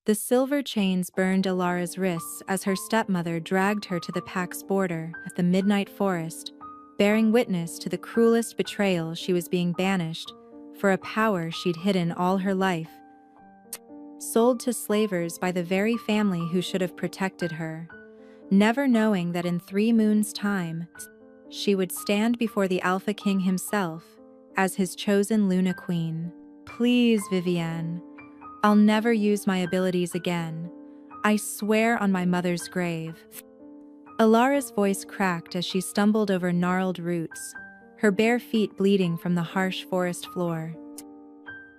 The silver chains burned Alara's wrists as her stepmother dragged her to the pack's border at the midnight forest, bearing witness to the cruelest betrayal. She was being banished for a power she'd hidden all her life, sold to slavers by the very family who should have protected her, never knowing that in 3 moons' time, she would stand before the Alpha King himself as his chosen Luna Queen. Please, Vivienne, I'll never use my abilities again. I swear on my mother's grave. Alara's voice cracked as she stumbled over gnarled roots, her bare feet bleeding from the harsh forest floor.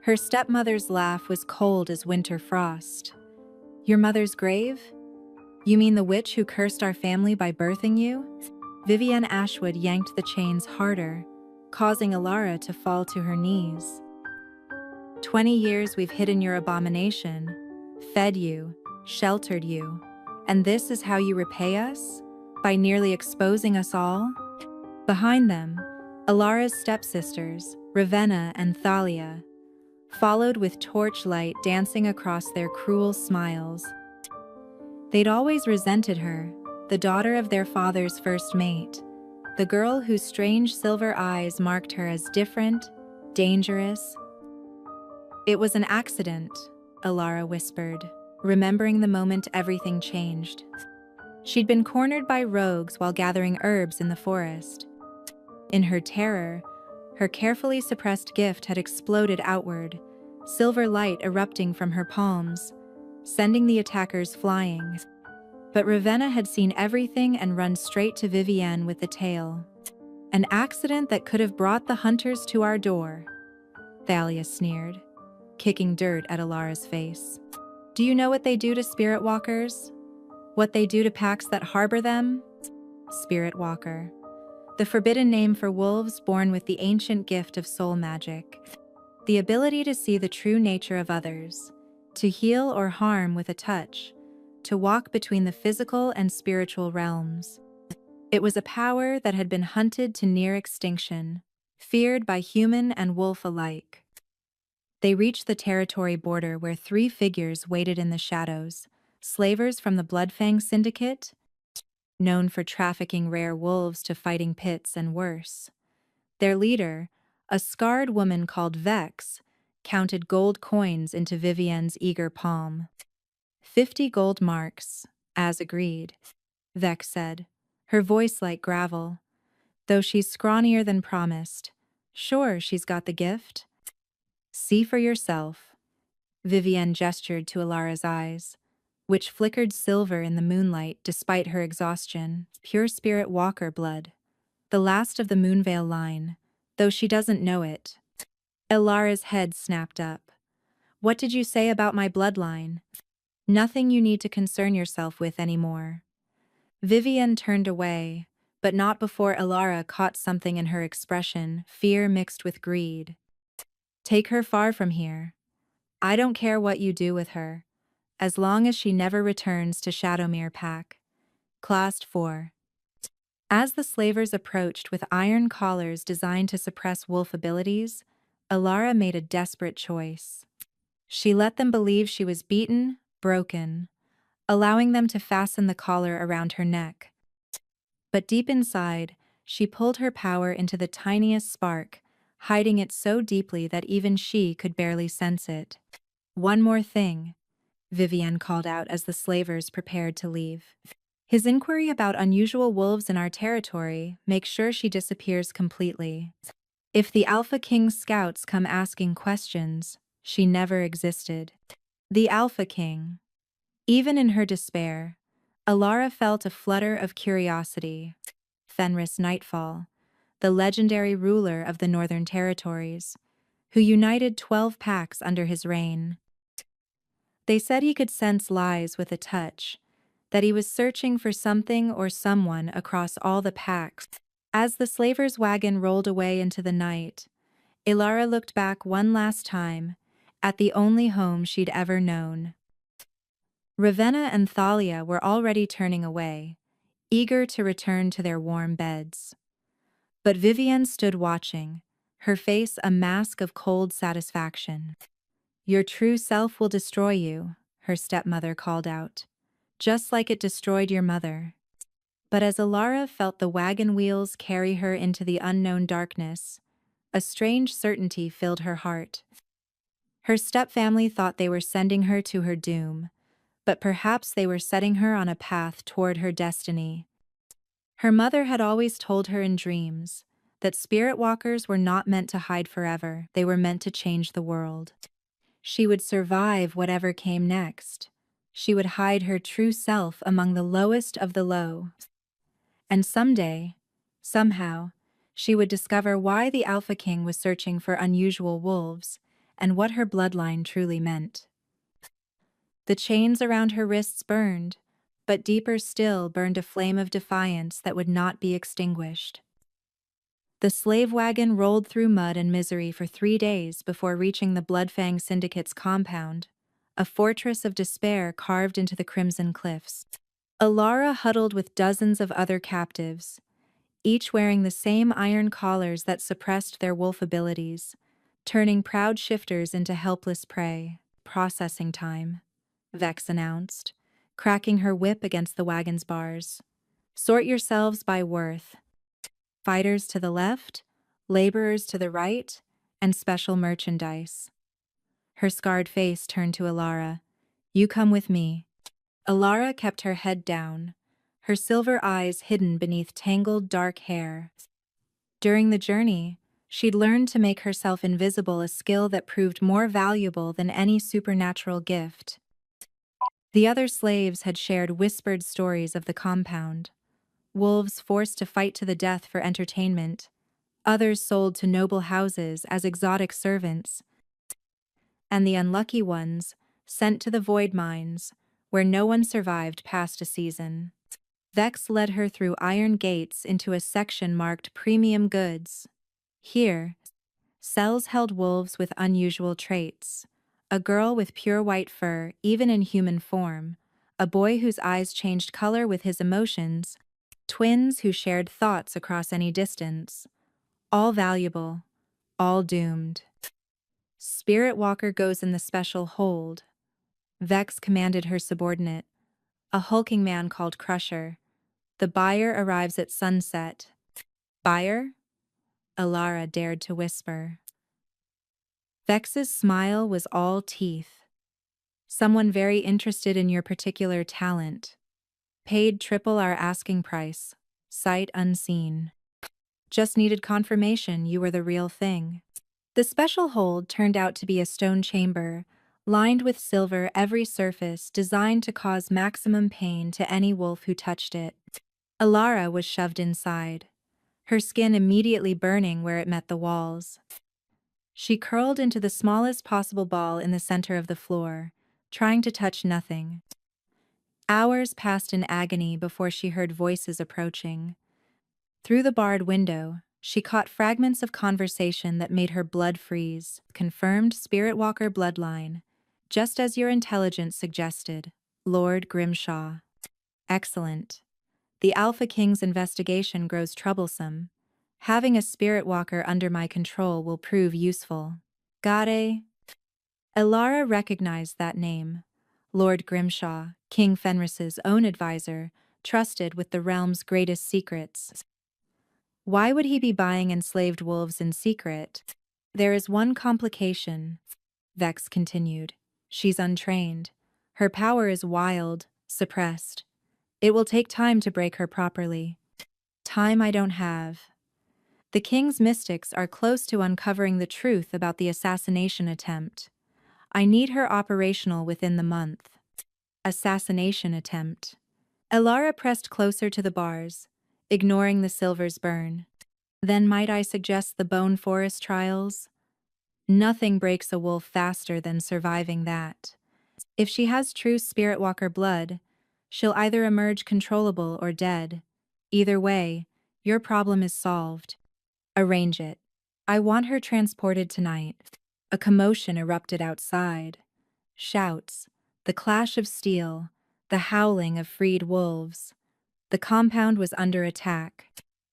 Her stepmother's laugh was cold as winter frost. Your mother's grave? You mean the witch who cursed our family by birthing you? Vivienne Ashwood yanked the chains harder, causing Alara to fall to her knees. 20 years we've hidden your abomination, fed you, sheltered you, and this is how you repay us? By nearly exposing us all? Behind them, Alara's stepsisters, Ravenna and Thalia, followed with torchlight dancing across their cruel smiles. They'd always resented her, the daughter of their father's first mate, the girl whose strange silver eyes marked her as different, dangerous. It was an accident, Alara whispered, remembering the moment everything changed. She'd been cornered by rogues while gathering herbs in the forest. In her terror, her carefully suppressed gift had exploded outward, silver light erupting from her palms, sending the attackers flying. But Ravenna had seen everything and run straight to Vivienne with the tale. An accident that could have brought the hunters to our door, Thalia sneered, kicking dirt at Alara's face. Do you know what they do to spirit walkers? What they do to packs that harbor them? Spirit walker. The forbidden name for wolves born with the ancient gift of soul magic. The ability to see the true nature of others, to heal or harm with a touch, to walk between the physical and spiritual realms. It was a power that had been hunted to near extinction, feared by human and wolf alike. They reached the territory border where 3 figures waited in the shadows, slavers from the Bloodfang Syndicate, known for trafficking rare wolves to fighting pits and worse. Their leader, a scarred woman called Vex, counted gold coins into Vivienne's eager palm. 50 gold marks, as agreed, Vex said, her voice like gravel. Though she's scrawnier than promised. Sure, she's got the gift. See for yourself. Vivienne gestured to Alara's eyes, which flickered silver in the moonlight despite her exhaustion. Pure spirit walker blood. The last of the Moonvale line, though she doesn't know it. Alara's head snapped up. What did you say about my bloodline? Nothing you need to concern yourself with anymore. Vivienne turned away, but not before Alara caught something in her expression, fear mixed with greed. Take her far from here. I don't care what you do with her, as long as she never returns to Shadowmere Pack. Classed 4. As the slavers approached with iron collars designed to suppress wolf abilities, Alara made a desperate choice. She let them believe she was beaten, broken, allowing them to fasten the collar around her neck. But deep inside, she pulled her power into the tiniest spark, hiding it so deeply that even she could barely sense it. One more thing, Vivienne called out as the slavers prepared to leave. His inquiry about unusual wolves in our territory makes sure she disappears completely. If the Alpha King's scouts come asking questions, she never existed. The Alpha King. Even in her despair, Alara felt a flutter of curiosity. Fenris Nightfall, the legendary ruler of the Northern Territories, who united 12 packs under his reign. They said he could sense lies with a touch, that he was searching for something or someone across all the packs. As the slaver's wagon rolled away into the night, Alara looked back one last time at the only home she'd ever known. Ravenna and Thalia were already turning away, eager to return to their warm beds. But Vivienne stood watching, her face a mask of cold satisfaction. Your true self will destroy you, her stepmother called out. Just like it destroyed your mother. But as Alara felt the wagon wheels carry her into the unknown darkness, a strange certainty filled her heart. Her stepfamily thought they were sending her to her doom, but perhaps they were setting her on a path toward her destiny. Her mother had always told her in dreams that spirit walkers were not meant to hide forever, they were meant to change the world. She would survive whatever came next. She would hide her true self among the lowest of the low. And someday, somehow, she would discover why the Alpha King was searching for unusual wolves and what her bloodline truly meant. The chains around her wrists burned, but deeper still burned a flame of defiance that would not be extinguished. The slave wagon rolled through mud and misery for 3 days before reaching the Bloodfang Syndicate's compound, a fortress of despair carved into the crimson cliffs. Alara huddled with dozens of other captives, each wearing the same iron collars that suppressed their wolf abilities, turning proud shifters into helpless prey. Processing time, Vex announced, cracking her whip against the wagon's bars. Sort yourselves by worth. Fighters to the left, laborers to the right, and special merchandise. Her scarred face turned to Alara. You come with me. Alara kept her head down, her silver eyes hidden beneath tangled dark hair. During the journey, she'd learned to make herself invisible, a skill that proved more valuable than any supernatural gift. The other slaves had shared whispered stories of the compound. Wolves forced to fight to the death for entertainment, others sold to noble houses as exotic servants, and the unlucky ones sent to the void mines, where no one survived past a season. Vex led her through iron gates into a section marked Premium Goods. Here, cells held wolves with unusual traits, a girl with pure white fur even in human form, a boy whose eyes changed color with his emotions, twins who shared thoughts across any distance. All valuable, all doomed. Spirit Walker goes in the special hold, Vex commanded her subordinate, a hulking man called Crusher. The buyer arrives at sunset. Buyer? Alara dared to whisper. Vex's smile was all teeth. Someone very interested in your particular talent. Paid triple our asking price. Sight unseen. Just needed confirmation you were the real thing. The special hold turned out to be a stone chamber, lined with silver every surface, designed to cause maximum pain to any wolf who touched it. Alara was shoved inside, her skin immediately burning where it met the walls. She curled into the smallest possible ball in the center of the floor, trying to touch nothing. Hours passed in agony before she heard voices approaching. Through the barred window, she caught fragments of conversation that made her blood freeze. Confirmed Spirit Walker bloodline, just as your intelligence suggested, Lord Grimshaw. Excellent. The Alpha King's investigation grows troublesome. Having a Spirit Walker under my control will prove useful. Gade? Alara recognized that name. Lord Grimshaw, King Fenris's own advisor, trusted with the realm's greatest secrets. Why would he be buying enslaved wolves in secret? There is one complication, Vex continued. She's untrained. Her power is wild, suppressed. It will take time to break her properly. Time I don't have. The king's mystics are close to uncovering the truth about the assassination attempt. I need her operational within the month. Assassination attempt. Alara pressed closer to the bars, ignoring the silver's burn. Then might I suggest the Bone Forest trials? Nothing breaks a wolf faster than surviving that. If she has true Spirit Walker blood, she'll either emerge controllable or dead. Either way, your problem is solved. Arrange it. I want her transported tonight. A commotion erupted outside. Shouts, the clash of steel, the howling of freed wolves. The compound was under attack.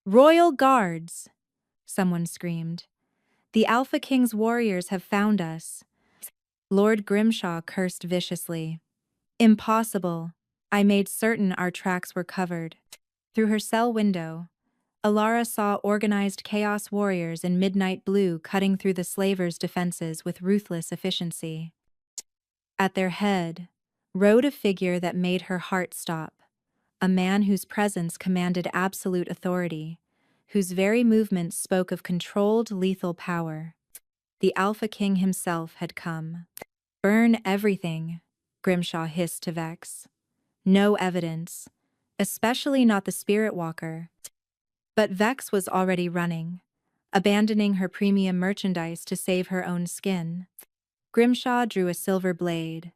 Royal Guards! Someone screamed. The Alpha King's warriors have found us. Lord Grimshaw cursed viciously. Impossible. I made certain our tracks were covered. Through her cell window, Alara saw organized chaos warriors in midnight blue cutting through the slavers' defenses with ruthless efficiency. At their head rode a figure that made her heart stop, a man whose presence commanded absolute authority, whose very movements spoke of controlled lethal power. The Alpha King himself had come. Burn everything, Grimshaw hissed to Vex. No evidence, especially not the Spirit Walker. But Vex was already running, abandoning her premium merchandise to save her own skin. Grimshaw drew a silver blade,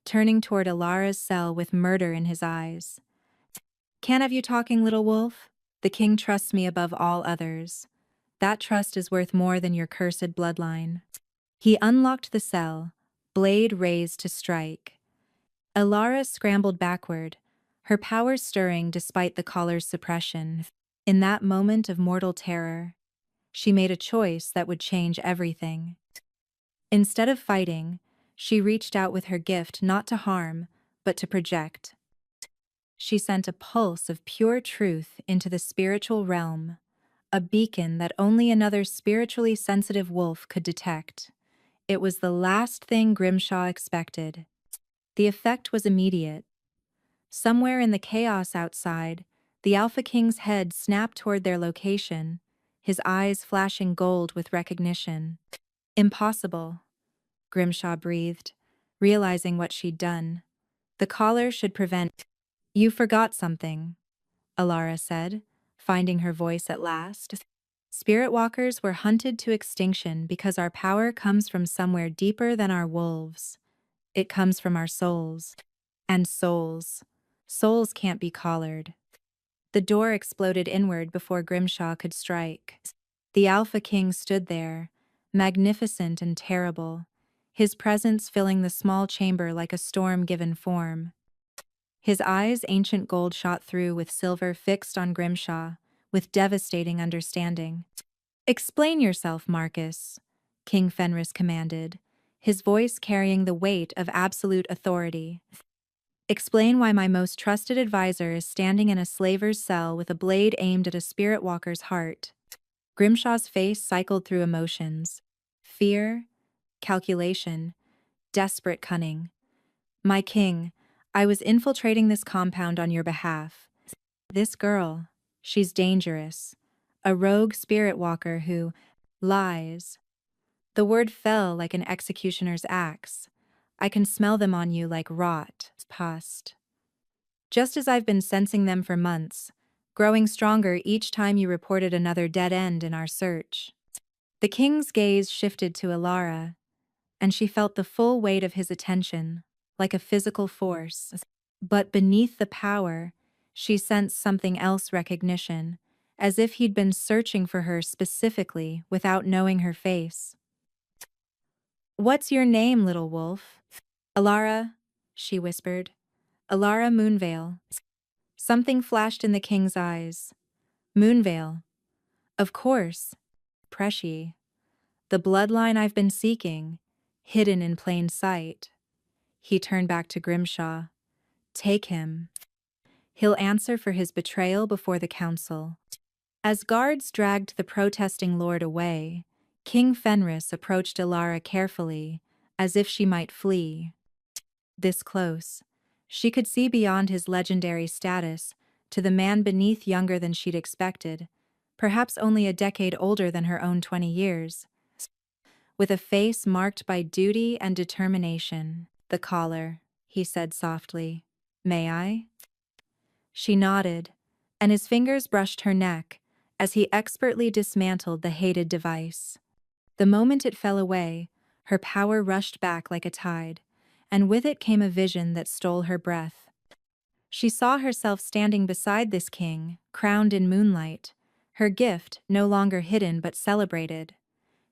turning toward Alara's cell with murder in his eyes. Can't have you talking, little wolf? The king trusts me above all others. That trust is worth more than your cursed bloodline. He unlocked the cell, blade raised to strike. Alara scrambled backward, her powers stirring despite the collar's suppression. In that moment of mortal terror, she made a choice that would change everything. Instead of fighting, she reached out with her gift not to harm, but to project. She sent a pulse of pure truth into the spiritual realm, a beacon that only another spiritually sensitive wolf could detect. It was the last thing Grimshaw expected. The effect was immediate. Somewhere in the chaos outside, the Alpha King's head snapped toward their location, his eyes flashing gold with recognition. Impossible, Grimshaw breathed, realizing what she'd done. The collar should prevent. You forgot something, Alara said, finding her voice at last. Spirit walkers were hunted to extinction because our power comes from somewhere deeper than our wolves. It comes from our souls. And souls. Souls can't be collared. The door exploded inward before Grimshaw could strike. The Alpha King stood there, magnificent and terrible, his presence filling the small chamber like a storm given form. His eyes, ancient gold shot through with silver, fixed on Grimshaw, with devastating understanding. Explain yourself, Marcus, King Fenris commanded, his voice carrying the weight of absolute authority. Explain why my most trusted advisor is standing in a slaver's cell with a blade aimed at a spirit walker's heart. Grimshaw's face cycled through emotions. Fear, calculation, desperate cunning. My king, I was infiltrating this compound on your behalf. This girl, she's dangerous. A rogue spirit walker who lies. The word fell like an executioner's axe. I can smell them on you like rot, pus. Just as I've been sensing them for months, growing stronger each time you reported another dead end in our search. The king's gaze shifted to Alara, and she felt the full weight of his attention, like a physical force. But beneath the power, she sensed something else, recognition, as if he'd been searching for her specifically without knowing her face. What's your name, little wolf? Alara, she whispered. Alara Moonvale. Something flashed in the king's eyes. Moonvale. Of course. Preshie. The bloodline I've been seeking, hidden in plain sight. He turned back to Grimshaw. Take him. He'll answer for his betrayal before the council. As guards dragged the protesting lord away, King Fenris approached Alara carefully, as if she might flee. This close, she could see beyond his legendary status to the man beneath, younger than she'd expected, perhaps only a decade older than her own 20 years. With a face marked by duty and determination. The collar, he said softly. May I? She nodded, and his fingers brushed her neck as he expertly dismantled the hated device. The moment it fell away, her power rushed back like a tide, and with it came a vision that stole her breath. She saw herself standing beside this king, crowned in moonlight, her gift no longer hidden but celebrated.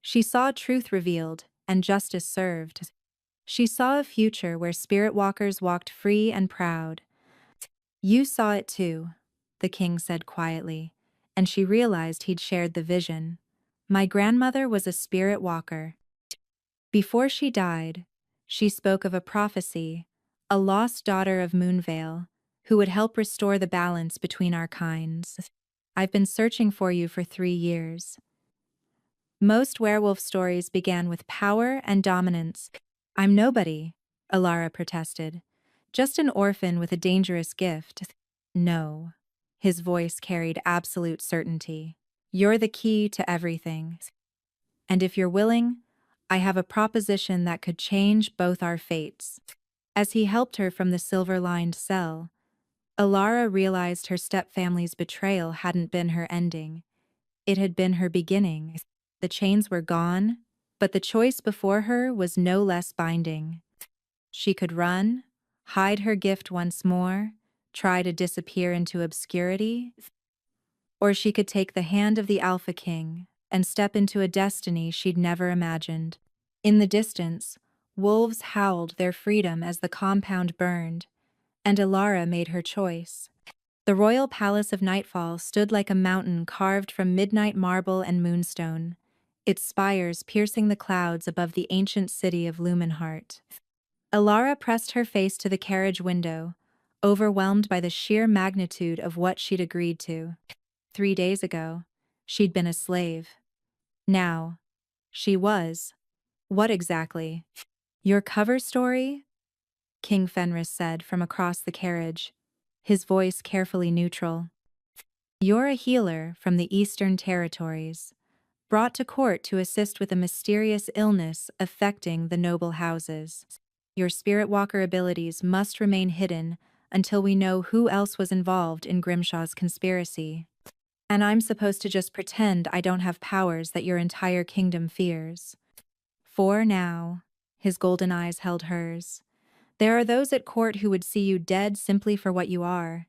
She saw truth revealed and justice served. She saw a future where spirit walkers walked free and proud. You saw it too, the king said quietly, and she realized he'd shared the vision. My grandmother was a spirit walker. Before she died, she spoke of a prophecy, a lost daughter of Moonvale, who would help restore the balance between our kinds. I've been searching for you for 3 years. Most werewolf stories began with power and dominance. I'm nobody, Alara protested. Just an orphan with a dangerous gift. No. His voice carried absolute certainty. You're the key to everything. And if you're willing, I have a proposition that could change both our fates. As he helped her from the silver-lined cell, Alara realized her stepfamily's betrayal hadn't been her ending. It had been her beginning. The chains were gone, but the choice before her was no less binding. She could run, hide her gift once more, try to disappear into obscurity, or she could take the hand of the Alpha King and step into a destiny she'd never imagined. In the distance, wolves howled their freedom as the compound burned, and Alara made her choice. The royal palace of Nightfall stood like a mountain carved from midnight marble and moonstone, its spires piercing the clouds above the ancient city of Lumenheart. Alara pressed her face to the carriage window, overwhelmed by the sheer magnitude of what she'd agreed to. 3 days ago, she'd been a slave. Now, she was. What exactly? Your cover story? King Fenris said from across the carriage, his voice carefully neutral. You're a healer from the Eastern Territories, brought to court to assist with a mysterious illness affecting the noble houses. Your spirit walker abilities must remain hidden until we know who else was involved in Grimshaw's conspiracy. And I'm supposed to just pretend I don't have powers that your entire kingdom fears. For now, his golden eyes held hers. There are those at court who would see you dead simply for what you are.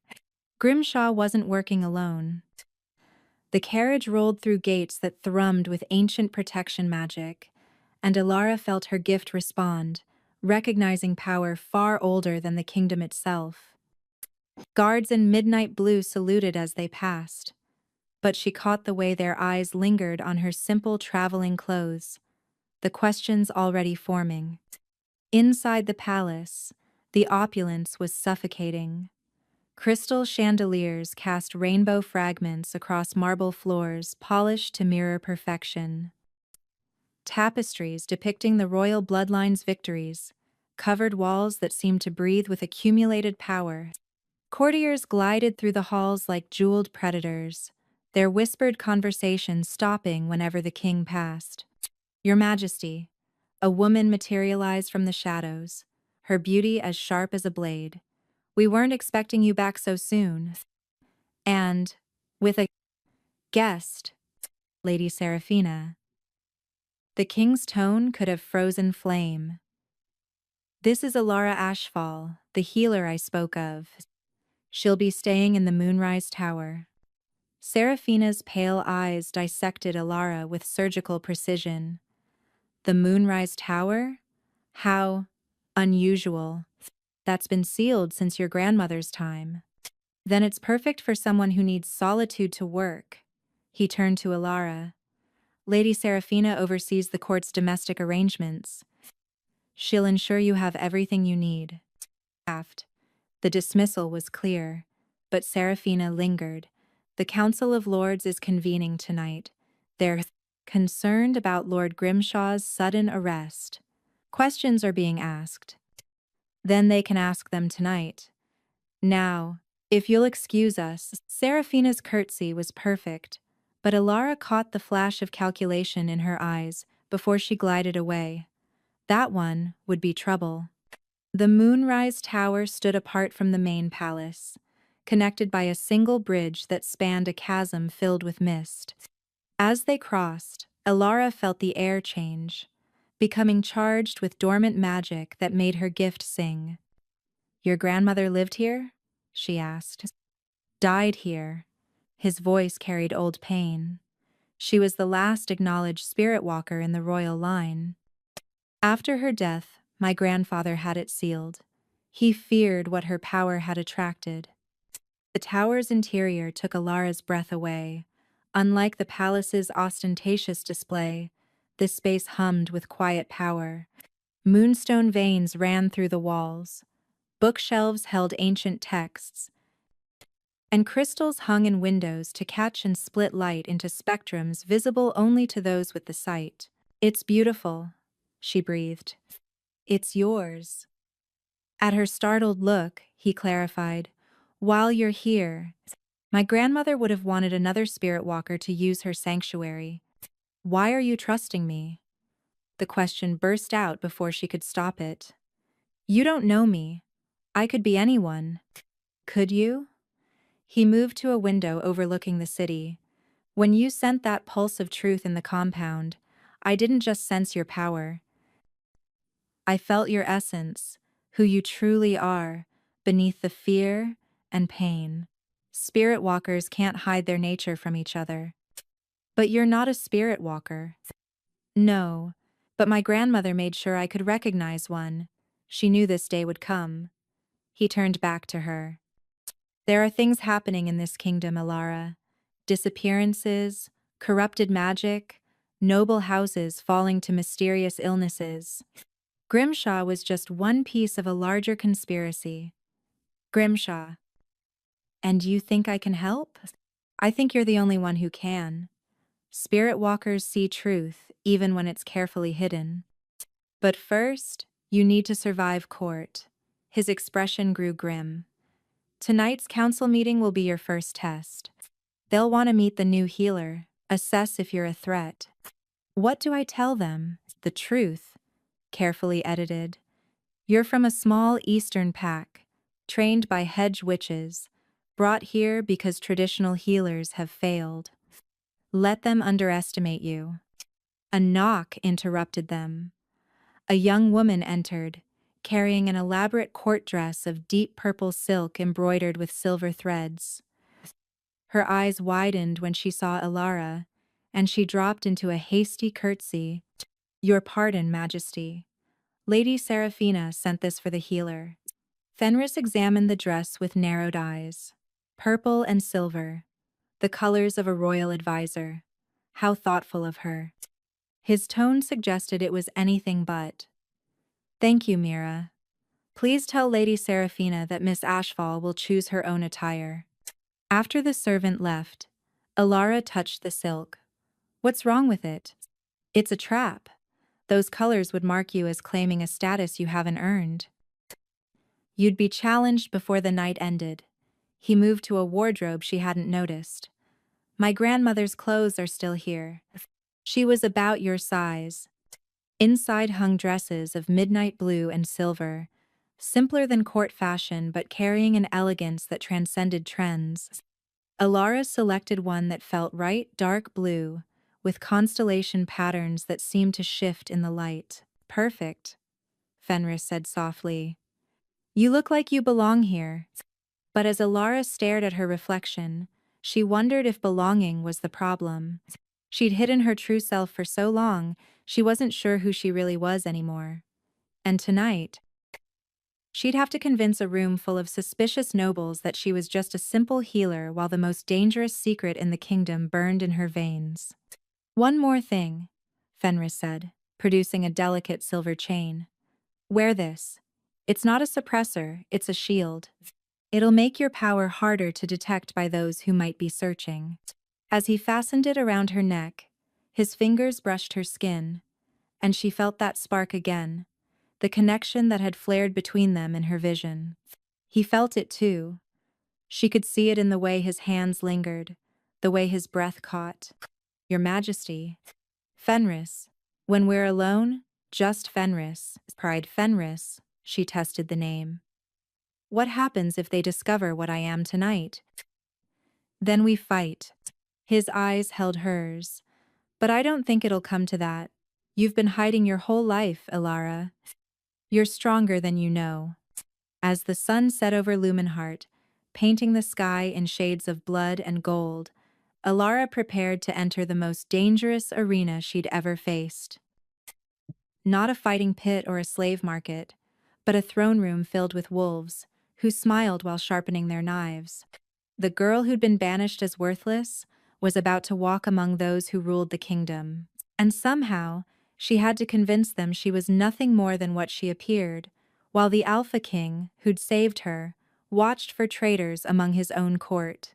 Grimshaw wasn't working alone. The carriage rolled through gates that thrummed with ancient protection magic, and Alara felt her gift respond, recognizing power far older than the kingdom itself. Guards in midnight blue saluted as they passed, but she caught the way their eyes lingered on her simple traveling clothes, the questions already forming. Inside the palace, the opulence was suffocating. Crystal chandeliers cast rainbow fragments across marble floors polished to mirror perfection. Tapestries depicting the royal bloodline's victories covered walls that seemed to breathe with accumulated power. Courtiers glided through the halls like jeweled predators, their whispered conversations stopping whenever the king passed. Your Majesty, a woman materialized from the shadows, her beauty as sharp as a blade. We weren't expecting you back so soon. And, with a guest, Lady Seraphina. The king's tone could have frozen flame. This is Alara Ashfall, the healer I spoke of. She'll be staying in the Moonrise Tower. Seraphina's pale eyes dissected Alara with surgical precision. The Moonrise Tower? How unusual. That's been sealed since your grandmother's time. Then it's perfect for someone who needs solitude to work. He turned to Alara. Lady Seraphina oversees the court's domestic arrangements. She'll ensure you have everything you need. Aft. The dismissal was clear, but Seraphina lingered. The Council of Lords is convening tonight. They're concerned about Lord Grimshaw's sudden arrest. Questions are being asked. Then they can ask them tonight. Now, if you'll excuse us, Seraphina's curtsy was perfect, but Alara caught the flash of calculation in her eyes before she glided away. That one would be trouble. The Moonrise Tower stood apart from the main palace, connected by a single bridge that spanned a chasm filled with mist. As they crossed, Alara felt the air change, becoming charged with dormant magic that made her gift sing. Your grandmother lived here? She asked. Died here. His voice carried old pain. She was the last acknowledged spirit walker in the royal line. After her death, my grandfather had it sealed. He feared what her power had attracted. The tower's interior took Alara's breath away. Unlike the palace's ostentatious display, this space hummed with quiet power. Moonstone veins ran through the walls, Bookshelves held ancient texts, and crystals hung in windows to catch and split light into spectrums visible only to those with the sight. "It's beautiful," she breathed. "It's yours." At her startled look, he clarified, "While you're here, my grandmother would have wanted another spirit walker to use her sanctuary. Why are you trusting me?" The question burst out before she could stop it. "You don't know me. I could be anyone." "Could you?" He moved to a window overlooking the city. "When you sent that pulse of truth in the compound, I didn't just sense your power. I felt your essence, who you truly are, beneath the fear and pain. Spirit walkers can't hide their nature from each other." "But you're not a spirit walker." "No, but my grandmother made sure I could recognize one. She knew this day would come." He turned back to her. "There are things happening in this kingdom, Alara. Disappearances, corrupted magic, noble houses falling to mysterious illnesses. Grimshaw was just one piece of a larger conspiracy." "Grimshaw. And you think I can help?" "I think you're the only one who can. Spirit walkers see truth, even when it's carefully hidden. But first, you need to survive court." His expression grew grim. "Tonight's council meeting will be your first test. They'll want to meet the new healer, assess if you're a threat." "What do I tell them?" "The truth." Carefully edited. "You're from a small eastern pack, trained by hedge witches, brought here because traditional healers have failed. Let them underestimate you." A knock interrupted them. A young woman entered, carrying an elaborate court dress of deep purple silk embroidered with silver threads. Her eyes widened when she saw Alara, and she dropped into a hasty curtsy. "Your pardon, Majesty. Lady Seraphina sent this for the healer." Fenris examined the dress with narrowed eyes. Purple and silver, the colors of a royal advisor. How thoughtful of her. His tone suggested it was anything but. "Thank you, Mira. Please tell Lady Seraphina that Miss Ashfall will choose her own attire." After the servant left, Alara touched the silk. "What's wrong with it?" "It's a trap. Those colors would mark you as claiming a status you haven't earned. You'd be challenged before the night ended." He moved to a wardrobe she hadn't noticed. "My grandmother's clothes are still here. She was about your size." Inside hung dresses of midnight blue and silver, simpler than court fashion but carrying an elegance that transcended trends. Alara selected one that felt right dark blue, with constellation patterns that seemed to shift in the light. "Perfect," Fenris said softly. "You look like you belong here." But as Alara stared at her reflection, she wondered if belonging was the problem. She'd hidden her true self for so long, she wasn't sure who she really was anymore. And tonight, she'd have to convince a room full of suspicious nobles that she was just a simple healer while the most dangerous secret in the kingdom burned in her veins. "One more thing," Fenris said, producing a delicate silver chain. "Wear this. It's not a suppressor, it's a shield. It'll make your power harder to detect by those who might be searching." As he fastened it around her neck, his fingers brushed her skin, and she felt that spark again, the connection that had flared between them in her vision. He felt it too. She could see it in the way his hands lingered, the way his breath caught. "Your Majesty." "Fenris. When we're alone, just Fenris." Pride Fenris, she tested the name. "What happens if they discover what I am tonight?" "Then we fight." His eyes held hers. "But I don't think it'll come to that. You've been hiding your whole life, Alara. You're stronger than you know." As the sun set over Lumenhart, painting the sky in shades of blood and gold, Alara prepared to enter the most dangerous arena she'd ever faced. Not a fighting pit or a slave market, but a throne room filled with wolves, who smiled while sharpening their knives. The girl who'd been banished as worthless was about to walk among those who ruled the kingdom. And somehow, she had to convince them she was nothing more than what she appeared, while the Alpha King, who'd saved her, watched for traitors among his own court.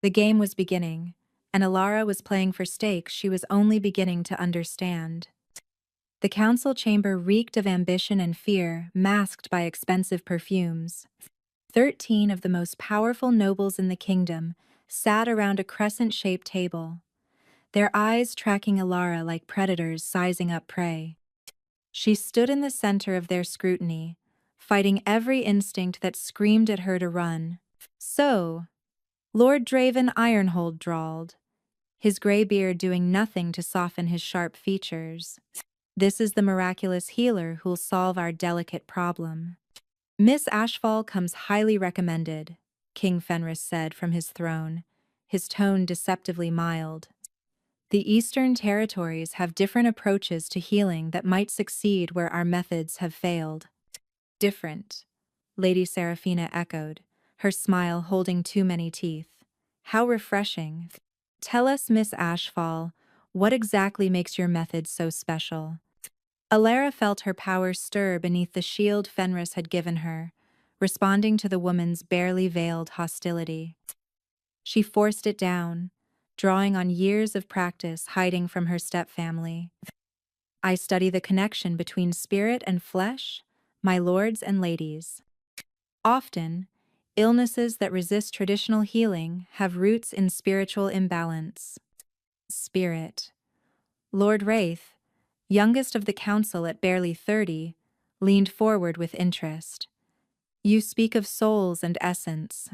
The game was beginning, and Alara was playing for stakes she was only beginning to understand. The council chamber reeked of ambition and fear, masked by expensive perfumes. 13 of the most powerful nobles in the kingdom sat around a crescent-shaped table, their eyes tracking Alara like predators sizing up prey. She stood in the center of their scrutiny, fighting every instinct that screamed at her to run. "So," Lord Draven Ironhold drawled, his gray beard doing nothing to soften his sharp features. "This is the miraculous healer who'll solve our delicate problem." "Miss Ashfall comes highly recommended," King Fenris said from his throne, his tone deceptively mild. "The Eastern Territories have different approaches to healing that might succeed where our methods have failed." "Different," Lady Seraphina echoed, her smile holding too many teeth. "How refreshing. Tell us, Miss Ashfall, what exactly makes your method so special?" Alara felt her power stir beneath the shield Fenris had given her, responding to the woman's barely veiled hostility. She forced it down, drawing on years of practice hiding from her stepfamily. "I study the connection between spirit and flesh, my lords and ladies. Often, illnesses that resist traditional healing have roots in spiritual imbalance." Spirit. Lord Wraith, youngest of the council at barely 30, leaned forward with interest. "You speak of souls and essence.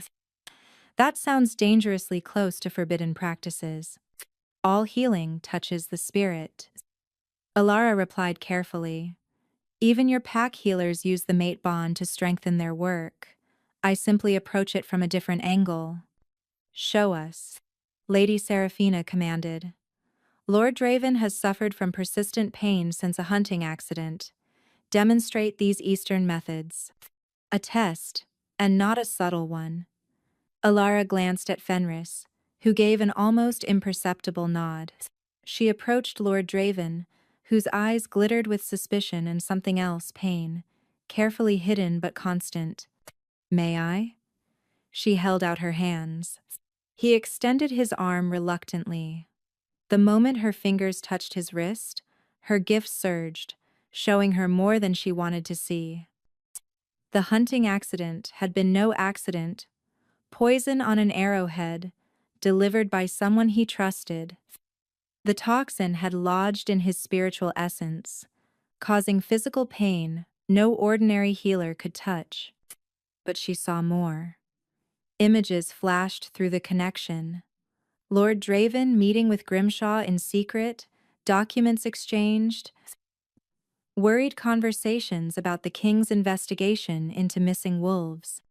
That sounds dangerously close to forbidden practices. All healing touches the spirit." Alara replied carefully. "Even your pack healers use the mate bond to strengthen their work. I simply approach it from a different angle." "Show us," Lady Seraphina commanded. "Lord Draven has suffered from persistent pain since a hunting accident. Demonstrate these Eastern methods." "A test, and not a subtle one." Alara glanced at Fenris, who gave an almost imperceptible nod. She approached Lord Draven, whose eyes glittered with suspicion and something else, pain, carefully hidden but constant. "May I?" She held out her hands. He extended his arm reluctantly. The moment her fingers touched his wrist, her gift surged, showing her more than she wanted to see. The hunting accident had been no accident. Poison on an arrowhead, delivered by someone he trusted. The toxin had lodged in his spiritual essence, causing physical pain no ordinary healer could touch. But she saw more. Images flashed through the connection. Lord Draven meeting with Grimshaw in secret, documents exchanged, worried conversations about the king's investigation into missing wolves.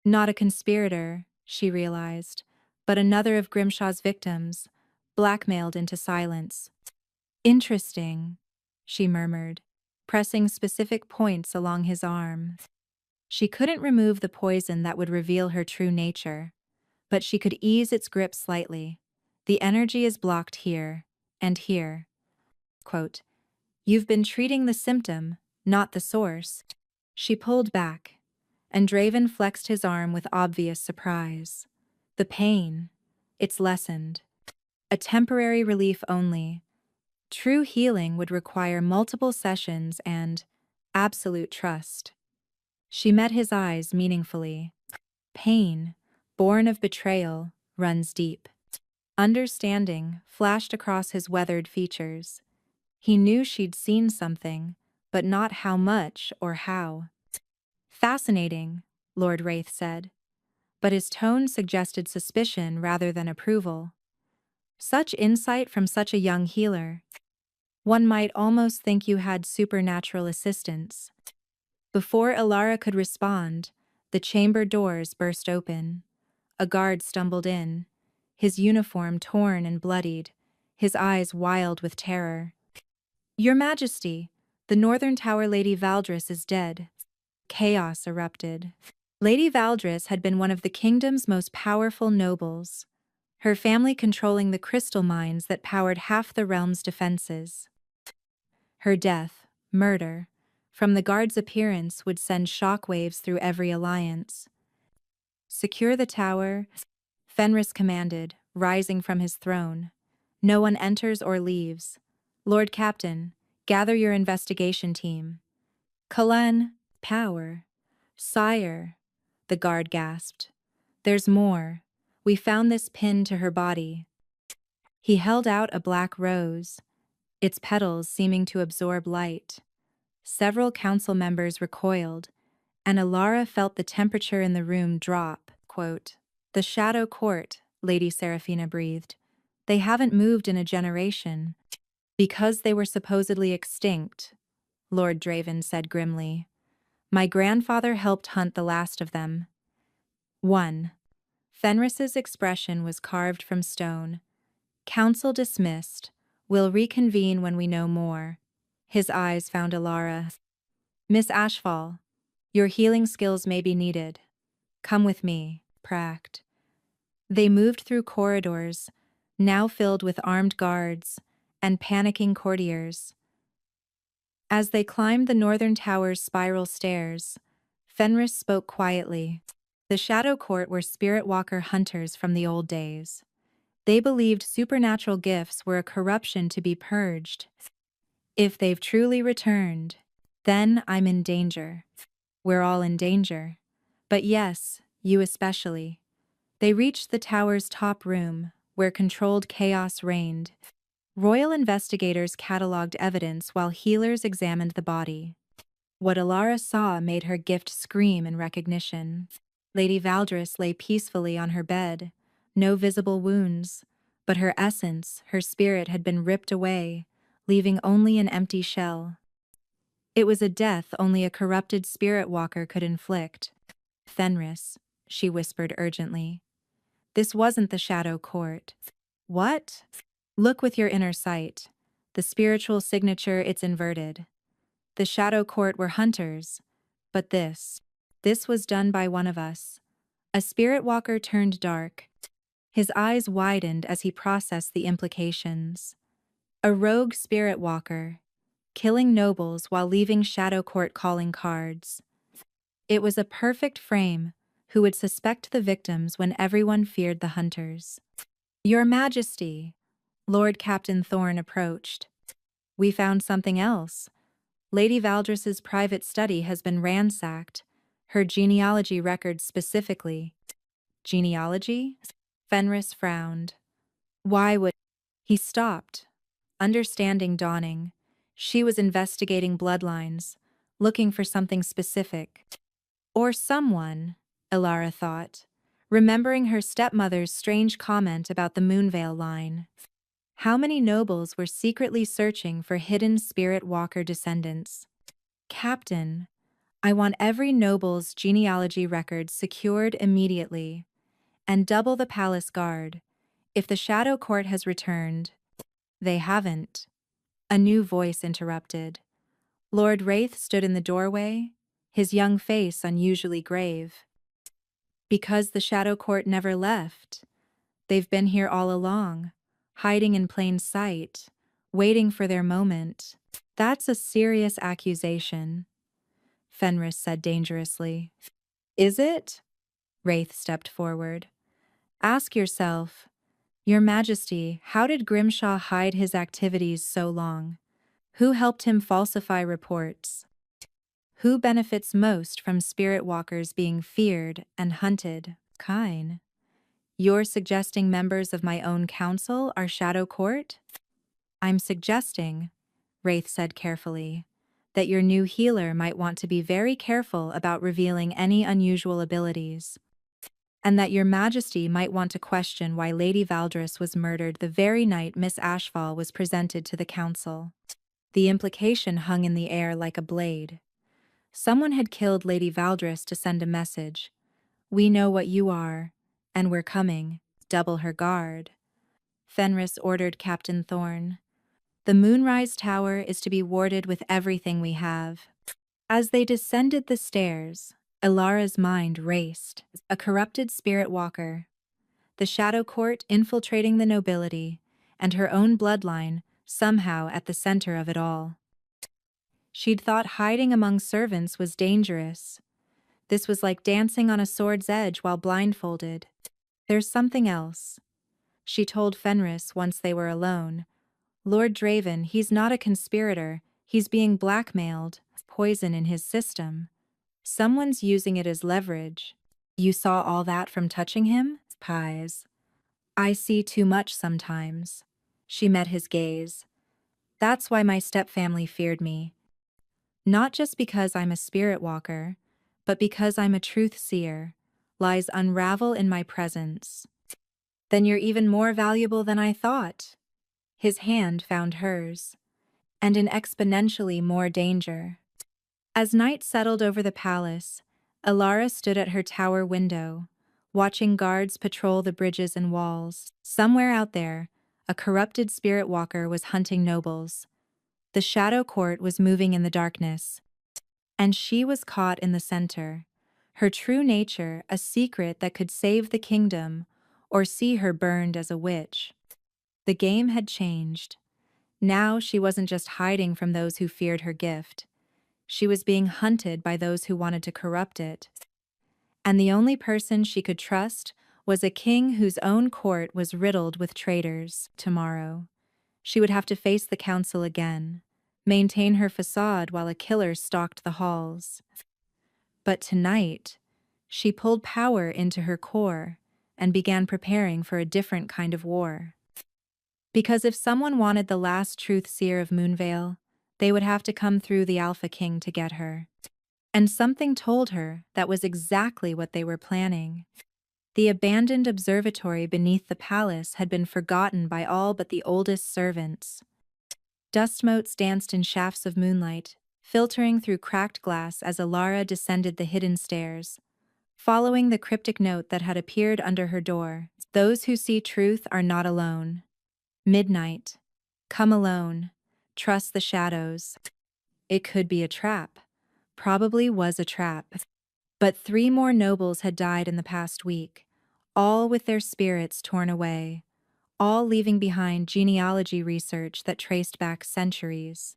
Not a conspirator, she realized, but another of Grimshaw's victims, blackmailed into silence. "Interesting," she murmured, pressing specific points along his arm. She couldn't remove the poison that would reveal her true nature, but she could ease its grip slightly. "The energy is blocked here, and here." Quote, "You've been treating the symptom, not the source." She pulled back, and Draven flexed his arm with obvious surprise. "The pain, it's lessened. A temporary relief only. True healing would require multiple sessions and absolute trust." She met his eyes meaningfully. "Pain, born of betrayal, runs deep." Understanding flashed across his weathered features. He knew she'd seen something, but not how much or how. "Fascinating," Lord Wraith said, but his tone suggested suspicion rather than approval. "Such insight from such a young healer. One might almost think you had supernatural assistance." Before Alara could respond, the chamber doors burst open. A guard stumbled in, his uniform torn and bloodied, his eyes wild with terror. "Your Majesty, the Northern Tower Lady Valdris is dead." Chaos erupted. Lady Valdris had been one of the kingdom's most powerful nobles, her family controlling the crystal mines that powered half the realm's defenses. Her death, murder, from the guard's appearance would send shockwaves through every alliance. Secure the tower, Fenris commanded, rising from his throne. No one enters or leaves. Lord Captain, gather your investigation team. Kalen, power. Sire, the guard gasped. There's more. We found this pinned to her body. He held out a black rose, its petals seeming to absorb light. Several council members recoiled, and Alara felt the temperature in the room drop. Quote, "The Shadow Court," Lady Seraphina breathed. "They haven't moved in a generation." "Because they were supposedly extinct," Lord Draven said grimly. "My grandfather helped hunt the last of them." 1. Fenris's expression was carved from stone. "Council dismissed. We'll reconvene when we know more." His eyes found Alara. "Miss Ashfall, your healing skills may be needed. Come with me, Pract." They moved through corridors, now filled with armed guards and panicking courtiers. As they climbed the northern tower's spiral stairs, Fenris spoke quietly. The Shadow Court were Spirit Walker hunters from the old days. They believed supernatural gifts were a corruption to be purged. If they've truly returned, then I'm in danger. We're all in danger. But yes, you especially. They reached the tower's top room, where controlled chaos reigned. Royal investigators catalogued evidence while healers examined the body. What Alara saw made her gift scream in recognition. Lady Valdris lay peacefully on her bed, no visible wounds, but her essence, her spirit had been ripped away, leaving only an empty shell. It was a death only a corrupted spirit walker could inflict. "Fenris," she whispered urgently. "This wasn't the Shadow Court." "What?" "Look with your inner sight. The spiritual signature, it's inverted. The Shadow Court were hunters, but this was done by one of us." A spirit walker turned dark. His eyes widened as he processed the implications. A rogue spirit walker, killing nobles while leaving Shadow Court calling cards. It was a perfect frame. Who would suspect the victims when everyone feared the hunters? "Your Majesty," Lord Captain Thorne approached. "We found something else. Lady Valdris's private study has been ransacked, her genealogy records specifically." "Genealogy?" Fenris frowned. "Why would—" He stopped, understanding dawning. She was investigating bloodlines, looking for something specific. Or someone, Alara thought, remembering her stepmother's strange comment about the Moonveil line. How many nobles were secretly searching for hidden spirit walker descendants? "Captain, I want every noble's genealogy record secured immediately, and double the palace guard. If the Shadow Court has returned—" "They haven't." A new voice interrupted. Lord Wraith stood in the doorway, his young face unusually grave. "Because the Shadow Court never left. They've been here all along, hiding in plain sight, waiting for their moment." "That's a serious accusation," Fenris said dangerously. "Is it?" Wraith stepped forward. "Ask yourself, Your Majesty, how did Grimshaw hide his activities so long? Who helped him falsify reports? Who benefits most from spirit walkers being feared and hunted? Kine. You're suggesting members of my own council are Shadow Court?" "I'm suggesting," Wraith said carefully, "that your new healer might want to be very careful about revealing any unusual abilities. And that your Majesty might want to question why Lady Valdris was murdered the very night Miss Ashfall was presented to the council." The implication hung in the air like a blade. Someone had killed Lady Valdris to send a message. "We know what you are, and we're coming. Double her guard." Fenris ordered Captain Thorne. "The Moonrise Tower is to be warded with everything we have." As they descended the stairs, Alara's mind raced. A corrupted spirit walker, the Shadow Court infiltrating the nobility, and her own bloodline somehow at the center of it all. She'd thought hiding among servants was dangerous. This was like dancing on a sword's edge while blindfolded. There's something else, she told Fenris once they were alone. Lord Draven, he's not a conspirator, he's being blackmailed, poison in his system. Someone's using it as leverage. You saw all that from touching him? Pies. I see too much sometimes. She met his gaze. That's why my stepfamily feared me. Not just because I'm a spirit walker, but because I'm a truth seer. Lies unravel in my presence. Then you're even more valuable than I thought. His hand found hers, and in exponentially more danger. As night settled over the palace, Alara stood at her tower window, watching guards patrol the bridges and walls. Somewhere out there, a corrupted spirit walker was hunting nobles. The shadow court was moving in the darkness, and she was caught in the center. Her true nature, a secret that could save the kingdom, or see her burned as a witch. The game had changed. Now she wasn't just hiding from those who feared her gift. She was being hunted by those who wanted to corrupt it. And the only person she could trust was a king whose own court was riddled with traitors. Tomorrow, she would have to face the council again, maintain her facade while a killer stalked the halls. But tonight, she pulled power into her core and began preparing for a different kind of war. Because if someone wanted the last truth seer of Moonvale, they would have to come through the Alpha King to get her. And something told her that was exactly what they were planning. The abandoned observatory beneath the palace had been forgotten by all but the oldest servants. Dust motes danced in shafts of moonlight, filtering through cracked glass as Alara descended the hidden stairs, following the cryptic note that had appeared under her door. Those who see truth are not alone. Midnight. Come alone. Trust the shadows. It could be a trap. Probably was a trap. But 3 more nobles had died in the past week, all with their spirits torn away, all leaving behind genealogy research that traced back centuries.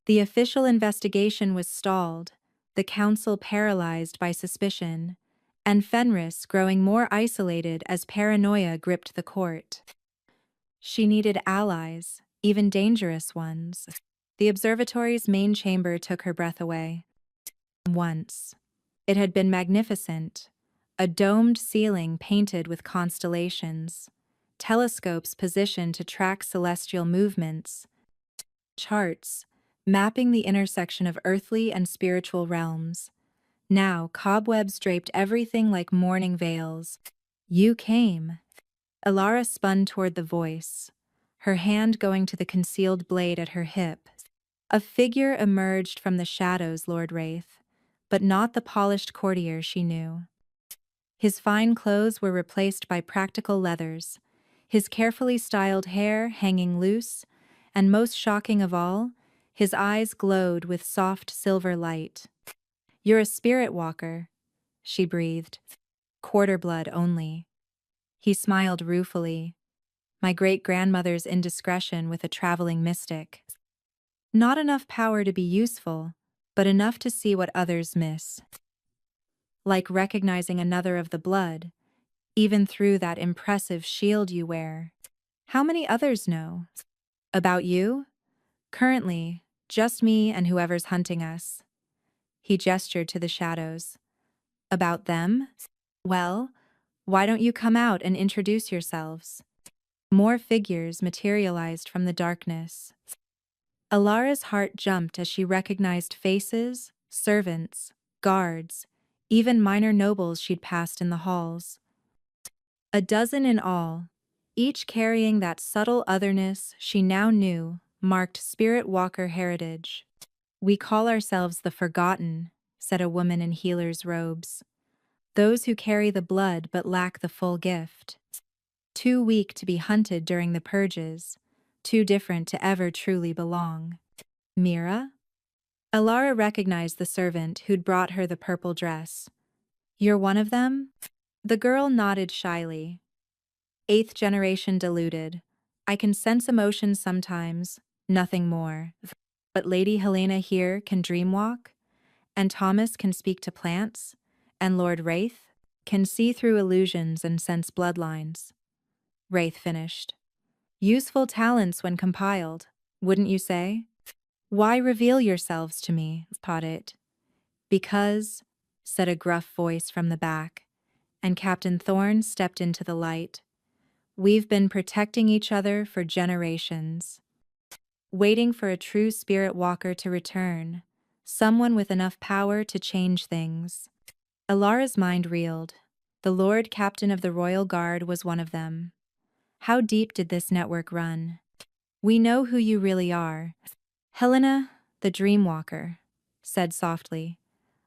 The official investigation was stalled, the council paralyzed by suspicion, and Fenris growing more isolated as paranoia gripped the court. She needed allies, even dangerous ones. The observatory's main chamber took her breath away. Once. It had been magnificent, a domed ceiling painted with constellations, telescopes positioned to track celestial movements, charts mapping the intersection of earthly and spiritual realms. Now cobwebs draped everything like mourning veils. You came. Alara spun toward the voice, her hand going to the concealed blade at her hip. A figure emerged from the shadows, Lord Wraith, but not the polished courtier she knew. His fine clothes were replaced by practical leathers, his carefully styled hair hanging loose, and most shocking of all, his eyes glowed with soft silver light. You're a spirit walker, she breathed. Quarter blood only. He smiled ruefully. My great-grandmother's indiscretion with a traveling mystic. Not enough power to be useful, but enough to see what others miss. Like recognizing another of the blood, even through that impressive shield you wear. How many others know? About you? Currently, just me and whoever's hunting us. He gestured to the shadows. About them? Well, why don't you come out and introduce yourselves? More figures materialized from the darkness. Alara's heart jumped as she recognized faces, servants, guards, even minor nobles she'd passed in the halls. A dozen in all, each carrying that subtle otherness she now knew marked spirit walker heritage. We call ourselves the Forgotten, said a woman in healer's robes. Those who carry the blood but lack the full gift. Too weak to be hunted during the purges, too different to ever truly belong. Mira? Alara recognized the servant who'd brought her the purple dress. You're one of them? The girl nodded shyly. 8th generation diluted. I can sense emotions sometimes, nothing more. But Lady Helena here can dreamwalk, and Thomas can speak to plants, and Lord Wraith can see through illusions and sense bloodlines. Wraith finished. Useful talents when compiled, wouldn't you say? Why reveal yourselves to me, Potit? Because, said a gruff voice from the back, and Captain Thorne stepped into the light. We've been protecting each other for generations, waiting for a true spirit walker to return, someone with enough power to change things. Alara's mind reeled. The Lord Captain of the Royal Guard was one of them. How deep did this network run? We know who you really are. Helena, the Dreamwalker, said softly.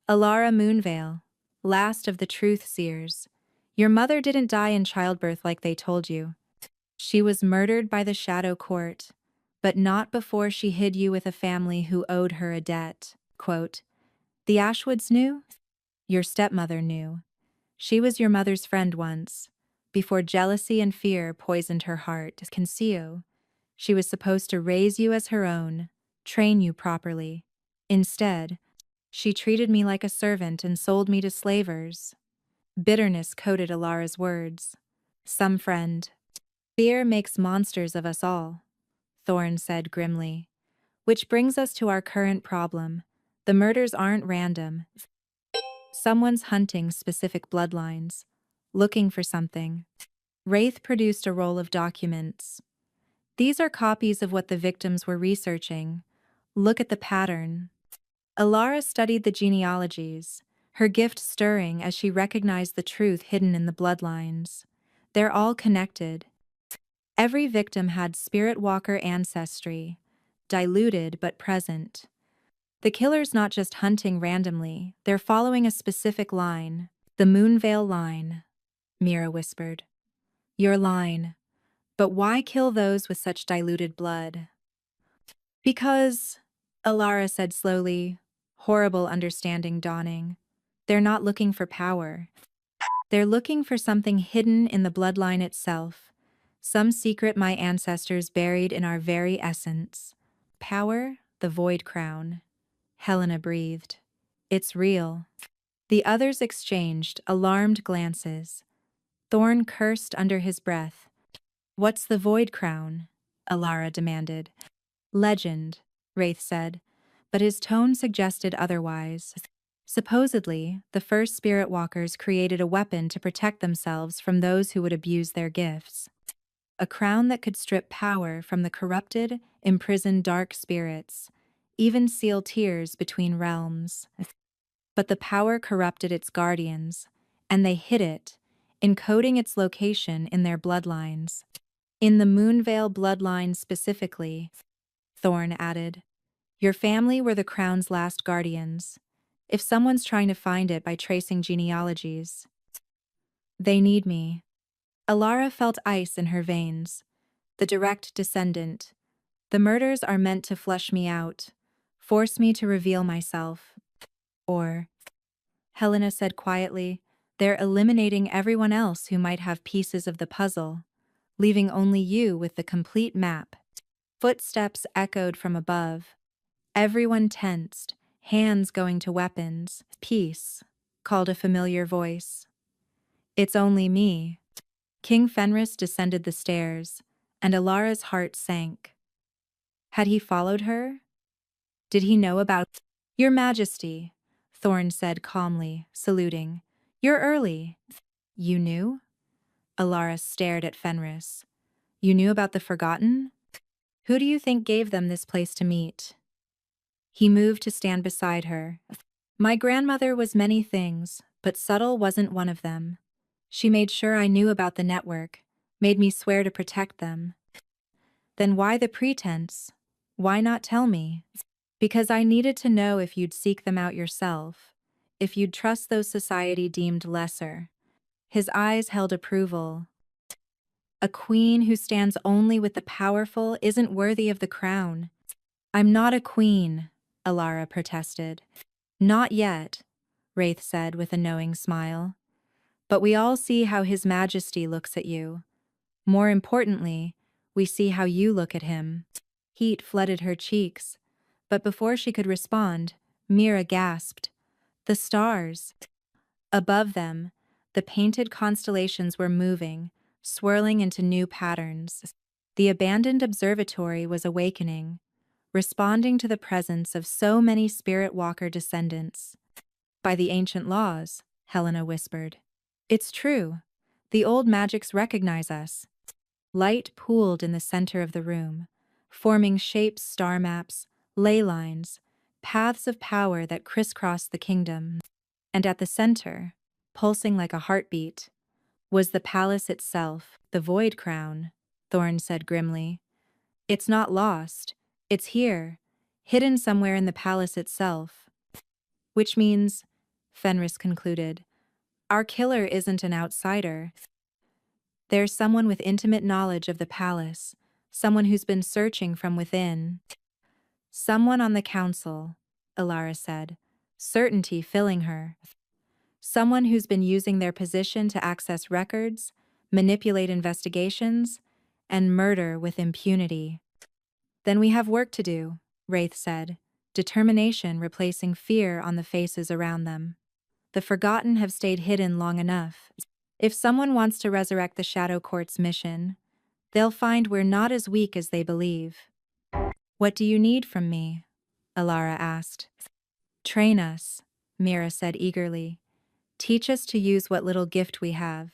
Alara Moonveil, last of the Truth Seers. Your mother didn't die in childbirth like they told you. She was murdered by the Shadow Court, but not before she hid you with a family who owed her a debt. Quote, the Ashwoods knew? Your stepmother knew. She was your mother's friend once, before jealousy and fear poisoned her heart. Conceal. She was supposed to raise you as her own, train you properly. Instead, she treated me like a servant and sold me to slavers. Bitterness coated Alara's words. Some friend. Fear makes monsters of us all, Thorne said grimly. Which brings us to our current problem. The murders aren't random. Someone's hunting specific bloodlines, looking for something. Wraith produced a roll of documents. These are copies of what the victims were researching. Look at the pattern. Alara studied the genealogies, her gift stirring as she recognized the truth hidden in the bloodlines. They're all connected. Every victim had spirit walker ancestry, diluted but present. The killer's not just hunting randomly, they're following a specific line. The Moonveil line, Mira whispered. Your line. But why kill those with such diluted blood? Because, Alara said slowly, horrible understanding dawning. They're not looking for power. They're looking for something hidden in the bloodline itself. Some secret my ancestors buried in our very essence. Power, the Void Crown. Helena breathed. It's real. The others exchanged alarmed glances. Thorne cursed under his breath. What's the Void Crown? Alara demanded. Legend, Wraith said, but his tone suggested otherwise. Supposedly, the first spirit walkers created a weapon to protect themselves from those who would abuse their gifts. A crown that could strip power from the corrupted, imprison dark spirits, even seal tears between realms. But the power corrupted its guardians, and they hid it, encoding its location in their bloodlines. In the Moonveil bloodline specifically, Thorne added, your family were the crown's last guardians. If someone's trying to find it by tracing genealogies, they need me. Alara felt ice in her veins. The direct descendant. The murders are meant to flush me out, force me to reveal myself. Or, Helena said quietly, they're eliminating everyone else who might have pieces of the puzzle, leaving only you with the complete map. Footsteps echoed from above. Everyone tensed, hands going to weapons. Peace, called a familiar voice. It's only me. King Fenris descended the stairs, and Alara's heart sank. Had he followed her? Did he know about— Your Majesty, Thorne said calmly, saluting. You're early. You knew? Alara stared at Fenris. You knew about the Forgotten? Who do you think gave them this place to meet? He moved to stand beside her. My grandmother was many things, but subtle wasn't one of them. She made sure I knew about the network, made me swear to protect them. Then why the pretense? Why not tell me? Because I needed to know if you'd seek them out yourself, if you'd trust those society deemed lesser. His eyes held approval. A queen who stands only with the powerful isn't worthy of the crown. I'm not a queen, Alara protested. Not yet, Wraith said with a knowing smile. But we all see how His Majesty looks at you. More importantly, we see how you look at him. Heat flooded her cheeks, But before she could respond, Mira gasped. The stars! Above them, the painted constellations were moving, swirling into new patterns. The abandoned observatory was awakening, responding to the presence of so many spirit walker descendants. By the ancient laws, Helena whispered. It's true. The old magics recognize us. Light pooled in the center of the room, forming shapes, star maps, ley lines, paths of power that crisscrossed the kingdom. And at the center, pulsing like a heartbeat, was the palace itself, the Void Crown, Thorn said grimly. It's not lost. It's here, hidden somewhere in the palace itself. Which means, Fenris concluded, our killer isn't an outsider. There's someone with intimate knowledge of the palace, someone who's been searching from within. Someone on the council, Ilara said, certainty filling her. Someone who's been using their position to access records, manipulate investigations, and murder with impunity. Then we have work to do, Wraith said, determination replacing fear on the faces around them. The forgotten have stayed hidden long enough. If someone wants to resurrect the Shadow Court's mission, they'll find we're not as weak as they believe. What do you need from me? Ilara asked. Train us, Mira said eagerly. Teach us to use what little gift we have.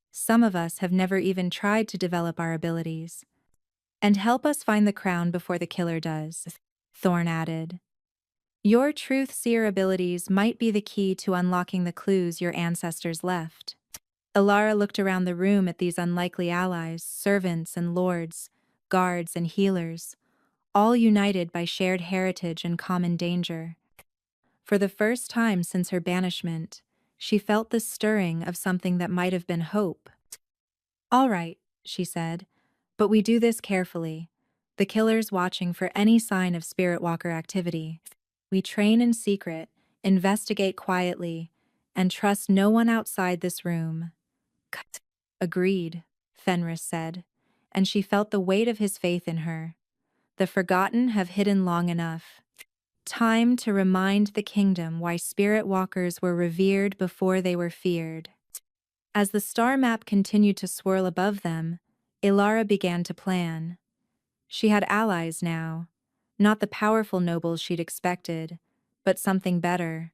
Some of us have never even tried to develop our abilities. And help us find the crown before the killer does, Thorn added. Your truth seer abilities might be the key to unlocking the clues your ancestors left. Ilara looked around the room at these unlikely allies, servants and lords, guards and healers, all united by shared heritage and common danger. For the first time since her banishment, she felt the stirring of something that might have been hope. All right, she said, but we do this carefully. The killer's watching for any sign of spirit walker activity. We train in secret, investigate quietly, and trust no one outside this room. Agreed, Fenris said, and she felt the weight of his faith in her. The forgotten have hidden long enough. Time to remind the kingdom why spirit walkers were revered before they were feared. As the star map continued to swirl above them, Ilara began to plan. She had allies now, not the powerful nobles she'd expected, but something better.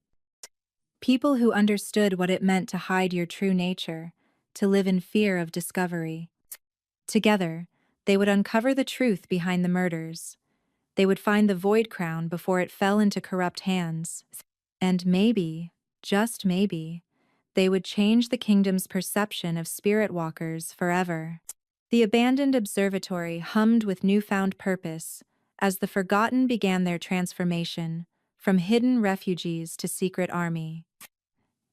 People who understood what it meant to hide your true nature, to live in fear of discovery. Together, they would uncover the truth behind the murders. They would find the Void Crown before it fell into corrupt hands. And maybe, just maybe, they would change the kingdom's perception of spirit walkers forever. The abandoned observatory hummed with newfound purpose as the forgotten began their transformation from hidden refugees to secret army.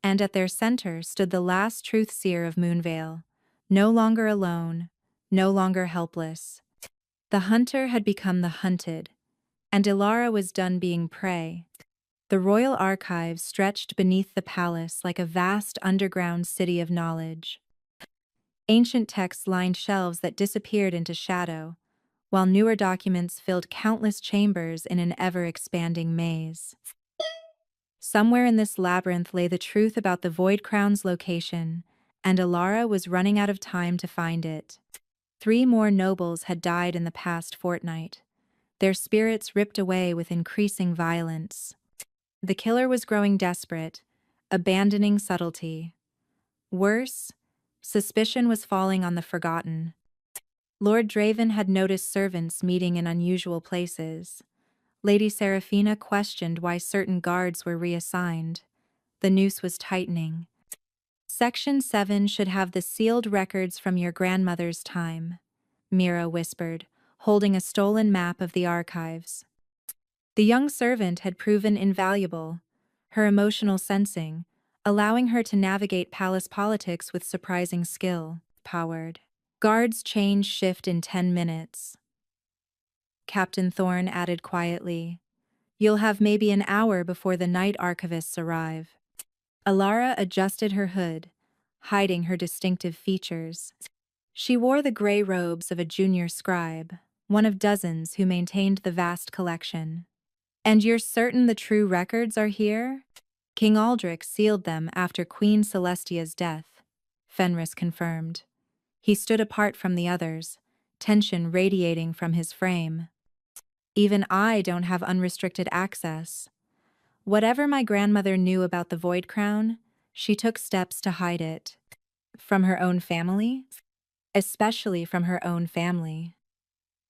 And at their center stood the last truth seer of Moonvale, no longer alone, no longer helpless. The hunter had become the hunted, and Ilara was done being prey. The royal archives stretched beneath the palace like a vast underground city of knowledge. Ancient texts lined shelves that disappeared into shadow, while newer documents filled countless chambers in an ever-expanding maze. Somewhere in this labyrinth lay the truth about the Void Crown's location, and Ilara was running out of time to find it. 3 more nobles had died in the past fortnight, their spirits ripped away with increasing violence. The killer was growing desperate, abandoning subtlety. Worse, suspicion was falling on the forgotten. Lord Draven had noticed servants meeting in unusual places. Lady Seraphina questioned why certain guards were reassigned. The noose was tightening. Section 7 should have the sealed records from your grandmother's time, Mira whispered, holding a stolen map of the archives. The young servant had proven invaluable, her emotional sensing, allowing her to navigate palace politics with surprising skill, powered. Guards change shift in 10 minutes. Captain Thorne added quietly. You'll have maybe an hour before the night archivists arrive. Ilara adjusted her hood, hiding her distinctive features. She wore the gray robes of a junior scribe, one of dozens who maintained the vast collection. And you're certain the true records are here? King Aldrich sealed them after Queen Celestia's death, Fenris confirmed. He stood apart from the others, tension radiating from his frame. Even I don't have unrestricted access. Whatever my grandmother knew about the Void Crown, she took steps to hide it. From her own family? Especially from her own family.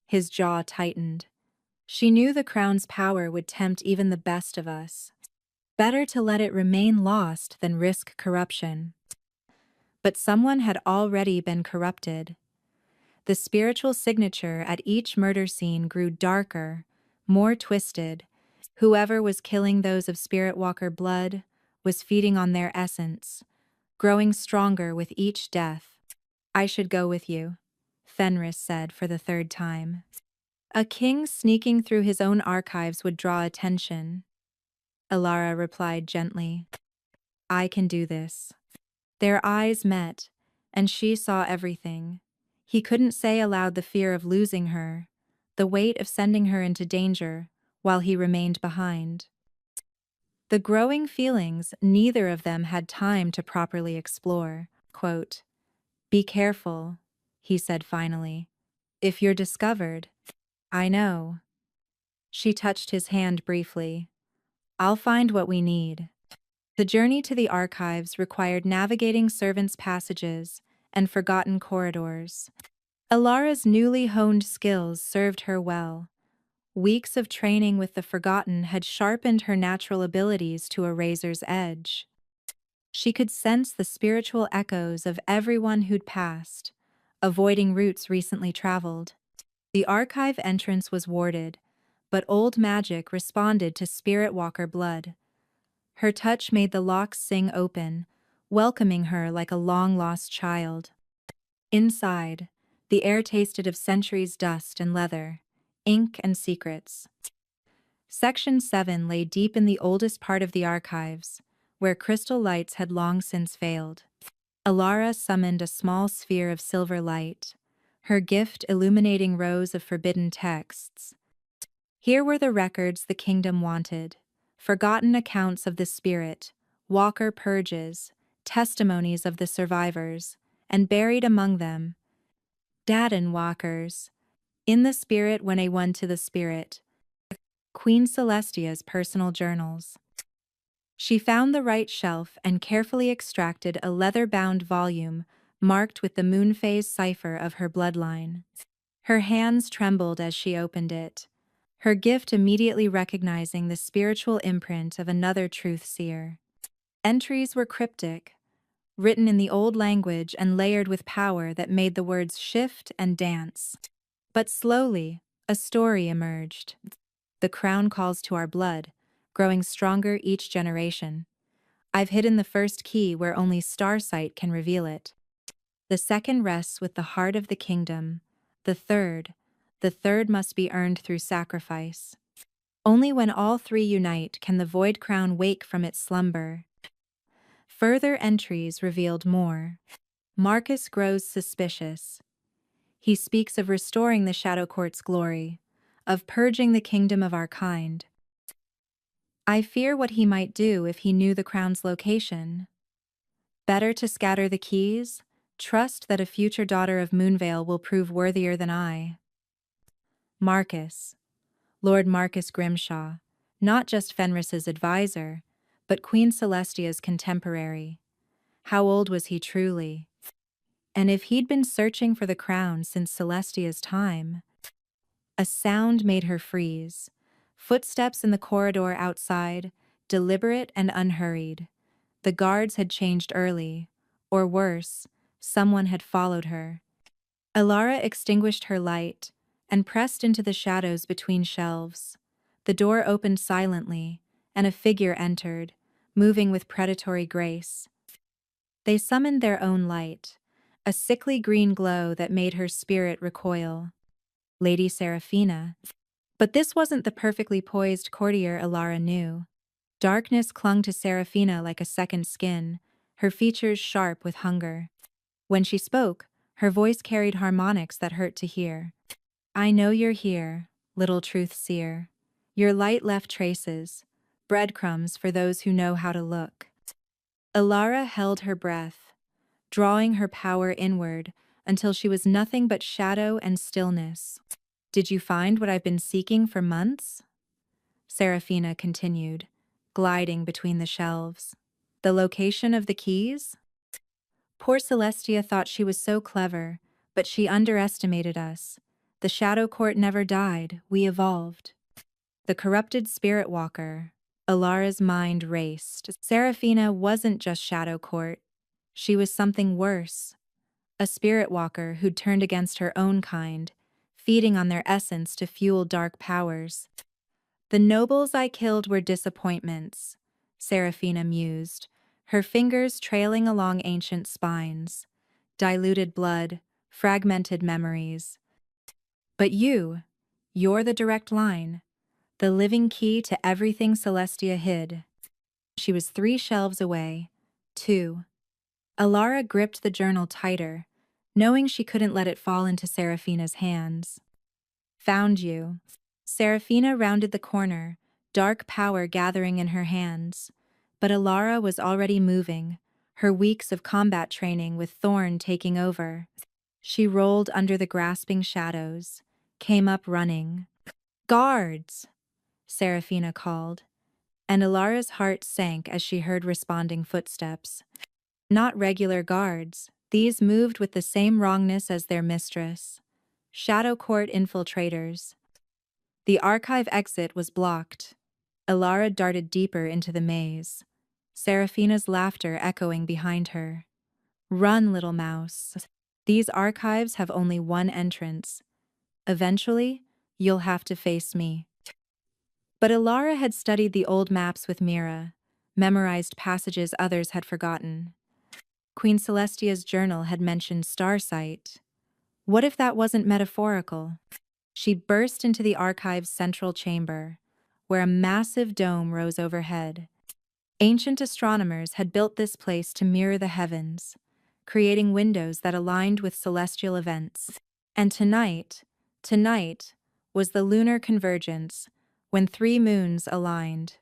His jaw tightened. She knew the crown's power would tempt even the best of us. Better to let it remain lost than risk corruption. But someone had already been corrupted. The spiritual signature at each murder scene grew darker, more twisted. Whoever was killing those of Spirit Walker blood was feeding on their essence, growing stronger with each death. I should go with you, Fenris said for the third time. A king sneaking through his own archives would draw attention. Alara replied gently. I can do this. Their eyes met, and she saw everything. He couldn't say aloud the fear of losing her, the weight of sending her into danger, while he remained behind. The growing feelings neither of them had time to properly explore. Quote, Be careful, he said finally. If you're discovered, I know. She touched his hand briefly. I'll find what we need. The journey to the archives required navigating servants' passages and forgotten corridors. Alara's newly honed skills served her well. Weeks of training with the Forgotten had sharpened her natural abilities to a razor's edge. She could sense the spiritual echoes of everyone who'd passed, avoiding routes recently traveled. The archive entrance was warded, but old magic responded to Spirit Walker blood. Her touch made the locks sing open, welcoming her like a long-lost child. Inside, the air tasted of centuries' dust and leather, ink and secrets. Section 7 lay deep in the oldest part of the archives, where crystal lights had long since failed. Alara summoned a small sphere of silver light, her gift illuminating rows of forbidden texts. Here were the records the kingdom wanted, forgotten accounts of the spirit, Walker purges, testimonies of the survivors, and buried among them, Daden Walkers, in the spirit when a one to the spirit, Queen Celestia's personal journals. She found the right shelf and carefully extracted a leather-bound volume marked with the moon phase cipher of her bloodline. Her hands trembled as she opened it, her gift immediately recognizing the spiritual imprint of another truth seer. Entries were cryptic, written in the old language and layered with power that made the words shift and dance. But slowly, a story emerged. The crown calls to our blood, growing stronger each generation. I've hidden the first key where only Starsight can reveal it. The second rests with the heart of the kingdom. The third must be earned through sacrifice. Only when all three unite can the Void Crown wake from its slumber. Further entries revealed more. Marcus grows suspicious. He speaks of restoring the Shadow Court's glory, of purging the kingdom of our kind. I fear what he might do if he knew the crown's location. Better to scatter the keys, trust that a future daughter of Moonvale will prove worthier than I. Marcus, Lord Marcus Grimshaw, not just Fenris's advisor, but Queen Celestia's contemporary. How old was he truly? And if he'd been searching for the crown since Celestia's time? A sound made her freeze. Footsteps in the corridor outside, deliberate and unhurried. The guards had changed early, or worse, someone had followed her. Alara extinguished her light and pressed into the shadows between shelves. The door opened silently, and a figure entered, moving with predatory grace. They summoned their own light, a sickly green glow that made her spirit recoil. Lady Seraphina. But this wasn't the perfectly poised courtier Alara knew. Darkness clung to Seraphina like a second skin, her features sharp with hunger. When she spoke, her voice carried harmonics that hurt to hear. I know you're here, little truth seer. Your light left traces, breadcrumbs for those who know how to look. Ilara held her breath, drawing her power inward until she was nothing but shadow and stillness. Did you find what I've been seeking for months? Serafina continued, gliding between the shelves. The location of the keys? Poor Celestia thought she was so clever, but she underestimated us. The Shadow Court never died, we evolved. The corrupted spirit walker. Ilara's mind raced. Serafina wasn't just Shadow Court. She was something worse. A spirit walker who'd turned against her own kind, feeding on their essence to fuel dark powers. The nobles I killed were disappointments, Serafina mused, her fingers trailing along ancient spines. Diluted blood, fragmented memories. But you're the direct line, the living key to everything Celestia hid. She was 3 shelves away. 2. Ilara gripped the journal tighter, knowing she couldn't let it fall into Serafina's hands. Found you. Serafina rounded the corner, dark power gathering in her hands. But Ilara was already moving, her weeks of combat training with Thorn taking over. She rolled under the grasping shadows, came up running. Guards! Serafina called, and Ilara's heart sank as she heard responding footsteps. Not regular guards, these moved with the same wrongness as their mistress. Shadow Court infiltrators. The archive exit was blocked. Ilara darted deeper into the maze, Serafina's laughter echoing behind her. Run, little mouse. These archives have only one entrance. Eventually, you'll have to face me. But Ilara had studied the old maps with Mira, memorized passages others had forgotten. Queen Celestia's journal had mentioned Starsight. What if that wasn't metaphorical? She burst into the archive's central chamber, where a massive dome rose overhead. Ancient astronomers had built this place to mirror the heavens, creating windows that aligned with celestial events. And tonight was the lunar convergence, when 3 moons aligned.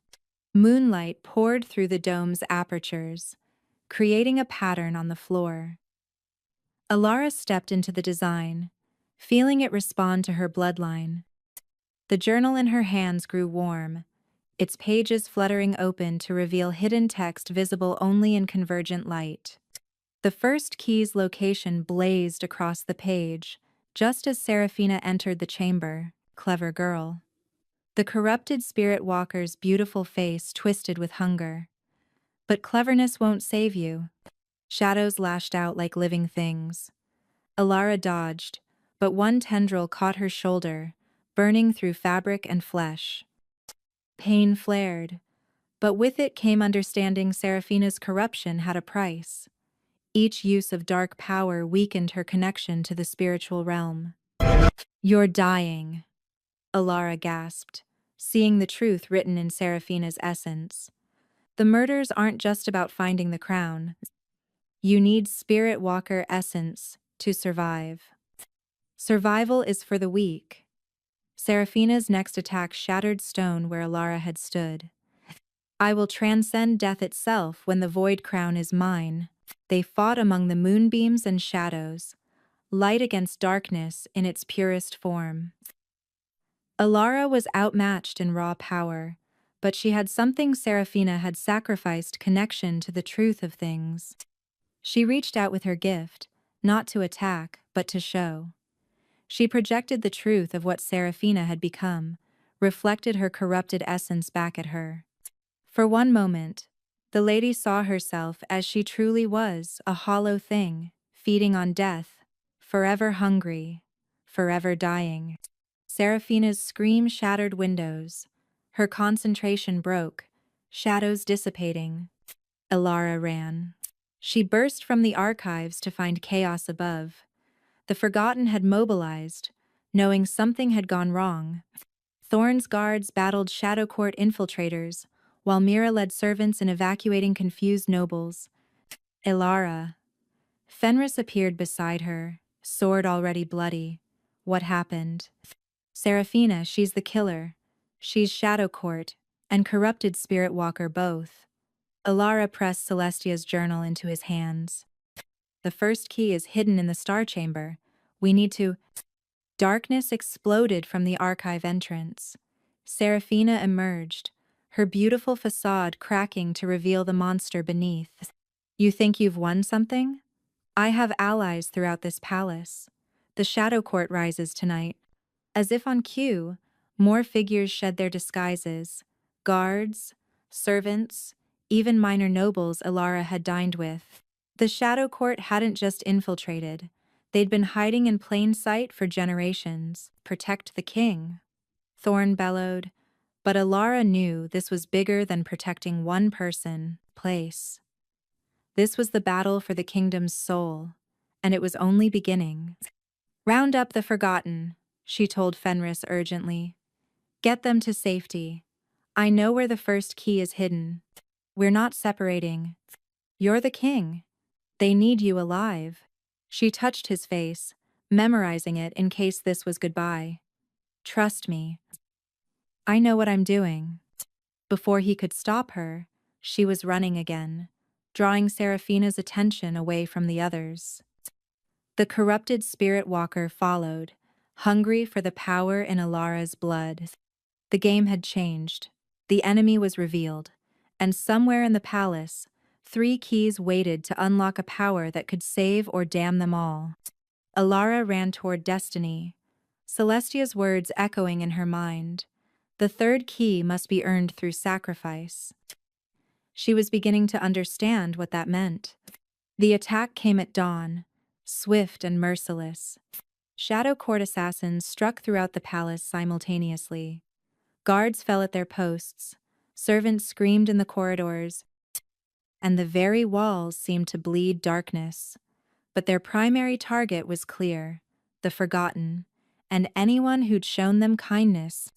Moonlight poured through the dome's apertures, creating a pattern on the floor. Ilara stepped into the design, feeling it respond to her bloodline. The journal in her hands grew warm, its pages fluttering open to reveal hidden text visible only in convergent light. The first key's location blazed across the page, just as Serafina entered the chamber. Clever girl. The corrupted spirit walker's beautiful face twisted with hunger. But cleverness won't save you. Shadows lashed out like living things. Ilara dodged, but one tendril caught her shoulder, burning through fabric and flesh. Pain flared, but with it came understanding Serafina's corruption had a price. Each use of dark power weakened her connection to the spiritual realm. You're dying, Ilara gasped, seeing the truth written in Serafina's essence. The murders aren't just about finding the crown. You need spirit walker essence to survive. Survival is for the weak. Serafina's next attack shattered stone where Ilara had stood. I will transcend death itself when the void crown is mine. They fought among the moonbeams and shadows, light against darkness in its purest form. Ilara was outmatched in raw power, but she had something Serafina had sacrificed: connection to the truth of things. She reached out with her gift, not to attack, but to show. She projected the truth of what Serafina had become, reflected her corrupted essence back at her. For one moment, the lady saw herself as she truly was, a hollow thing, feeding on death, forever hungry, forever dying. Serafina's scream shattered windows. Her concentration broke, shadows dissipating. Ilara ran. She burst from the archives to find chaos above. The Forgotten had mobilized, knowing something had gone wrong. Thorn's guards battled Shadow Court infiltrators, while Mira led servants in evacuating confused nobles. Ilara. Fenris appeared beside her, sword already bloody. What happened? Serafina, she's the killer. She's Shadow Court and Corrupted Spirit Walker both. Alara pressed Celestia's journal into his hands. The first key is hidden in the Star Chamber. We need to. Darkness exploded from the archive entrance. Seraphina emerged, her beautiful facade cracking to reveal the monster beneath. You think you've won something? I have allies throughout this palace. The Shadow Court rises tonight. As if on cue, more figures shed their disguises. Guards, servants, even minor nobles Alara had dined with. The Shadow Court hadn't just infiltrated. They'd been hiding in plain sight for generations. Protect the king, Thorn bellowed. But Alara knew this was bigger than protecting one person, place. This was the battle for the kingdom's soul, and it was only beginning. Round up the forgotten, she told Fenris urgently. Get them to safety. I know where the first key is hidden. We're not separating. You're the king. They need you alive. She touched his face, memorizing it in case this was goodbye. Trust me. I know what I'm doing. Before he could stop her, she was running again, drawing Seraphina's attention away from the others. The corrupted spirit walker followed, hungry for the power in Alara's blood. The game had changed. The enemy was revealed, and somewhere in the palace, 3 keys waited to unlock a power that could save or damn them all. Alara ran toward destiny, Celestia's words echoing in her mind. The 3rd key must be earned through sacrifice. She was beginning to understand what that meant. The attack came at dawn, swift and merciless. Shadow Court assassins struck throughout the palace simultaneously. Guards fell at their posts, servants screamed in the corridors, and the very walls seemed to bleed darkness. But their primary target was clear, the forgotten, and anyone who'd shown them kindness.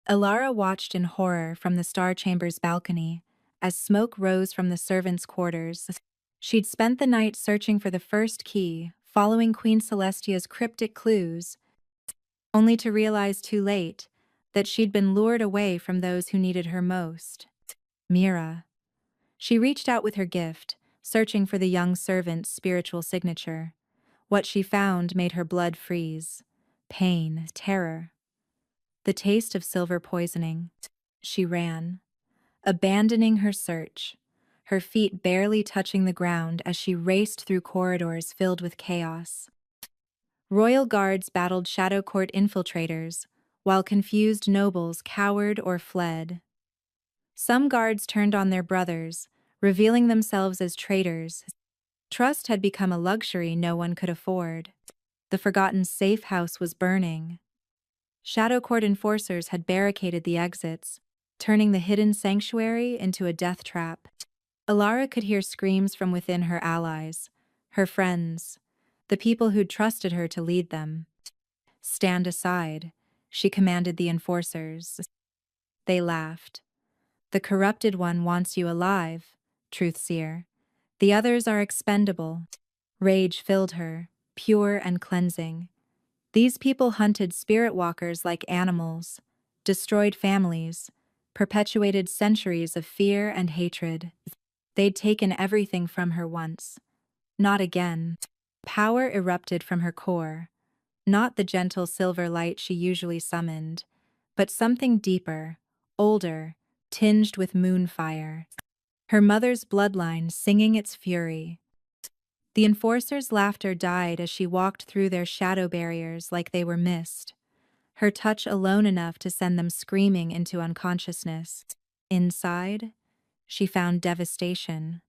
Alara watched in horror from the Star Chamber's balcony as smoke rose from the servants' quarters. She'd spent the night searching for the first key, following Queen Celestia's cryptic clues, only to realize too late that she'd been lured away from those who needed her most. Mira. She reached out with her gift, searching for the young servant's spiritual signature. What she found made her blood freeze. Pain, terror. The taste of silver poisoning. She ran, abandoning her search, her feet barely touching the ground as she raced through corridors filled with chaos. Royal guards battled Shadow Court infiltrators, while confused nobles cowered or fled. Some guards turned on their brothers, revealing themselves as traitors. Trust had become a luxury no one could afford. The forgotten safe house was burning. Shadow Court enforcers had barricaded the exits, turning the hidden sanctuary into a death trap. Alara could hear screams from within her allies, her friends, the people who'd trusted her to lead them. Stand aside, she commanded the enforcers. They laughed. The corrupted one wants you alive, Truthseer. The others are expendable. Rage filled her, pure and cleansing. These people hunted spirit walkers like animals, destroyed families, perpetuated centuries of fear and hatred. They'd taken everything from her once. Not again. Power erupted from her core, not the gentle silver light she usually summoned, but something deeper, older, tinged with moonfire. Her mother's bloodline singing its fury. The enforcers' laughter died as she walked through their shadow barriers like they were mist, her touch alone enough to send them screaming into unconsciousness. Inside, she found devastation.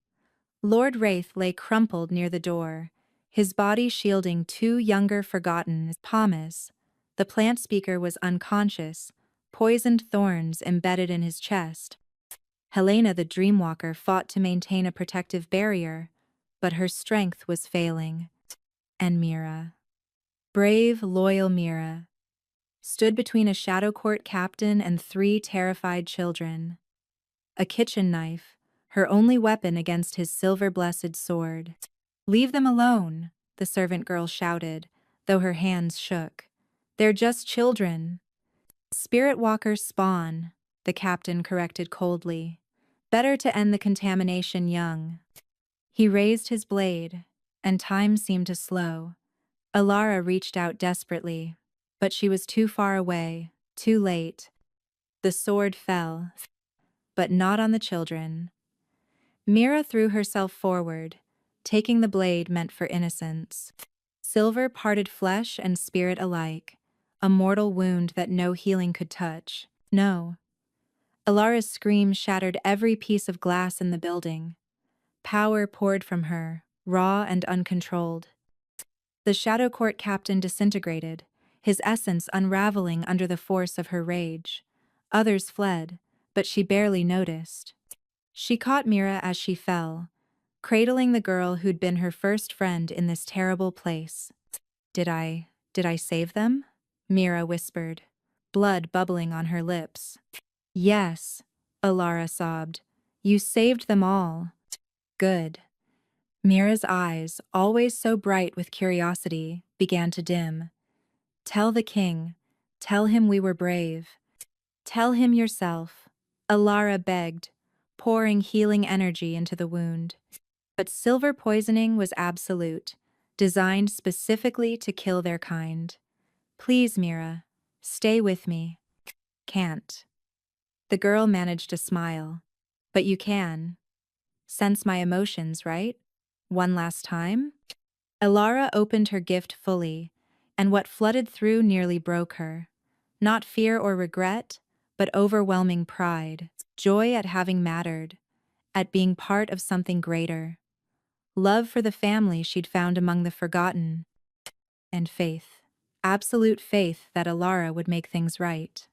Lord Wraith lay crumpled near the door, his body shielding 2 younger forgotten Pomas. The plant speaker was unconscious, poisoned thorns embedded in his chest. Helena the Dreamwalker fought to maintain a protective barrier, but her strength was failing. And Mira, brave, loyal Mira, stood between a Shadow Court captain and 3 terrified children. A kitchen knife, her only weapon against his silver-blessed sword. Leave them alone, the servant girl shouted, though her hands shook. They're just children. Spirit walkers spawn, the captain corrected coldly. Better to end the contamination young. He raised his blade, and time seemed to slow. Alara reached out desperately, but she was too far away, too late. The sword fell, but not on the children. Mira threw herself forward, taking the blade meant for innocence. Silver parted flesh and spirit alike, a mortal wound that no healing could touch. No. Alara's scream shattered every piece of glass in the building. Power poured from her, raw and uncontrolled. The Shadow Court captain disintegrated, his essence unraveling under the force of her rage. Others fled, but she barely noticed. She caught Mira as she fell, cradling the girl who'd been her first friend in this terrible place. Did I save them? Mira whispered, blood bubbling on her lips. Yes, Alara sobbed. You saved them all. Good. Mira's eyes, always so bright with curiosity, began to dim. Tell the king. Tell him we were brave. Tell him yourself, Alara begged, pouring healing energy into the wound. But silver poisoning was absolute, designed specifically to kill their kind. Please, Mira, stay with me. Can't. The girl managed to smile. But you can. Sense my emotions, right? One last time? Alara opened her gift fully, and what flooded through nearly broke her. Not fear or regret, but overwhelming pride, joy at having mattered, at being part of something greater. Love for the family she'd found among the forgotten, and faith. Absolute faith that Alara would make things right.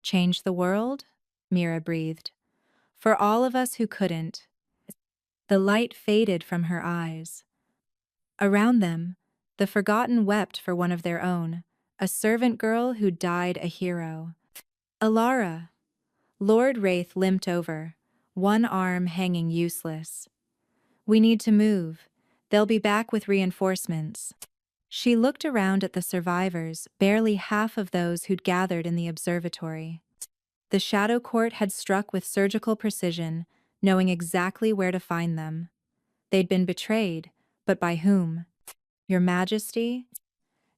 Change the world? Mira breathed. For all of us who couldn't. The light faded from her eyes. Around them, the forgotten wept for one of their own, a servant girl who died a hero. Alara. Lord Wraith limped over, one arm hanging useless. We need to move. They'll be back with reinforcements. She looked around at the survivors, barely half of those who'd gathered in the observatory. The Shadow Court had struck with surgical precision, knowing exactly where to find them. They'd been betrayed, but by whom? Your Majesty?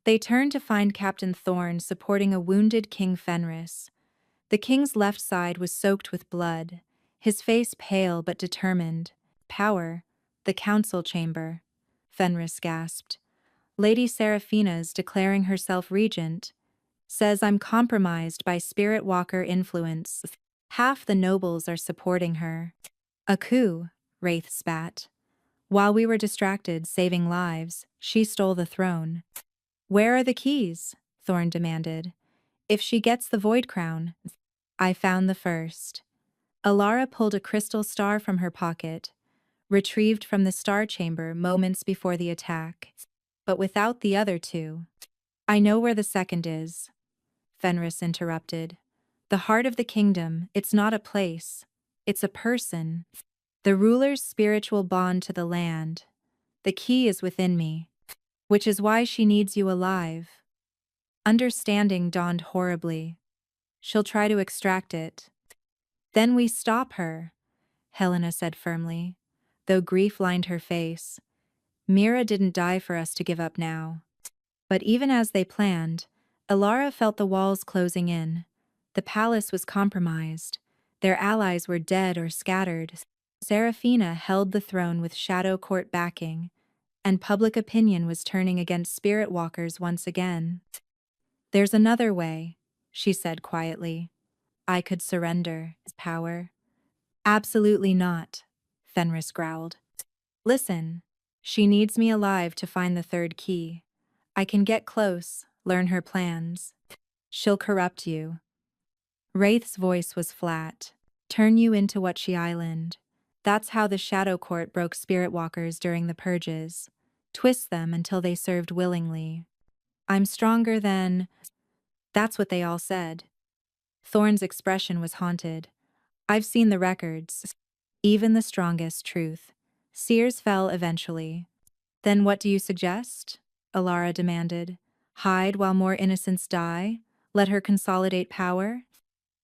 They turned to find Captain Thorne supporting a wounded King Fenris. The king's left side was soaked with blood, his face pale but determined. Power, the council chamber. Fenris gasped. Lady Seraphina's declaring herself regent. Says I'm compromised by spirit walker influence. Half the nobles are supporting her. A coup, Wraith spat. While we were distracted saving lives, she stole the throne. Where are the keys? Thorne demanded. If she gets the Void Crown. I found the first. Alara pulled a crystal star from her pocket, retrieved from the star chamber moments before the attack. But without the other two. I know where the second is, Fenris interrupted. The heart of the kingdom, it's not a place. It's a person. The ruler's spiritual bond to the land. The key is within me. Which is why she needs you alive. Understanding dawned horribly. She'll try to extract it. Then we stop her, Helena said firmly, though grief lined her face. Mira didn't die for us to give up now. But even as they planned, Alara felt the walls closing in. The palace was compromised. Their allies were dead or scattered. Seraphina held the throne with Shadow Court backing, and public opinion was turning against spirit walkers once again. There's another way, she said quietly. I could surrender power. Absolutely not, Fenris growled. Listen, she needs me alive to find the third key. I can get close, learn her plans. She'll corrupt you. Wraith's voice was flat. Turn you into what she island. That's how the Shadow Court broke spirit walkers during the purges. Twist them until they served willingly. I'm stronger than... That's what they all said. Thorne's expression was haunted. I've seen the records. Even the strongest truth. Seers fell eventually. Then what do you suggest? Alara demanded. Hide while more innocents die? Let her consolidate power?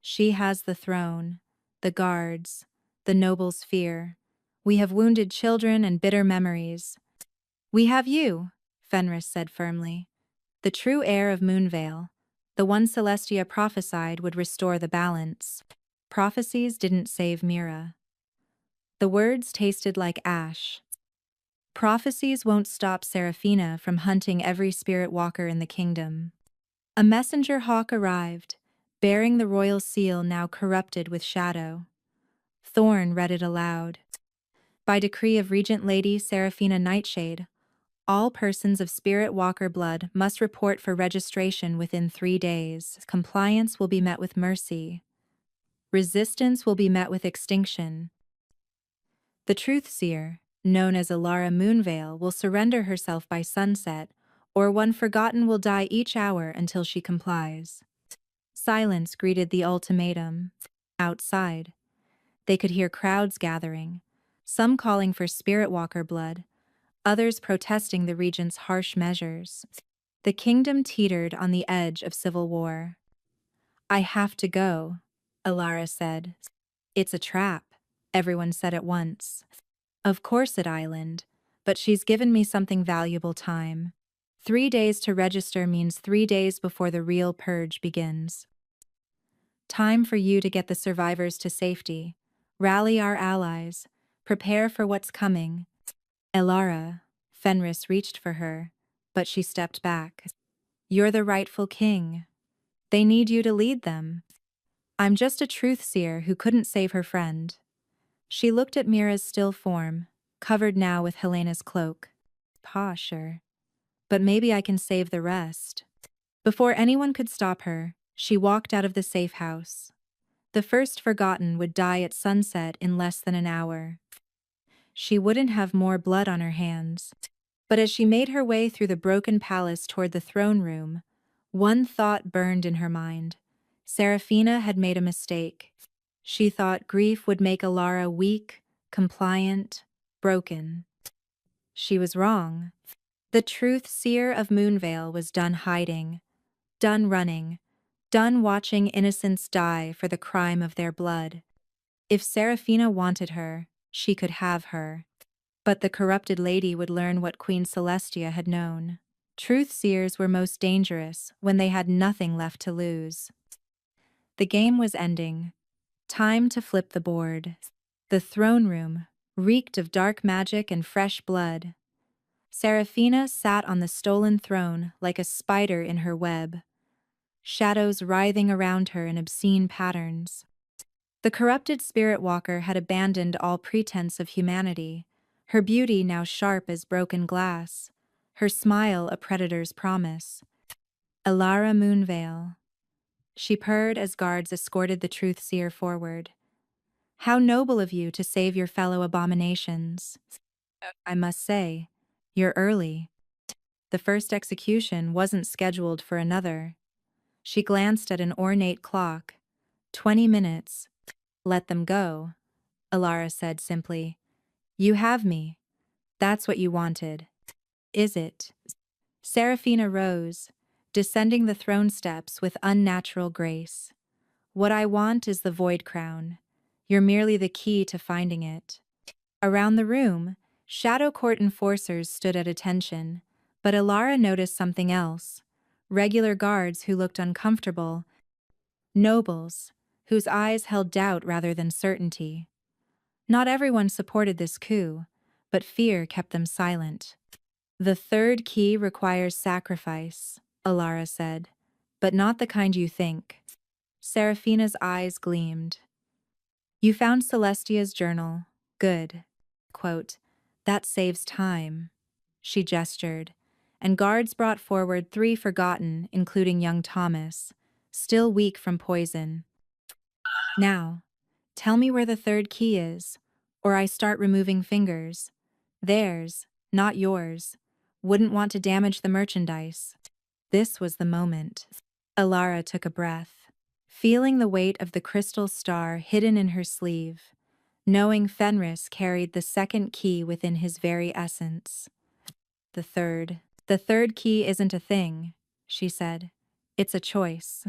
She has the throne, the guards, the nobles' fear. We have wounded children and bitter memories. We have you, Fenris said firmly. The true heir of Moonvale, the one Celestia prophesied would restore the balance. Prophecies didn't save Mira. The words tasted like ash. Prophecies won't stop Seraphina from hunting every spirit walker in the kingdom. A messenger hawk arrived, bearing the royal seal now corrupted with shadow. Thorn read it aloud. By decree of Regent Lady Seraphina Nightshade, all persons of Spirit Walker blood must report for registration within 3 days. Compliance will be met with mercy. Resistance will be met with extinction. The Truth Seer, known as Alara Moonvale, will surrender herself by sunset, or one forgotten will die each hour until she complies. Silence greeted the ultimatum. Outside, they could hear crowds gathering, some calling for Spirit Walker blood, others protesting the regent's harsh measures. The kingdom teetered on the edge of civil war. I have to go, Alara said. It's a trap, everyone said at once. Of course it island, but she's given me something valuable time. 3 days to register means 3 days before the real purge begins. Time for you to get the survivors to safety. Rally our allies. Prepare for what's coming. Elara, Fenris reached for her, but she stepped back. You're the rightful king. They need you to lead them. I'm just a truth seer who couldn't save her friend. She looked at Mira's still form, covered now with Helena's cloak. Sure. But maybe I can save the rest. Before anyone could stop her, she walked out of the safe house. The first forgotten would die at sunset in less than an hour. She wouldn't have more blood on her hands. But as she made her way through the broken palace toward the throne room, one thought burned in her mind. Seraphina had made a mistake. She thought grief would make Alara weak, compliant, broken. She was wrong. The truth seer of Moonvale was done hiding, done running, done watching innocents die for the crime of their blood. If Seraphina wanted her, she could have her. But the corrupted lady would learn what Queen Celestia had known. Truth seers were most dangerous when they had nothing left to lose. The game was ending. Time to flip the board. The throne room reeked of dark magic and fresh blood. Seraphina sat on the stolen throne like a spider in her web, shadows writhing around her in obscene patterns. The corrupted spirit walker had abandoned all pretense of humanity, her beauty now sharp as broken glass, her smile a predator's promise. Alara Moonvale. She purred as guards escorted the truth seer forward. How noble of you to save your fellow abominations. I must say, you're early. The first execution wasn't scheduled for another. She glanced at an ornate clock. 20 minutes. Let them go, Alara said simply. You have me. That's what you wanted. Is it? Seraphina rose, descending the throne steps with unnatural grace. What I want is the void crown. You're merely the key to finding it. Around the room, Shadow Court enforcers stood at attention, but Alara noticed something else. Regular guards who looked uncomfortable. Nobles, whose eyes held doubt rather than certainty. Not everyone supported this coup, but fear kept them silent. The third key requires sacrifice, Alara said, but not the kind you think. Seraphina's eyes gleamed. You found Celestia's journal. Good. Quote, that saves time. She gestured, and guards brought forward 3 forgotten, including young Thomas, still weak from poison. Now, tell me where the third key is, or I start removing fingers. Theirs, not yours. Wouldn't want to damage the merchandise. This was the moment. Alara took a breath, feeling the weight of the crystal star hidden in her sleeve, knowing Fenris carried the second key within his very essence. The third key isn't a thing, she said. It's a choice.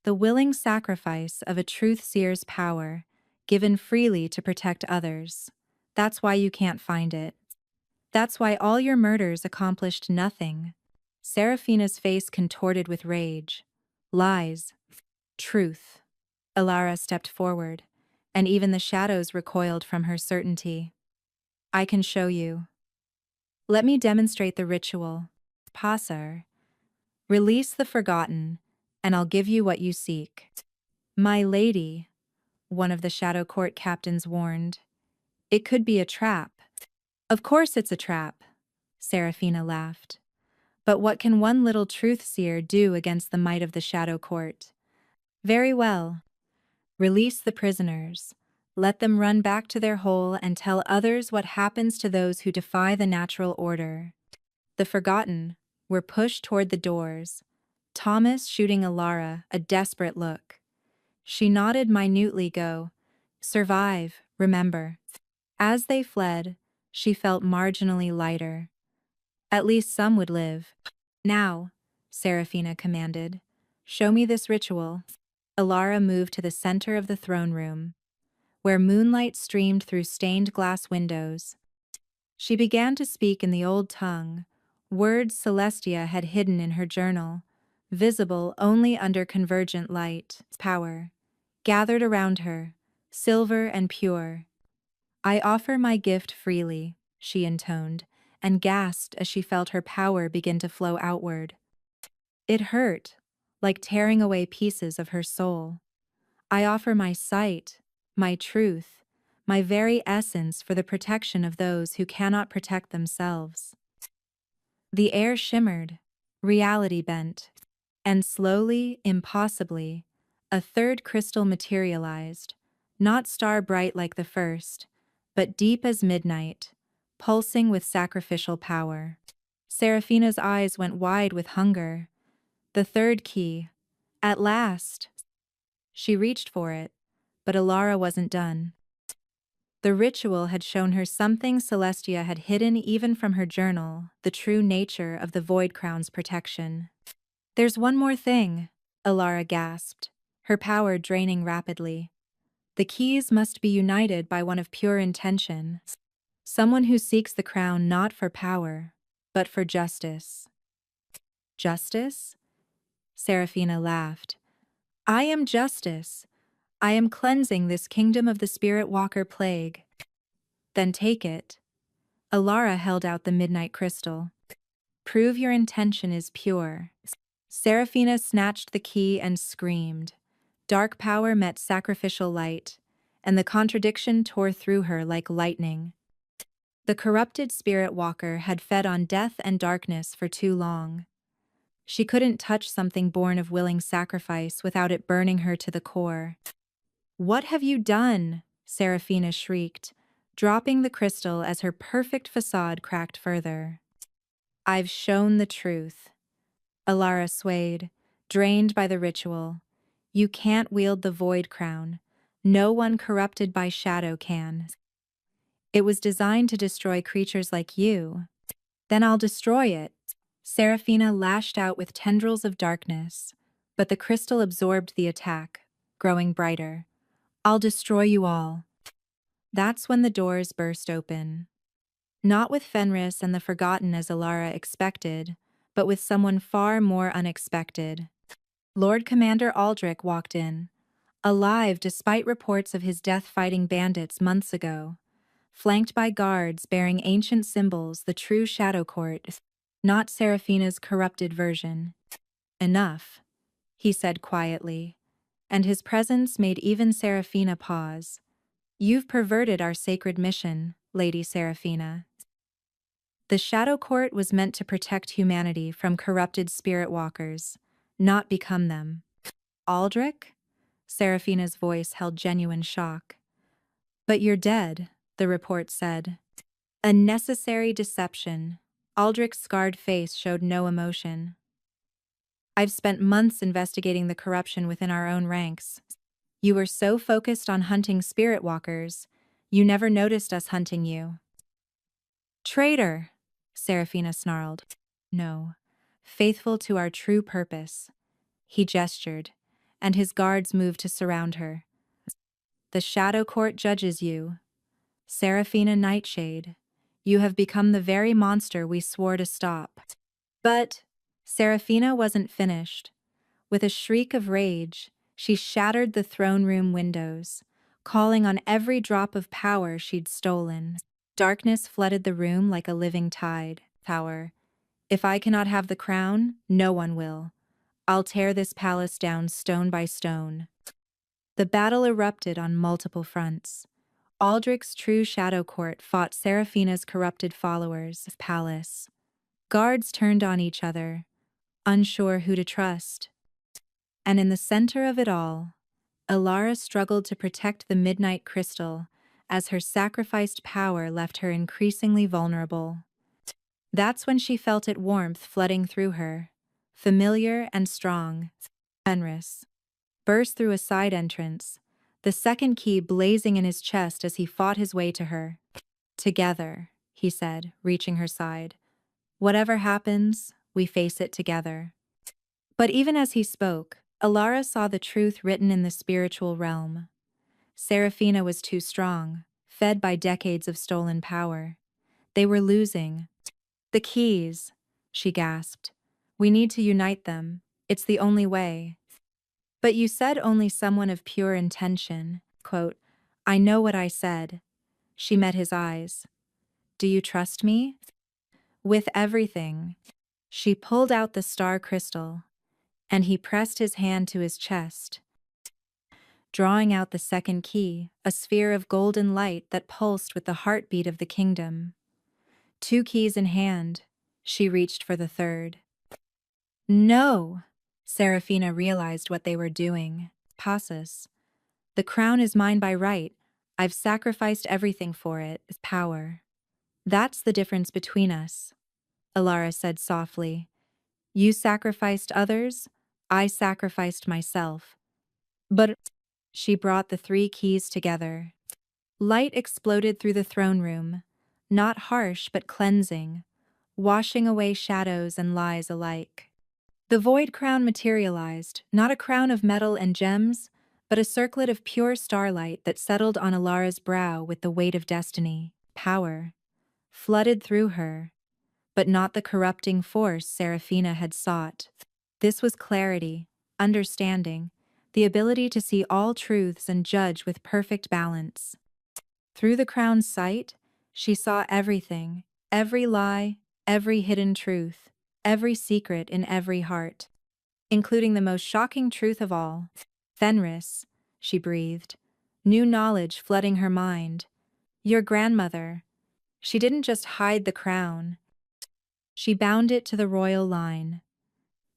the willing sacrifice of a truth-seer's power, given freely to protect others. That's why you can't find it. That's why all your murders accomplished nothing. Seraphina's face contorted with rage. Lies. Truth. Alara stepped forward, and even the shadows recoiled from her certainty. I can show you. Let me demonstrate the ritual. Passer. Release the forgotten, and I'll give you what you seek. My lady, one of the Shadow Court captains warned. It could be a trap. Of course it's a trap, Seraphina laughed. But what can one little truth-seer do against the might of the Shadow Court? Very well. Release the prisoners. Let them run back to their hole and tell others what happens to those who defy the natural order. The forgotten were pushed toward the doors, Thomas shooting Alara a desperate look. She nodded minutely. Go. Survive, remember. As they fled, she felt marginally lighter. At least some would live. Now, Seraphina commanded, show me this ritual. Alara moved to the center of the throne room, where moonlight streamed through stained glass windows. She began to speak in the old tongue, words Celestia had hidden in her journal, visible only under convergent light. Power gathered around her, silver and pure. I offer my gift freely, she intoned, and gasped as she felt her power begin to flow outward. It hurt, like tearing away pieces of her soul. I offer my sight, my truth, my very essence for the protection of those who cannot protect themselves. The air shimmered, reality bent, and slowly, impossibly, a third crystal materialized, not star-bright like the first, but deep as midnight, pulsing with sacrificial power. Seraphina's eyes went wide with hunger. The third key. At last! She reached for it, but Alara wasn't done. The ritual had shown her something Celestia had hidden even from her journal, the true nature of the Void Crown's protection. There's one more thing, Alara gasped, her power draining rapidly. The keys must be united by one of pure intention, someone who seeks the crown not for power, but for justice. Justice? Seraphina laughed. I am justice. I am cleansing this kingdom of the Spirit Walker plague. Then take it. Alara held out the midnight crystal. Prove your intention is pure. Seraphina snatched the key and screamed. Dark power met sacrificial light, and the contradiction tore through her like lightning. The corrupted Spirit Walker had fed on death and darkness for too long. She couldn't touch something born of willing sacrifice without it burning her to the core. What have you done? Seraphina shrieked, dropping the crystal as her perfect facade cracked further. I've shown the truth. Alara swayed, drained by the ritual. You can't wield the Void Crown. No one corrupted by shadow can. It was designed to destroy creatures like you. Then I'll destroy it. Seraphina lashed out with tendrils of darkness, but the crystal absorbed the attack, growing brighter. I'll destroy you all. That's when the doors burst open. Not with Fenris and the Forgotten as Alara expected, but with someone far more unexpected. Lord Commander Aldrich walked in, alive despite reports of his death fighting bandits months ago, flanked by guards bearing ancient symbols, the true Shadow Court, not Seraphina's corrupted version. Enough, he said quietly, and his presence made even Seraphina pause. You've perverted our sacred mission, Lady Seraphina. The Shadow Court was meant to protect humanity from corrupted spirit walkers, not become them. Aldrich? Seraphina's voice held genuine shock. But you're dead, the report said. A necessary deception. Aldrich's scarred face showed no emotion. I've spent months investigating the corruption within our own ranks. You were so focused on hunting spirit walkers, you never noticed us hunting you. Traitor, Seraphina snarled. No, faithful to our true purpose. He gestured, and his guards moved to surround her. The Shadow Court judges you, Seraphina Nightshade. You have become the very monster we swore to stop. But Seraphina wasn't finished. With a shriek of rage, she shattered the throne room windows, calling on every drop of power she'd stolen. Darkness flooded the room like a living tide. Power. If I cannot have the crown, no one will. I'll tear this palace down stone by stone. The battle erupted on multiple fronts. Aldrich's true Shadow Court fought Seraphina's corrupted followers' palace. Guards turned on each other, unsure who to trust. And in the center of it all, Alara struggled to protect the Midnight Crystal as her sacrificed power left her increasingly vulnerable. That's when she felt its warmth flooding through her, familiar and strong. Fenris burst through a side entrance, the second key blazing in his chest as he fought his way to her. Together, he said, reaching her side. Whatever happens, we face it together. But even as he spoke, Alara saw the truth written in the spiritual realm. Seraphina was too strong, fed by decades of stolen power. They were losing. The keys, she gasped. We need to unite them. It's the only way. But you said only someone of pure intention. Quote, I know what I said. She met his eyes. Do you trust me? With everything. She pulled out the star crystal, and he pressed his hand to his chest, drawing out the second key, a sphere of golden light that pulsed with the heartbeat of the kingdom. Two keys in hand, she reached for the third. No! Seraphina realized what they were doing. Passus. The crown is mine by right. I've sacrificed everything for it, power. That's the difference between us, Alara said softly. You sacrificed others, I sacrificed myself. But she brought the three keys together. Light exploded through the throne room, not harsh but cleansing, washing away shadows and lies alike. The void crown materialized, not a crown of metal and gems, but a circlet of pure starlight that settled on Alara's brow with the weight of destiny. Power flooded through her, but not the corrupting force Seraphina had sought. This was clarity, understanding, the ability to see all truths and judge with perfect balance. Through the crown's sight, she saw everything, every lie, every hidden truth, every secret in every heart, including the most shocking truth of all. Fenris, she breathed, new knowledge flooding her mind. Your grandmother. She didn't just hide the crown. She bound it to the royal line.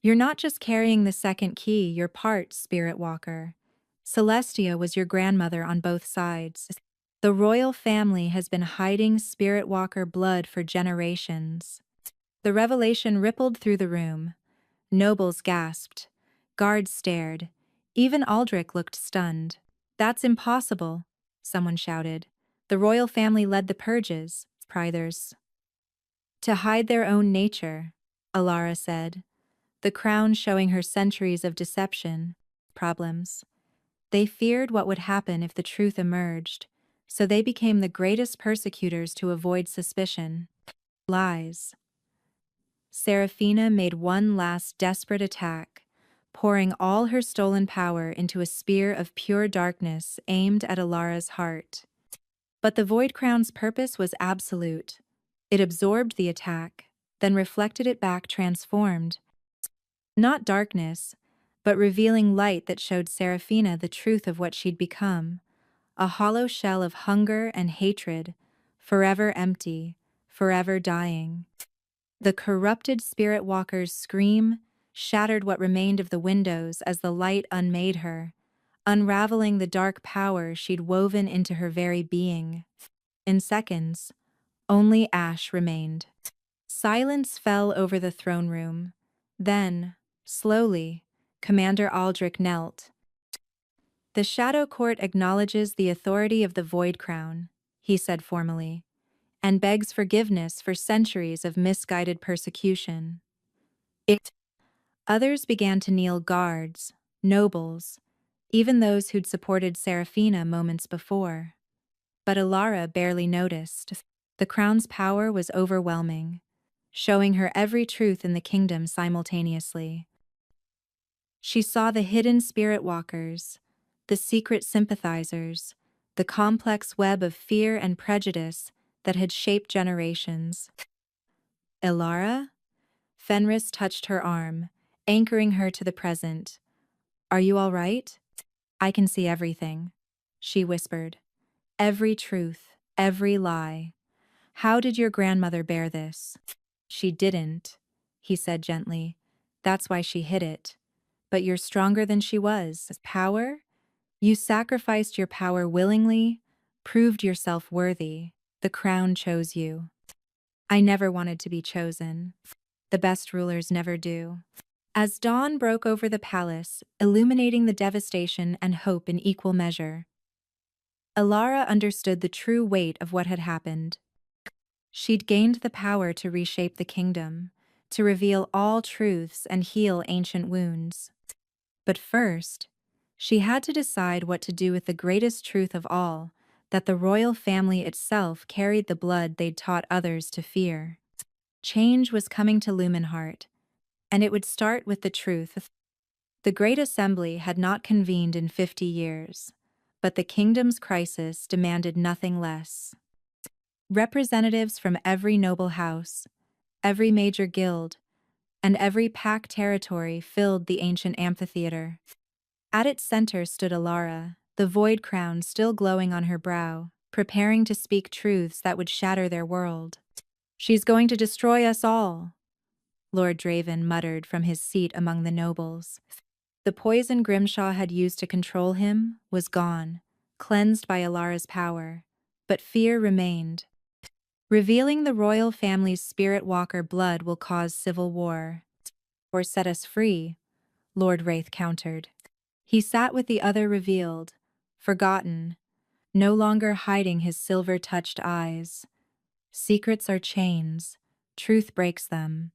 You're not just carrying the second key, you're part Spirit Walker. Celestia was your grandmother on both sides. The royal family has been hiding Spirit Walker blood for generations. The revelation rippled through the room. Nobles gasped. Guards stared. Even Aldrich looked stunned. That's impossible, someone shouted. The royal family led the purges, Prithers. To hide their own nature, Alara said, the crown showing her centuries of deception, problems. They feared what would happen if the truth emerged, so they became the greatest persecutors to avoid suspicion. Lies. Seraphina made one last desperate attack, pouring all her stolen power into a spear of pure darkness aimed at Alara's heart. But the Void Crown's purpose was absolute. It absorbed the attack, then reflected it back transformed. Not darkness, but revealing light that showed Seraphina the truth of what she'd become, a hollow shell of hunger and hatred, forever empty, forever dying. The corrupted Spirit Walker's scream shattered what remained of the windows as the light unmade her, unraveling the dark power she'd woven into her very being. In seconds, only ash remained. Silence fell over the throne room. Then, slowly, Commander Aldrich knelt. The Shadow Court acknowledges the authority of the Void Crown, he said formally, and begs forgiveness for centuries of misguided persecution. Others began to kneel guards, nobles, even those who'd supported Seraphina moments before. But Alara barely noticed. The crown's power was overwhelming, showing her every truth in the kingdom simultaneously. She saw the hidden spirit walkers, the secret sympathizers, the complex web of fear and prejudice that had shaped generations. Elara? Fenris touched her arm, anchoring her to the present. Are you all right? I can see everything, she whispered. Every truth, every lie. How did your grandmother bear this? She didn't, he said gently. That's why she hid it. But you're stronger than she was. Power? You sacrificed your power willingly, proved yourself worthy. The crown chose you. I never wanted to be chosen. The best rulers never do. As dawn broke over the palace, illuminating the devastation and hope in equal measure, Alara understood the true weight of what had happened. She'd gained the power to reshape the kingdom, to reveal all truths and heal ancient wounds. But first, she had to decide what to do with the greatest truth of all, that the royal family itself carried the blood they'd taught others to fear. Change was coming to Lumenhart, and it would start with the truth. The Great Assembly had not convened in 50 years, but the kingdom's crisis demanded nothing less. Representatives from every noble house, every major guild, and every pack territory filled the ancient amphitheater. At its center stood Alara, the void crown still glowing on her brow, preparing to speak truths that would shatter their world. She's going to destroy us all, Lord Draven muttered from his seat among the nobles. The poison Grimshaw had used to control him was gone, cleansed by Alara's power, but fear remained. Revealing the royal family's spirit walker blood will cause civil war. Or set us free, Lord Wraith countered. He sat with the other revealed, forgotten, no longer hiding his silver-touched eyes. Secrets are chains, truth breaks them.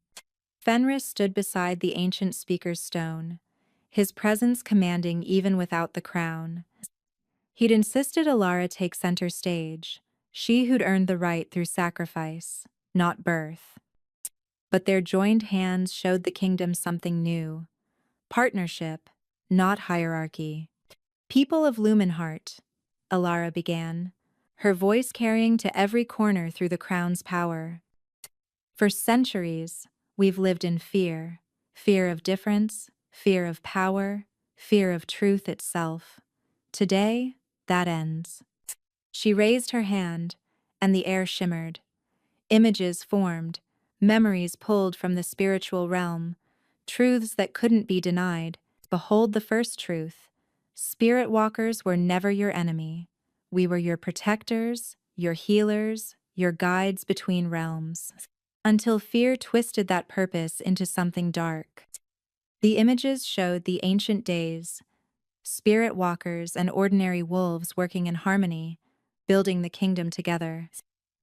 Fenris stood beside the ancient speaker's stone, his presence commanding even without the crown. He'd insisted Alara take center stage, she who'd earned the right through sacrifice, not birth. But their joined hands showed the kingdom something new. Partnership, not hierarchy. People of Lumenhart, Alara began, her voice carrying to every corner through the crown's power. For centuries, we've lived in fear. Fear of difference, fear of power, fear of truth itself. Today, that ends. She raised her hand, and the air shimmered. Images formed, memories pulled from the spiritual realm, truths that couldn't be denied. Behold the first truth. Spirit walkers were never your enemy. We were your protectors, your healers, your guides between realms. Until fear twisted that purpose into something dark. The images showed the ancient days, spirit walkers and ordinary wolves working in harmony, building the kingdom together.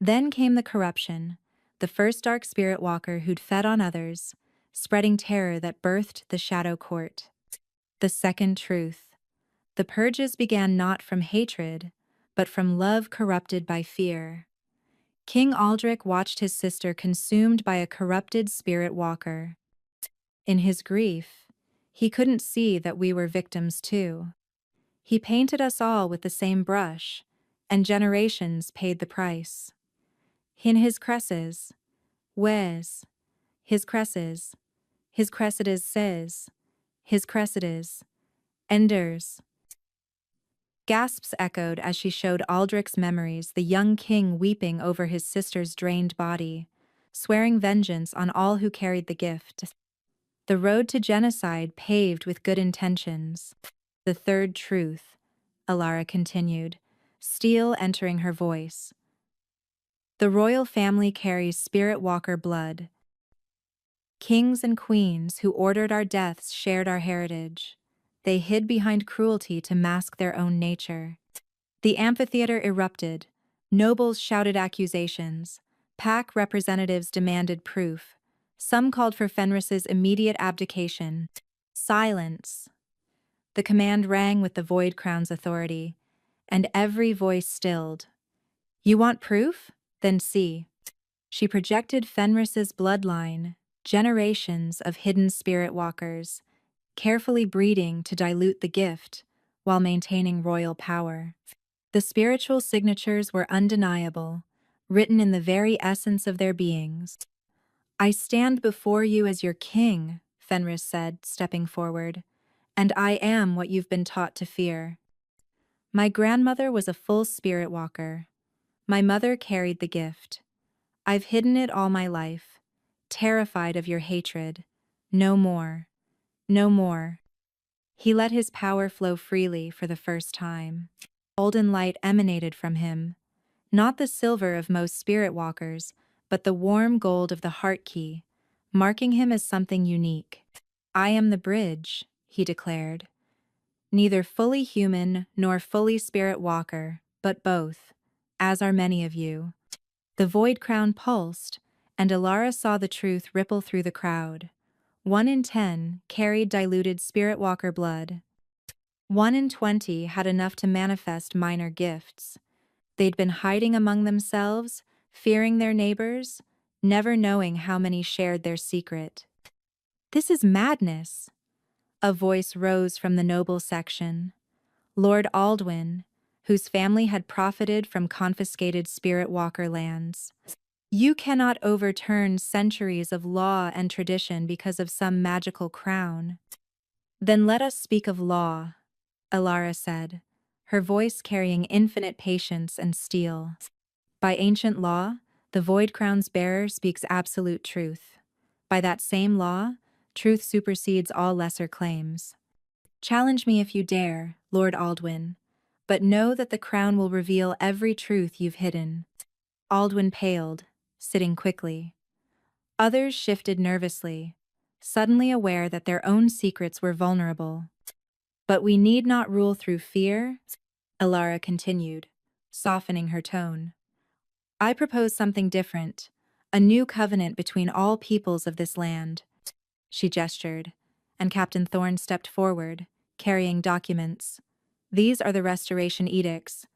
Then came the corruption, the first dark spirit walker who'd fed on others, spreading terror that birthed the Shadow Court. The second truth. The purges began not from hatred, but from love corrupted by fear. King Aldrich watched his sister consumed by a corrupted spirit walker. In his grief, he couldn't see that we were victims too. He painted us all with the same brush, and generations paid the price. In his cresses, Wes, his cresses says, his cresses, enders. Gasps echoed as she showed Aldrich's memories, the young king weeping over his sister's drained body, swearing vengeance on all who carried the gift. The road to genocide paved with good intentions. The third truth, Alara continued, steel entering her voice. The royal family carries spirit walker blood. Kings and queens who ordered our deaths shared our heritage. They hid behind cruelty to mask their own nature. The amphitheater erupted. Nobles shouted accusations. Pack representatives demanded proof. Some called for Fenris's immediate abdication. Silence. The command rang with the Void Crown's authority, and every voice stilled. You want proof? Then see. She projected Fenris's bloodline, generations of hidden spirit walkers, carefully breeding to dilute the gift while maintaining royal power. The spiritual signatures were undeniable, written in the very essence of their beings. I stand before you as your king, Fenris said, stepping forward, and I am what you've been taught to fear. My grandmother was a full spirit walker. My mother carried the gift. I've hidden it all my life, terrified of your hatred. No more. No more. He let his power flow freely for the first time. Golden light emanated from him, not the silver of most spirit walkers, but the warm gold of the heart key, marking him as something unique. I am the bridge, he declared. Neither fully human nor fully spirit walker, but both, as are many of you. The void crown pulsed, and Alara saw the truth ripple through the crowd. 1 in 10 carried diluted spirit walker blood. 1 in 20 had enough to manifest minor gifts. They'd been hiding among themselves, fearing their neighbors, never knowing how many shared their secret. This is madness. A voice rose from the noble section. Lord Aldwin, whose family had profited from confiscated spirit walker lands. You cannot overturn centuries of law and tradition because of some magical crown. Then let us speak of law, Alara said, her voice carrying infinite patience and steel. By ancient law, the Void Crown's bearer speaks absolute truth. By that same law, truth supersedes all lesser claims. Challenge me if you dare, Lord Aldwin, but know that the crown will reveal every truth you've hidden. Aldwin paled, sitting quickly. Others shifted nervously, suddenly aware that their own secrets were vulnerable. But we need not rule through fear, Alara continued, softening her tone. I propose something different, a new covenant between all peoples of this land. She gestured, and Captain Thorne stepped forward, carrying documents. These are the Restoration Edicts.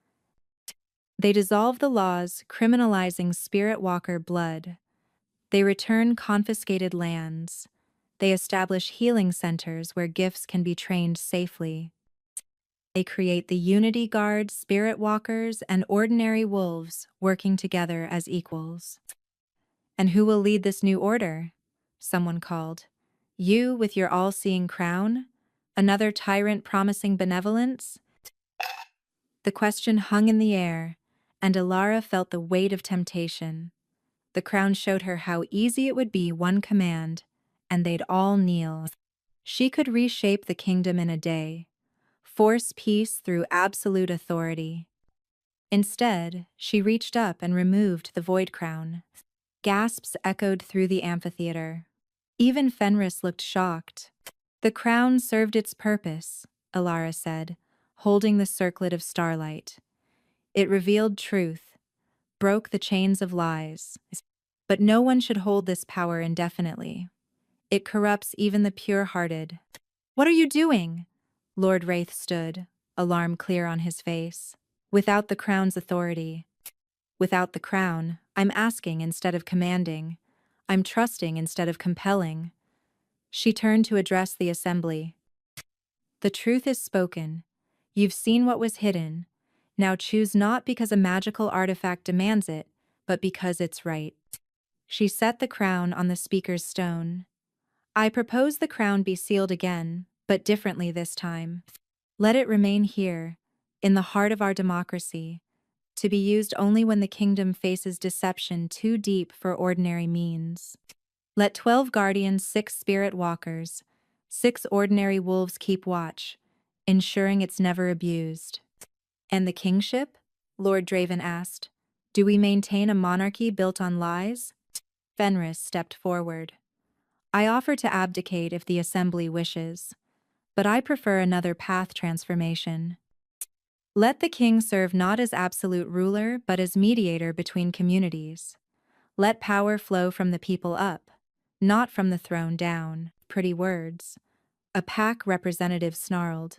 They dissolve the laws criminalizing spirit walker blood. They return confiscated lands. They establish healing centers where gifts can be trained safely. They create the Unity Guard, spirit walkers, and ordinary wolves working together as equals. And who will lead this new order? Someone called. You with your all-seeing crown? Another tyrant promising benevolence? The question hung in the air, and Alara felt the weight of temptation. The crown showed her how easy it would be one command, and they'd all kneel. She could reshape the kingdom in a day, force peace through absolute authority. Instead, she reached up and removed the void crown. Gasps echoed through the amphitheater. Even Fenris looked shocked. The crown served its purpose, Alara said, holding the circlet of starlight. It revealed truth, broke the chains of lies. But no one should hold this power indefinitely. It corrupts even the pure-hearted. What are you doing? Lord Wraith stood, alarm clear on his face. Without the crown's authority. Without the crown, I'm asking instead of commanding. I'm trusting instead of compelling. She turned to address the assembly. The truth is spoken. You've seen what was hidden. Now choose not because a magical artifact demands it, but because it's right. She set the crown on the speaker's stone. I propose the crown be sealed again, but differently this time. Let it remain here, in the heart of our democracy, to be used only when the kingdom faces deception too deep for ordinary means. Let 12 guardians, 6 spirit walkers, 6 ordinary wolves keep watch, ensuring it's never abused. And the kingship? Lord Draven asked. Do we maintain a monarchy built on lies? Fenris stepped forward. I offer to abdicate if the assembly wishes, but I prefer another path transformation. Let the king serve not as absolute ruler but as mediator between communities. Let power flow from the people up, not from the throne down. Pretty words. A pack representative snarled.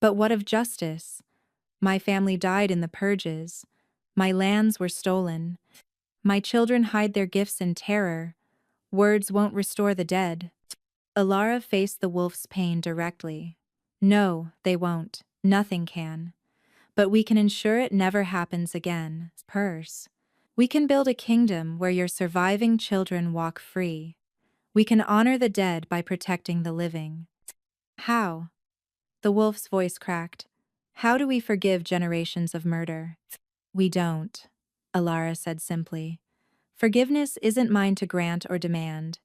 But what of justice? My family died in the purges. My lands were stolen. My children hide their gifts in terror. Words won't restore the dead. Alara faced the wolf's pain directly. No, they won't. Nothing can. But we can ensure it never happens again. Purse. We can build a kingdom where your surviving children walk free. We can honor the dead by protecting the living. How? The wolf's voice cracked. How do we forgive generations of murder? We don't, Alara said simply. Forgiveness isn't mine to grant or demand,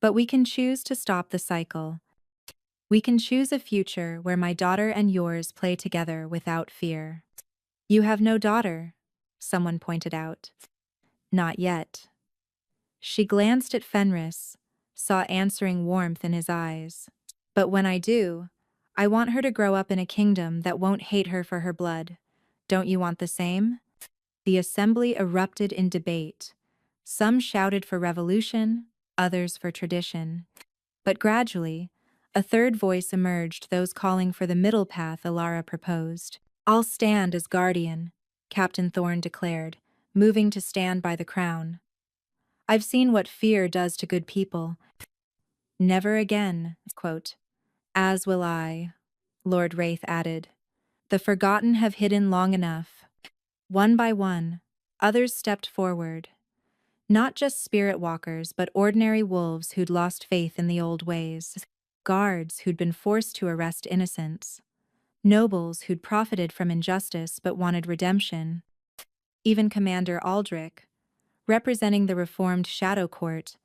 but we can choose to stop the cycle. We can choose a future where my daughter and yours play together without fear. You have no daughter, someone pointed out. Not yet. She glanced at Fenris, saw answering warmth in his eyes. But when I do, I want her to grow up in a kingdom that won't hate her for her blood. Don't you want the same? The assembly erupted in debate. Some shouted for revolution, others for tradition. But gradually, a third voice emerged, those calling for the middle path Alara proposed. I'll stand as guardian, Captain Thorne declared, moving to stand by the crown. I've seen what fear does to good people. Never again, quote. As will I, Lord Wraith added. The forgotten have hidden long enough. One by one, others stepped forward. Not just spirit walkers, but ordinary wolves who'd lost faith in the old ways. Guards who'd been forced to arrest innocents. Nobles who'd profited from injustice but wanted redemption. Even Commander Aldrich, representing the reformed Shadow Court,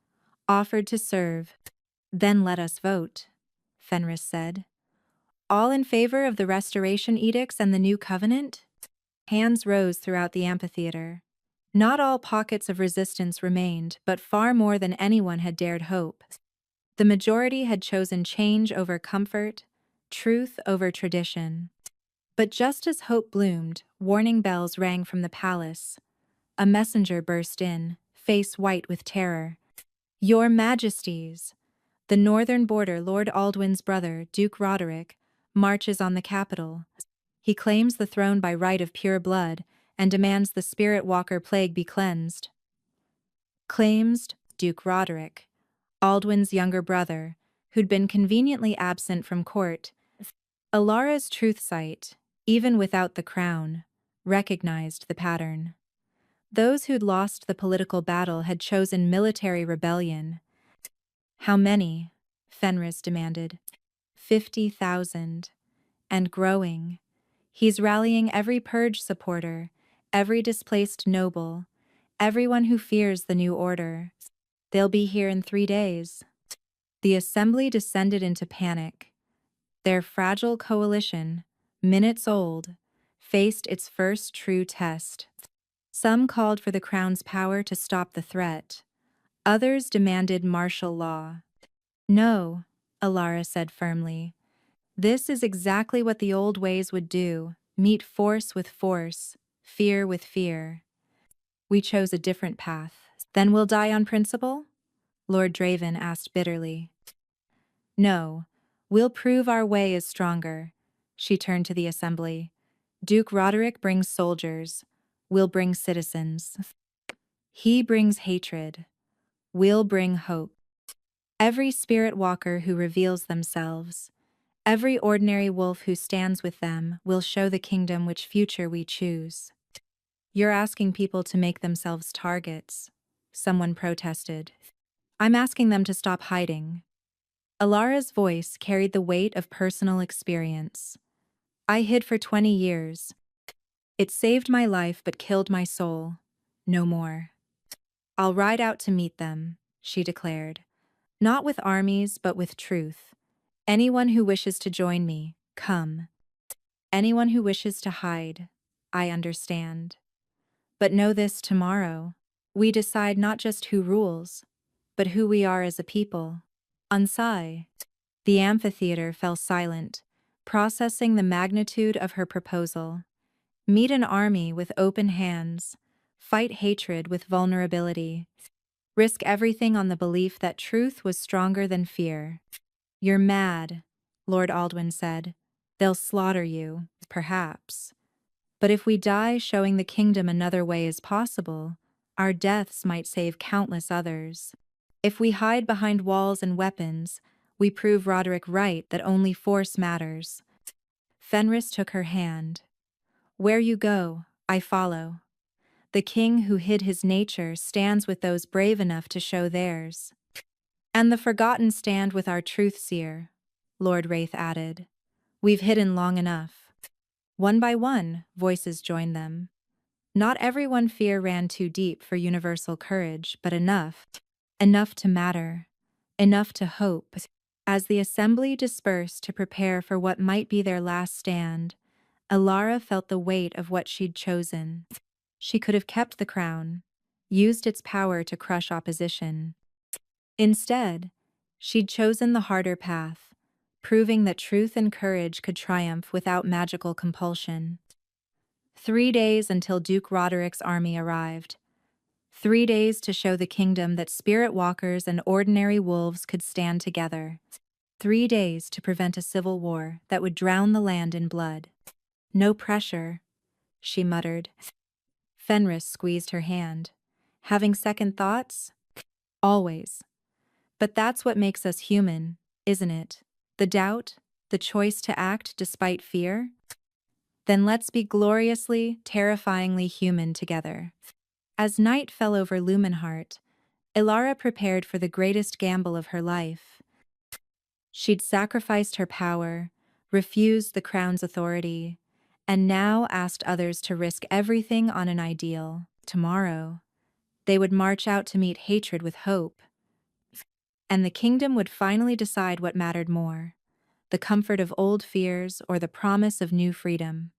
offered to serve. Then let us vote, Fenris said. All in favor of the restoration edicts and the new covenant? Hands rose throughout the amphitheater. Not all pockets of resistance remained, but far more than anyone had dared hope. The majority had chosen change over comfort, truth over tradition. But just as hope bloomed, warning bells rang from the palace. A messenger burst in, face white with terror. Your Majesties! The northern border, Lord Aldwin's brother, Duke Roderick, marches on the capital. He claims the throne by right of pure blood and demands the Spirit Walker plague be cleansed. Claims Duke Roderick, Aldwin's younger brother, who'd been conveniently absent from court. Alara's truth sight, even without the crown, recognized the pattern. Those who'd lost the political battle had chosen military rebellion. How many? Fenris demanded. 50,000. And growing. He's rallying every purge supporter, every displaced noble, everyone who fears the new order. They'll be here in 3 days. The assembly descended into panic. Their fragile coalition, minutes old, faced its first true test. Some called for the crown's power to stop the threat. Others demanded martial law. No, Alara said firmly. This is exactly what the old ways would do, meet force with force, fear with fear. We chose a different path. Then we'll die on principle? Lord Draven asked bitterly. No, we'll prove our way is stronger. She turned to the assembly. Duke Roderick brings soldiers. We'll bring citizens. He brings hatred. We'll bring hope. Every spirit walker who reveals themselves, every ordinary wolf who stands with them will show the kingdom which future we choose. You're asking people to make themselves targets, someone protested. I'm asking them to stop hiding. Alara's voice carried the weight of personal experience. I hid for 20 years. It saved my life but killed my soul. No more. I'll ride out to meet them, she declared. Not with armies but with truth. Anyone who wishes to join me, come. Anyone who wishes to hide, I understand. But know this tomorrow. We decide not just who rules, but who we are as a people. Unsai. The amphitheater fell silent, processing the magnitude of her proposal. Meet an army with open hands. Fight hatred with vulnerability. Risk everything on the belief that truth was stronger than fear. You're mad, Lord Aldwin said. They'll slaughter you, perhaps. But if we die showing the kingdom another way is possible, our deaths might save countless others. If we hide behind walls and weapons, we prove Roderick right that only force matters. Fenris took her hand. Where you go, I follow. The king who hid his nature stands with those brave enough to show theirs. And the forgotten stand with our truth seer, Lord Wraith added. We've hidden long enough. One by one, voices joined them. Not everyone fear ran too deep for universal courage, but enough. Enough to matter. Enough to hope. As the assembly dispersed to prepare for what might be their last stand, Alara felt the weight of what she'd chosen. She could have kept the crown, used its power to crush opposition. Instead, she'd chosen the harder path, proving that truth and courage could triumph without magical compulsion. 3 days until Duke Roderick's army arrived. 3 days to show the kingdom that spirit walkers and ordinary wolves could stand together. 3 days to prevent a civil war that would drown the land in blood. No pressure, she muttered. Fenris squeezed her hand. Having second thoughts? Always. But that's what makes us human, isn't it? The doubt, the choice to act despite fear? Then let's be gloriously, terrifyingly human together. As night fell over Lumenheart, Ilara prepared for the greatest gamble of her life. She'd sacrificed her power, refused the crown's authority, and now asked others to risk everything on an ideal. Tomorrow, they would march out to meet hatred with hope. And the kingdom would finally decide what mattered more, the comfort of old fears or the promise of new freedom.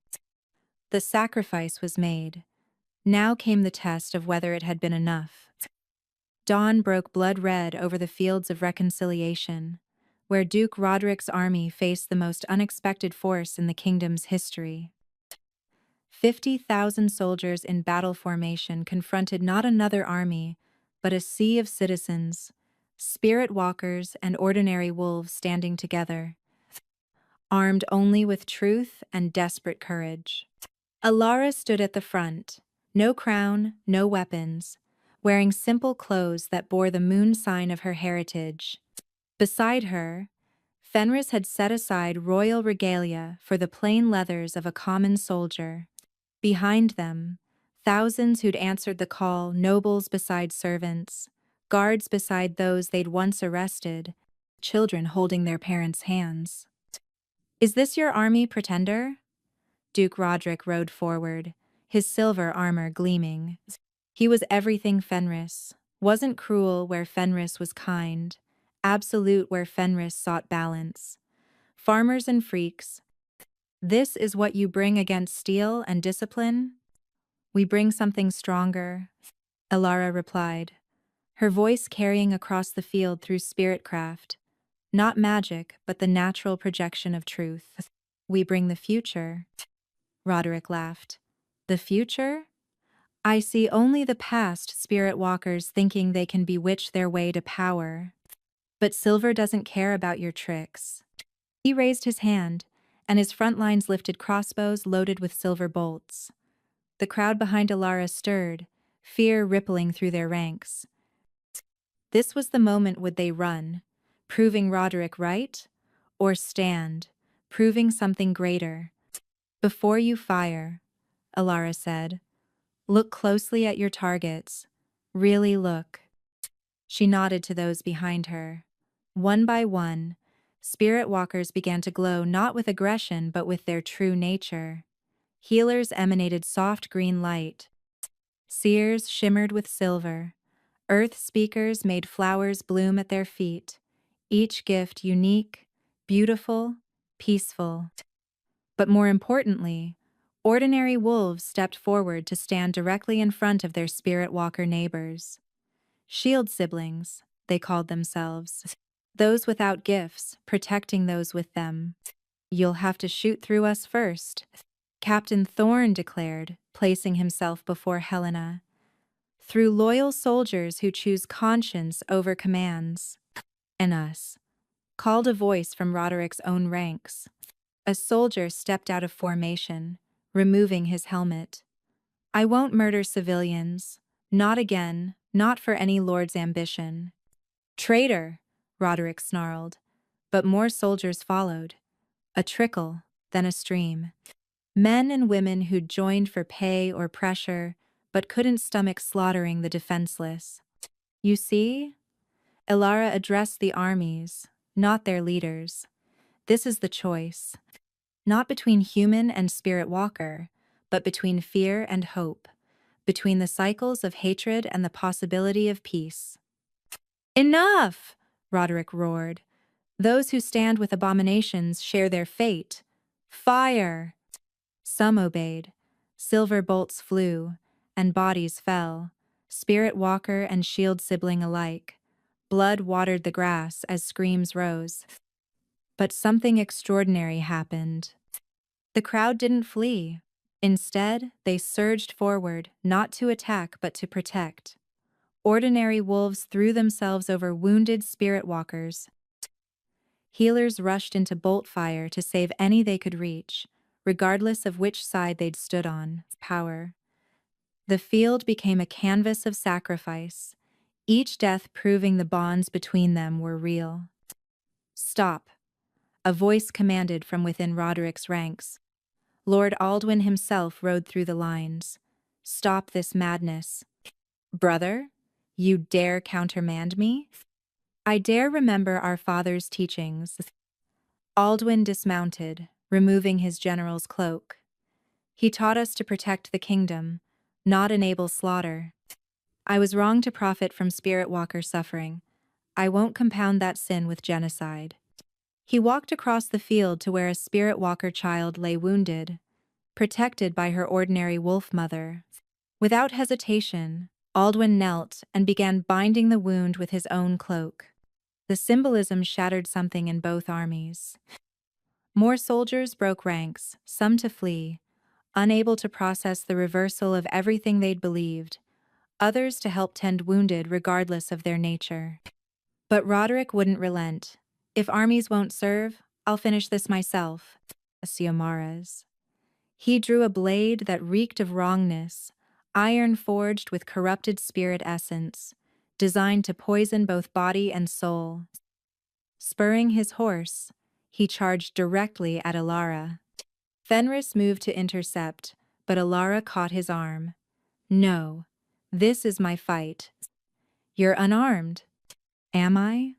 The sacrifice was made. Now came the test of whether it had been enough. Dawn broke blood red over the fields of reconciliation, where Duke Roderick's army faced the most unexpected force in the kingdom's history. 50,000 soldiers in battle formation confronted not another army, but a sea of citizens, spirit walkers and ordinary wolves standing together, armed only with truth and desperate courage. Alara stood at the front, no crown, no weapons, wearing simple clothes that bore the moon sign of her heritage. Beside her, Fenris had set aside royal regalia for the plain leathers of a common soldier. Behind them, thousands who'd answered the call, nobles beside servants, guards beside those they'd once arrested, children holding their parents' hands. Is this your army, pretender? Duke Roderick rode forward, his silver armor gleaming. He was everything Fenris, wasn't cruel where Fenris was kind, absolute where Fenris sought balance. Farmers and freaks, this is what you bring against steel and discipline? We bring something stronger, Alara replied, her voice carrying across the field through spiritcraft. Not magic, but the natural projection of truth. We bring the future. Roderick laughed. The future? I see only the past, spirit walkers thinking they can bewitch their way to power. But Silver doesn't care about your tricks. He raised his hand, and his front lines lifted crossbows loaded with silver bolts. The crowd behind Alara stirred, fear rippling through their ranks. This was the moment would they run, proving Roderick right, or stand, proving something greater. Before you fire, Alara said, look closely at your targets. Really look. She nodded to those behind her. One by one, spirit walkers began to glow not with aggression but with their true nature. Healers emanated soft green light. Seers shimmered with silver. Earth speakers made flowers bloom at their feet, each gift unique, beautiful, peaceful. But more importantly, ordinary wolves stepped forward to stand directly in front of their spirit walker neighbors. Shield siblings, they called themselves. Those without gifts, protecting those with them. You'll have to shoot through us first, Captain Thorn declared, placing himself before Helena. Through loyal soldiers who choose conscience over commands. And us, called a voice from Roderick's own ranks. A soldier stepped out of formation, removing his helmet. I won't murder civilians. Not again, not for any lord's ambition. Traitor, Roderick snarled. But more soldiers followed. A trickle, then a stream. Men and women who'd joined for pay or pressure, but couldn't stomach slaughtering the defenseless. You see? Elara addressed the armies, not their leaders. This is the choice. Not between human and spirit walker, but between fear and hope, between the cycles of hatred and the possibility of peace. Enough! Roderick roared. Those who stand with abominations share their fate. Fire! Some obeyed. Silver bolts flew, and bodies fell, spirit walker and shield sibling alike. Blood watered the grass as screams rose. But something extraordinary happened. The crowd didn't flee. Instead, they surged forward, not to attack but to protect. Ordinary wolves threw themselves over wounded spirit walkers. Healers rushed into bolt fire to save any they could reach, regardless of which side they'd stood on. Power. The field became a canvas of sacrifice, each death proving the bonds between them were real. Stop, a voice commanded from within Roderick's ranks. Lord Aldwin himself rode through the lines. Stop this madness. Brother, you dare countermand me? I dare remember our father's teachings. Aldwin dismounted, removing his general's cloak. He taught us to protect the kingdom, not enable slaughter. I was wrong to profit from spirit walker suffering. I won't compound that sin with genocide. He walked across the field to where a spirit walker child lay wounded, protected by her ordinary wolf mother. Without hesitation, Aldwin knelt and began binding the wound with his own cloak. The symbolism shattered something in both armies. More soldiers broke ranks, some to flee, unable to process the reversal of everything they'd believed, others to help tend wounded regardless of their nature. But Roderick wouldn't relent. If armies won't serve, I'll finish this myself. Siomaras. He drew a blade that reeked of wrongness, iron forged with corrupted spirit essence, designed to poison both body and soul. Spurring his horse, he charged directly at Elara. Fenris moved to intercept, but Elara caught his arm. No, this is my fight. You're unarmed. Am I?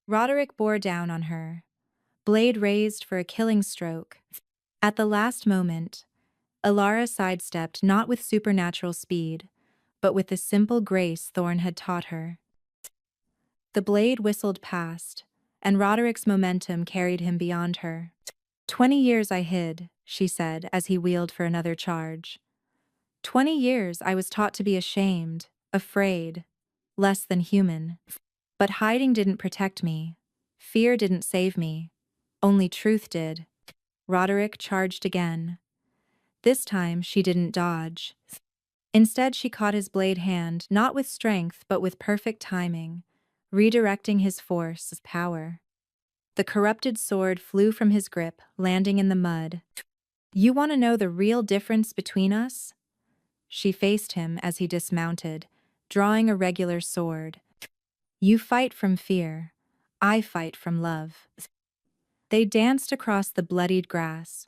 Roderick bore down on her, blade raised for a killing stroke. At the last moment, Elara sidestepped not with supernatural speed, but with the simple grace Thorn had taught her. The blade whistled past, and Roderick's momentum carried him beyond her. 20 years I hid, she said as he wheeled for another charge. 20 years I was taught to be ashamed, afraid, less than human. But hiding didn't protect me. Fear didn't save me. Only truth did. Roderick charged again. This time she didn't dodge. Instead she caught his blade hand, not with strength but with perfect timing, redirecting his force as power. The corrupted sword flew from his grip, landing in the mud. You want to know the real difference between us? She faced him as he dismounted, drawing a regular sword. You fight from fear. I fight from love. They danced across the bloodied grass.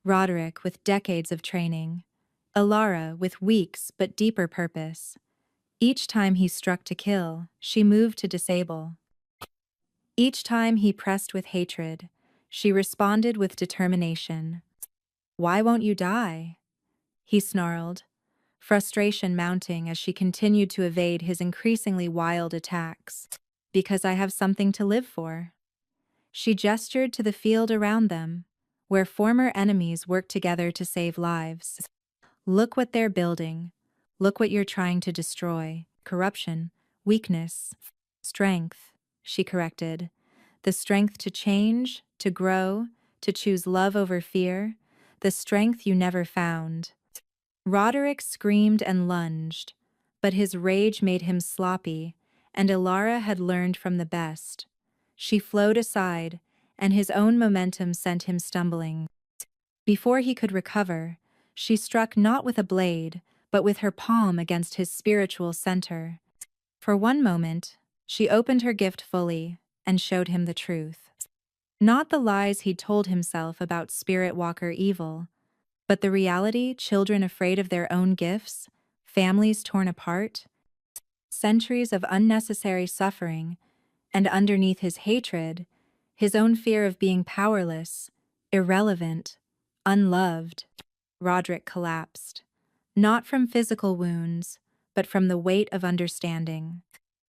Roderick with decades of training. Elara with weeks but deeper purpose. Each time he struck to kill, she moved to disable. Each time he pressed with hatred, she responded with determination. Why won't you die? He snarled, frustration mounting as she continued to evade his increasingly wild attacks. Because I have something to live for. She gestured to the field around them, where former enemies worked together to save lives. Look what they're building. Look what you're trying to destroy. Corruption, weakness, strength, she corrected. The strength to change, to grow, to choose love over fear. The strength you never found. Roderick screamed and lunged, but his rage made him sloppy, and Elara had learned from the best. She flowed aside, and his own momentum sent him stumbling. Before he could recover, she struck not with a blade, but with her palm against his spiritual center. For one moment, she opened her gift fully and showed him the truth. Not the lies he'd told himself about Spirit Walker evil, but the reality: children afraid of their own gifts, families torn apart, centuries of unnecessary suffering, and underneath his hatred, his own fear of being powerless, irrelevant, unloved. Roderick collapsed, not from physical wounds, but from the weight of understanding.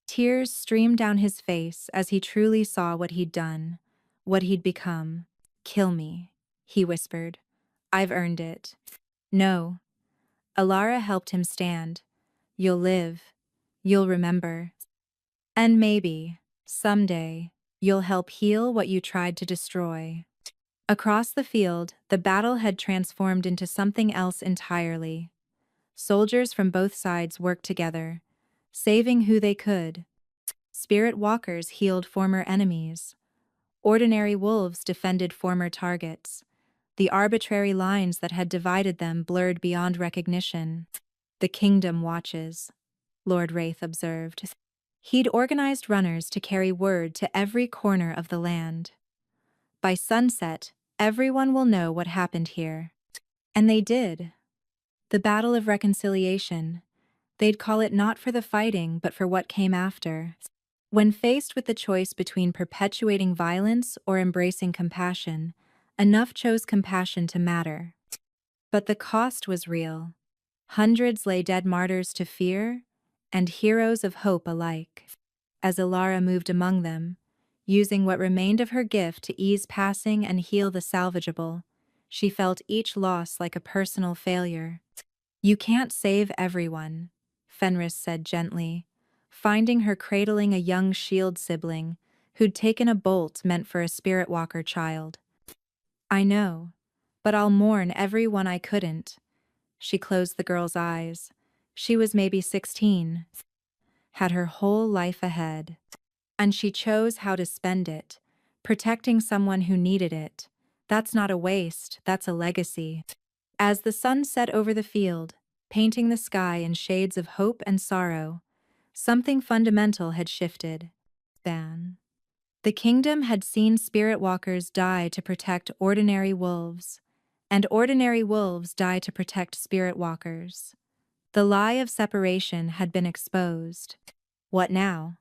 Tears streamed down his face as he truly saw what he'd done, what he'd become. "Kill me," he whispered. "I've earned it." "No." Alara helped him stand. "You'll live. You'll remember. And maybe, someday, you'll help heal what you tried to destroy." Across the field, the battle had transformed into something else entirely. Soldiers from both sides worked together, saving who they could. Spirit walkers healed former enemies. Ordinary wolves defended former targets. The arbitrary lines that had divided them blurred beyond recognition. "The kingdom watches," Lord Wraith observed. He'd organized runners to carry word to every corner of the land. "By sunset, everyone will know what happened here." And they did. The Battle of Reconciliation. They'd call it not for the fighting, but for what came after. When faced with the choice between perpetuating violence or embracing compassion, enough chose compassion to matter. But the cost was real. Hundreds lay dead, martyrs to fear, and heroes of hope alike. As Alara moved among them, using what remained of her gift to ease passing and heal the salvageable, she felt each loss like a personal failure. "You can't save everyone," Fenris said gently, finding her cradling a young shield sibling who'd taken a bolt meant for a spirit walker child. "I know, but I'll mourn everyone I couldn't." She closed the girl's eyes. She was maybe 16, had her whole life ahead. And she chose how to spend it, protecting someone who needed it. That's not a waste, that's a legacy. As the sun set over the field, painting the sky in shades of hope and sorrow, something fundamental had shifted. The kingdom had seen spirit walkers die to protect ordinary wolves, and ordinary wolves die to protect spirit walkers. The lie of separation had been exposed. "What now?"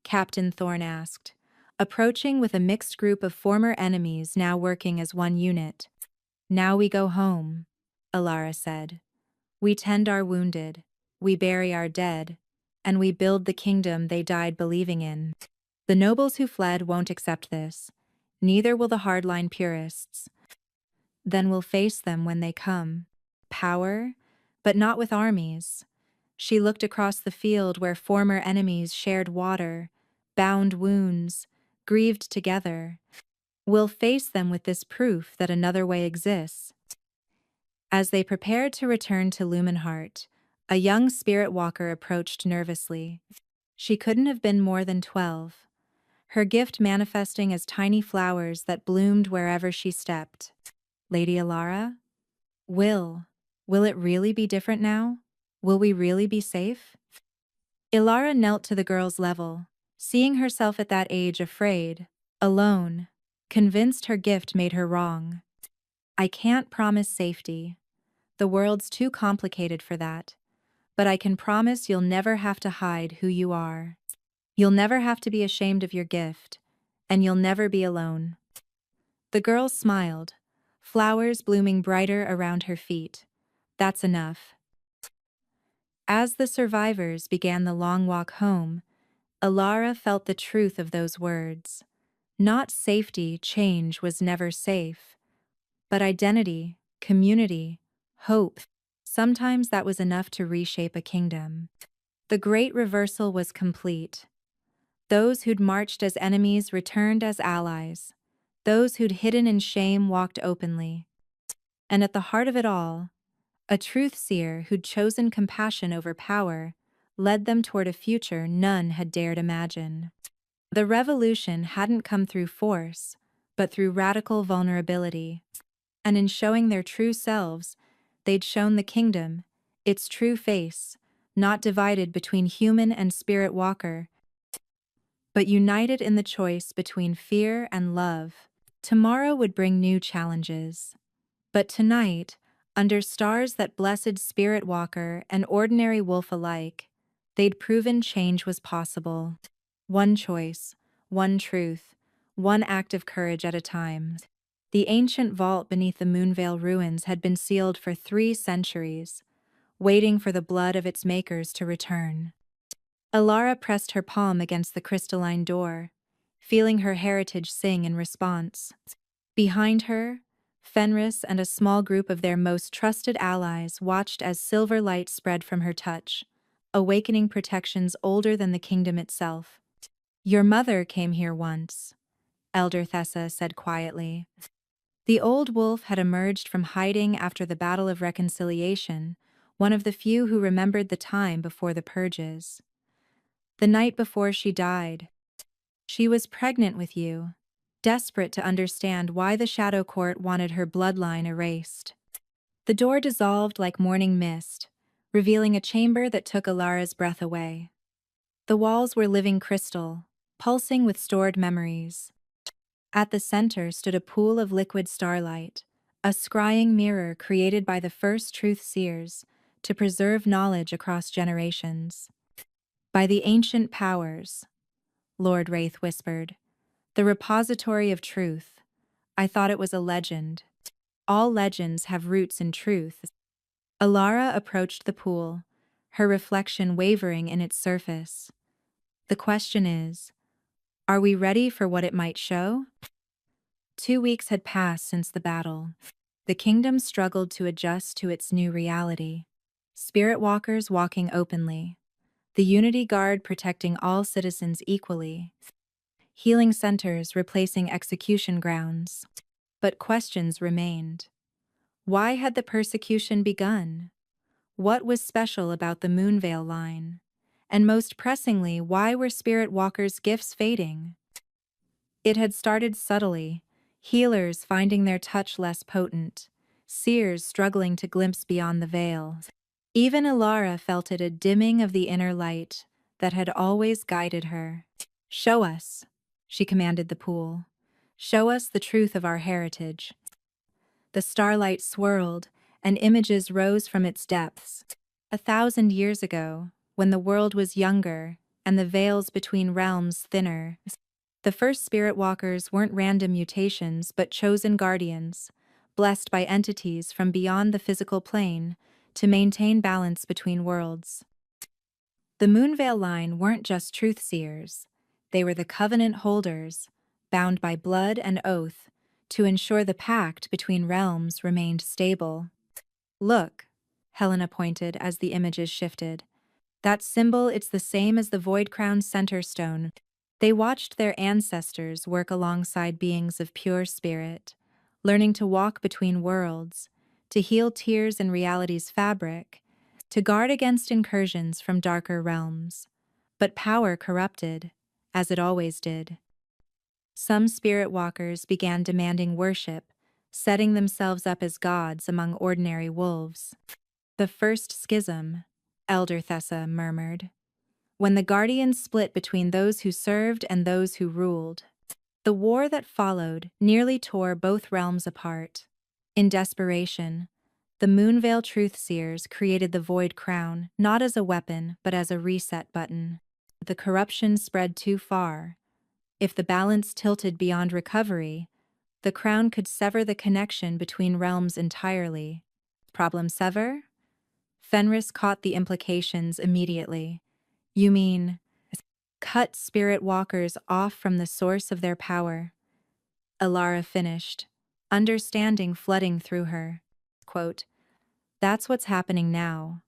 Captain Thorne asked, approaching with a mixed group of former enemies now working as one unit. "Now we go home," Alara said. "We tend our wounded, we bury our dead, and we build the kingdom they died believing in. The nobles who fled won't accept this, neither will the hardline purists. Then we'll face them when they come. Power, but not with armies." She looked across the field where former enemies shared water, bound wounds, grieved together. "We'll face them with this proof that another way exists." As they prepared to return to Lumenheart, a young spirit walker approached nervously. She couldn't have been more than 12, her gift manifesting as tiny flowers that bloomed wherever she stepped. "Lady Alara? Will it really be different now? Will we really be safe?" Ilara knelt to the girl's level, seeing herself at that age afraid, alone, convinced her gift made her wrong. "I can't promise safety. The world's too complicated for that. But I can promise you'll never have to hide who you are. You'll never have to be ashamed of your gift, and you'll never be alone." The girl smiled, flowers blooming brighter around her feet. "That's enough." As the survivors began the long walk home, Alara felt the truth of those words. Not safety, change was never safe. But identity, community, hope, sometimes that was enough to reshape a kingdom. The great reversal was complete. Those who'd marched as enemies returned as allies. Those who'd hidden in shame walked openly. And at the heart of it all, a truth seer who'd chosen compassion over power led them toward a future none had dared imagine. The revolution hadn't come through force, but through radical vulnerability. And in showing their true selves, they'd shown the kingdom, its true face, not divided between human and spirit walker, but united in the choice between fear and love. Tomorrow would bring new challenges. But tonight, under stars that blessed spirit walker and ordinary wolf alike, they'd proven change was possible. One choice, one truth, one act of courage at a time. The ancient vault beneath the Moonvale ruins had been sealed for 3 centuries, waiting for the blood of its makers to return. Alara pressed her palm against the crystalline door, feeling her heritage sing in response. Behind her, Fenris and a small group of their most trusted allies watched as silver light spread from her touch, awakening protections older than the kingdom itself. "Your mother came here once," Elder Thessa said quietly. The old wolf had emerged from hiding after the Battle of Reconciliation, one of the few who remembered the time before the purges. "The night before she died. She was pregnant with you, desperate to understand why the Shadow Court wanted her bloodline erased." The door dissolved like morning mist, revealing a chamber that took Alara's breath away. The walls were living crystal, pulsing with stored memories. At the center stood a pool of liquid starlight, a scrying mirror created by the first truth seers to preserve knowledge across generations. "By the ancient powers," Lord Wraith whispered, "the repository of truth. I thought it was a legend. All legends have roots in truth." Alara approached the pool, her reflection wavering in its surface. "The question is, are we ready for what it might show?" 2 weeks had passed since the battle. The kingdom struggled to adjust to its new reality. Spirit walkers walking openly, the Unity Guard protecting all citizens equally, healing centers replacing execution grounds. But questions remained. Why had the persecution begun? What was special about the Moonvale line? And most pressingly, why were Spirit Walkers' gifts fading? It had started subtly, healers finding their touch less potent, seers struggling to glimpse beyond the veil. Even Alara felt it, a dimming of the inner light that had always guided her. "Show us," she commanded the pool. "Show us the truth of our heritage." The starlight swirled, and images rose from its depths. 1,000 years ago, when the world was younger and the veils between realms thinner, the first spirit walkers weren't random mutations but chosen guardians, blessed by entities from beyond the physical plane to maintain balance between worlds. The Moonvale line weren't just truth seers, they were the covenant holders, bound by blood and oath, to ensure the pact between realms remained stable. "Look," Helena pointed as the images shifted. "That symbol, it's the same as the Void Crown's center stone." They watched their ancestors work alongside beings of pure spirit, learning to walk between worlds, to heal tears in reality's fabric, to guard against incursions from darker realms. But power corrupted, as it always did. Some spirit walkers began demanding worship, setting themselves up as gods among ordinary wolves. "The first schism," Elder Thessa murmured, "when the guardians split between those who served and those who ruled." The war that followed nearly tore both realms apart. In desperation, the Moonvale Truthseers created the Void Crown not as a weapon but as a reset button. The corruption spread too far. If the balance tilted beyond recovery, the crown could sever the connection between realms entirely. Problem sever? Fenris caught the implications immediately. "You mean, cut spirit walkers off from the source of their power?" Alara finished, understanding flooding through her. Quote, "That's what's happening now.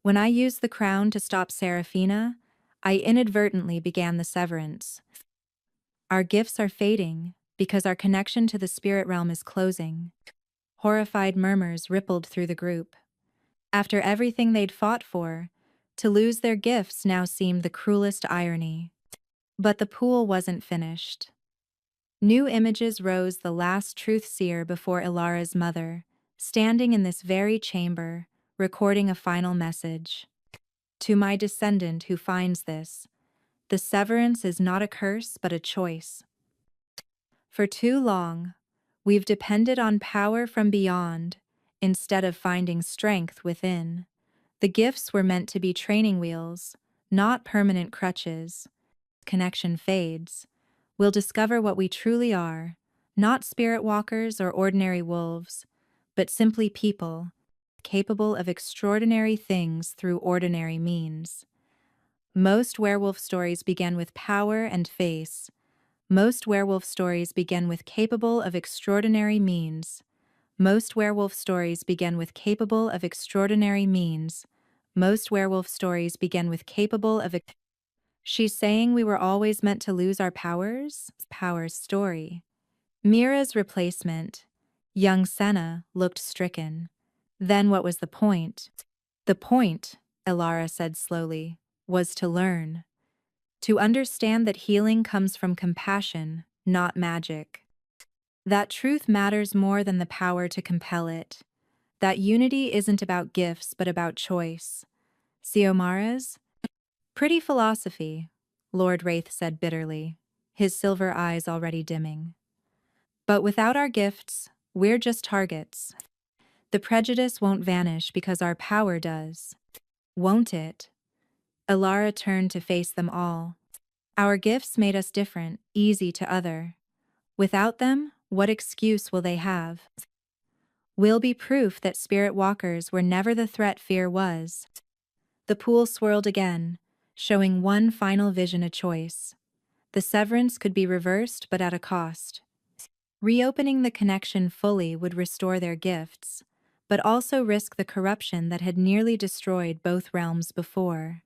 When I used the crown to stop Seraphina, I inadvertently began the severance. Our gifts are fading because our connection to the spirit realm is closing." Horrified murmurs rippled through the group. After everything they'd fought for, to lose their gifts now seemed the cruelest irony. But the pool wasn't finished. New images rose the last truth seer before Ilara's mother, standing in this very chamber, recording a final message. To my descendant who finds this, the severance is not a curse but a choice. For too long, we've depended on power from beyond instead of finding strength within. The gifts were meant to be training wheels, not permanent crutches. Connection fades. We'll discover what we truly are, not spirit walkers or ordinary wolves, but simply people, capable of extraordinary things through ordinary means. Most werewolf stories begin with power and face. Most werewolf stories begin with capable of extraordinary means. Most werewolf stories begin with capable of extraordinary means. Most werewolf stories begin with capable of. She's saying we were always meant to lose our powers? Powers story. Mira's replacement. Young Senna looked stricken. Then what was the point? The point, Ilara said slowly, was to learn. To understand that healing comes from compassion, not magic. That truth matters more than the power to compel it. That unity isn't about gifts but about choice. Xiomara's? Pretty philosophy, Lord Wraith said bitterly, his silver eyes already dimming. But without our gifts, we're just targets. The prejudice won't vanish because our power does. Won't it? Ilara turned to face them all. Our gifts made us different, easy to other. Without them, what excuse will they have? We'll be proof that spirit walkers were never the threat fear was. The pool swirled again, showing one final vision a choice. The severance could be reversed but at a cost. Reopening the connection fully would restore their gifts, but also risk the corruption that had nearly destroyed both realms before.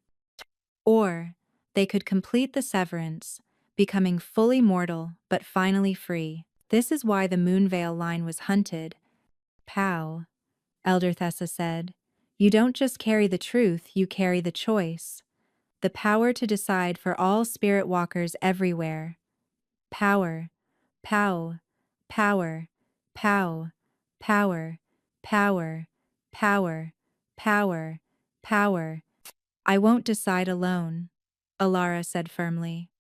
Or, they could complete the severance, becoming fully mortal but finally free. This is why the Moonveil line was hunted. Pow, Elder Thessa said. You don't just carry the truth, you carry the choice. The power to decide for all spirit walkers everywhere. Power, pow, power, pow, power, power, power, power, power. I won't decide alone, Ilara said firmly.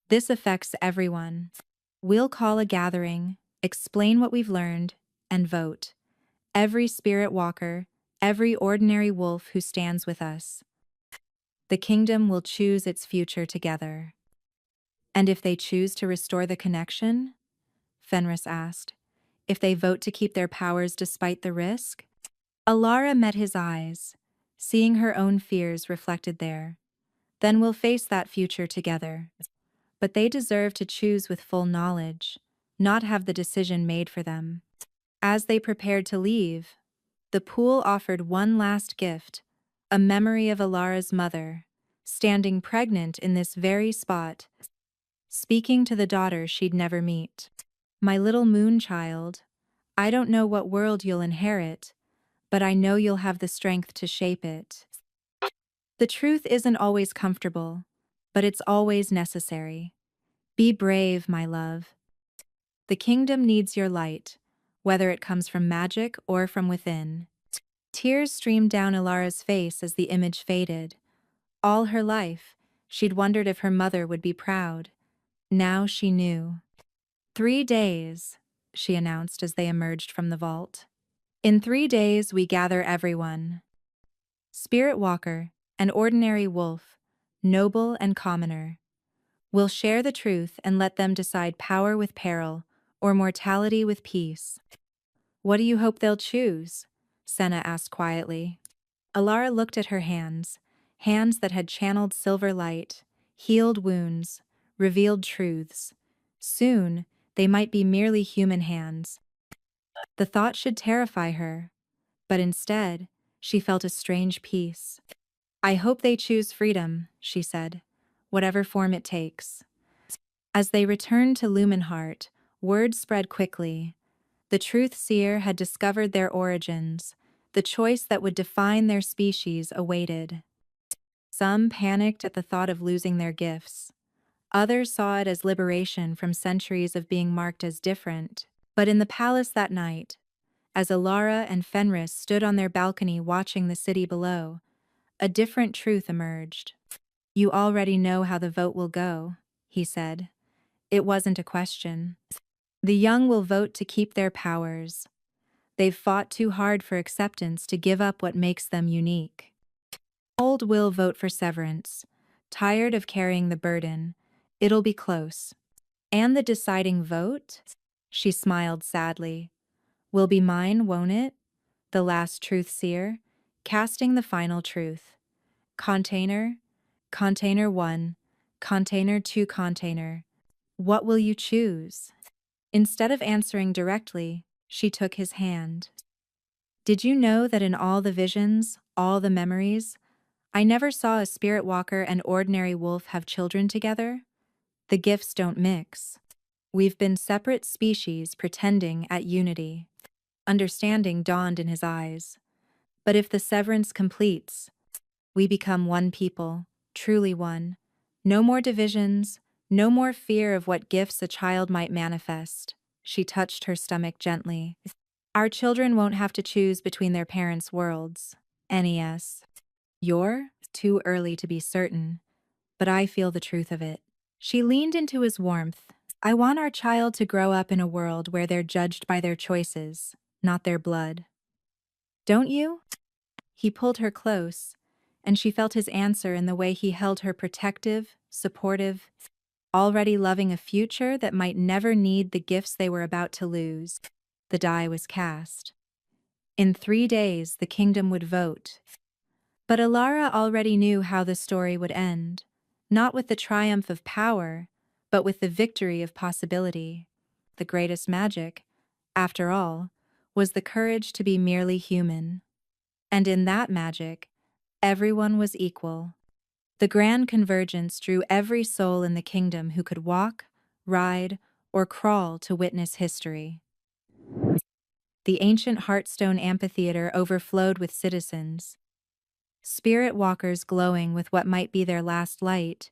This affects everyone. We'll call a gathering, explain what we've learned, and vote. Every spirit walker, every ordinary wolf who stands with us. The kingdom will choose its future together. And if they choose to restore the connection? Fenris asked. If they vote to keep their powers despite the risk? Ilara met his eyes, seeing her own fears reflected there. Then we'll face that future together. But they deserve to choose with full knowledge, not have the decision made for them. As they prepared to leave, the pool offered one last gift, a memory of Ilara's mother, standing pregnant in this very spot, speaking to the daughter she'd never meet. My little moon child, I don't know what world you'll inherit, but I know you'll have the strength to shape it. The truth isn't always comfortable, but it's always necessary. Be brave, my love. The kingdom needs your light, whether it comes from magic or from within. Tears streamed down Ilara's face as the image faded. All her life, she'd wondered if her mother would be proud. Now she knew. 3 days, she announced as they emerged from the vault. In 3 days we gather everyone. Spirit walker, an ordinary wolf, noble and commoner. We'll share the truth and let them decide power with peril, or mortality with peace. What do you hope they'll choose? Senna asked quietly. Ilara looked at her hands, hands that had channeled silver light, healed wounds, revealed truths. Soon, they might be merely human hands. The thought should terrify her, but instead, she felt a strange peace. I hope they choose freedom, she said, whatever form it takes. As they returned to Lumenheart, word spread quickly. The truth seer had discovered their origins. The choice that would define their species awaited. Some panicked at the thought of losing their gifts. Others saw it as liberation from centuries of being marked as different. But in the palace that night, as Alara and Fenris stood on their balcony watching the city below, a different truth emerged. "You already know how the vote will go," he said. "It wasn't a question. The young will vote to keep their powers. They've fought too hard for acceptance to give up what makes them unique. Old will vote for severance. Tired of carrying the burden. It'll be close. And the deciding vote?" She smiled sadly. "Will be mine, won't it? The last truth seer, casting the final truth. Container, container 1, container 2, container. What will you choose?" Instead of answering directly, she took his hand. "Did you know that in all the visions, all the memories, I never saw a spirit walker and ordinary wolf have children together? The gifts don't mix. We've been separate species pretending at unity." Understanding dawned in his eyes. "But if the severance completes, we become one people, truly one. No more divisions, no more fear of what gifts a child might manifest." She touched her stomach gently. "Our children won't have to choose between their parents' worlds. NES. You're too early to be certain, but I feel the truth of it." She leaned into his warmth. "I want our child to grow up in a world where they're judged by their choices, not their blood. Don't you?" He pulled her close, and she felt his answer in the way he held her, protective, supportive, already loving a future that might never need the gifts they were about to lose. The die was cast. In 3 days, the kingdom would vote. But Alara already knew how the story would end, not with the triumph of power, but with the victory of possibility. The greatest magic, after all, was the courage to be merely human. And in that magic, everyone was equal. The grand convergence drew every soul in the kingdom who could walk, ride, or crawl to witness history. The ancient Heartstone amphitheater overflowed with citizens, spirit walkers glowing with what might be their last light,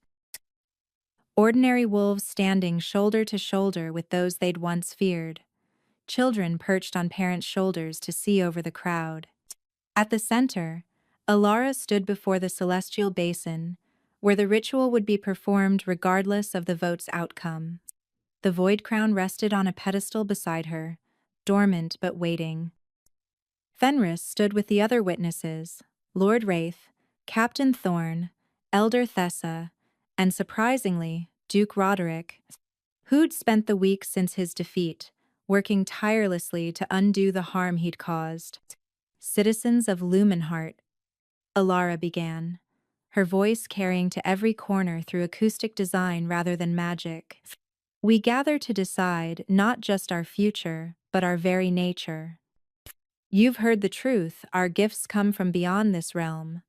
ordinary wolves standing shoulder to shoulder with those they'd once feared, children perched on parents' shoulders to see over the crowd. At the center, Alara stood before the celestial basin, where the ritual would be performed regardless of the vote's outcome. The void crown rested on a pedestal beside her, dormant but waiting. Fenris stood with the other witnesses, Lord Wraith, Captain Thorn, Elder Thessa, and surprisingly, Duke Roderick, who'd spent the week since his defeat, working tirelessly to undo the harm he'd caused. "Citizens of Lumenheart," Alara began, her voice carrying to every corner through acoustic design rather than magic. "We gather to decide not just our future, but our very nature. You've heard the truth, our gifts come from beyond this realm,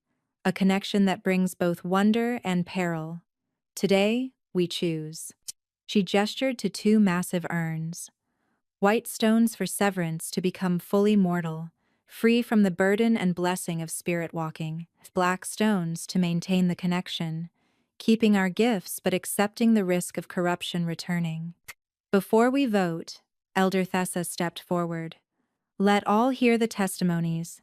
a connection that brings both wonder and peril. Today, we choose." She gestured to 2 massive urns, white stones for severance to become fully mortal, free from the burden and blessing of spirit walking, black stones to maintain the connection, keeping our gifts but accepting the risk of corruption returning. "Before we vote," Elder Thessa stepped forward, "let all hear the testimonies."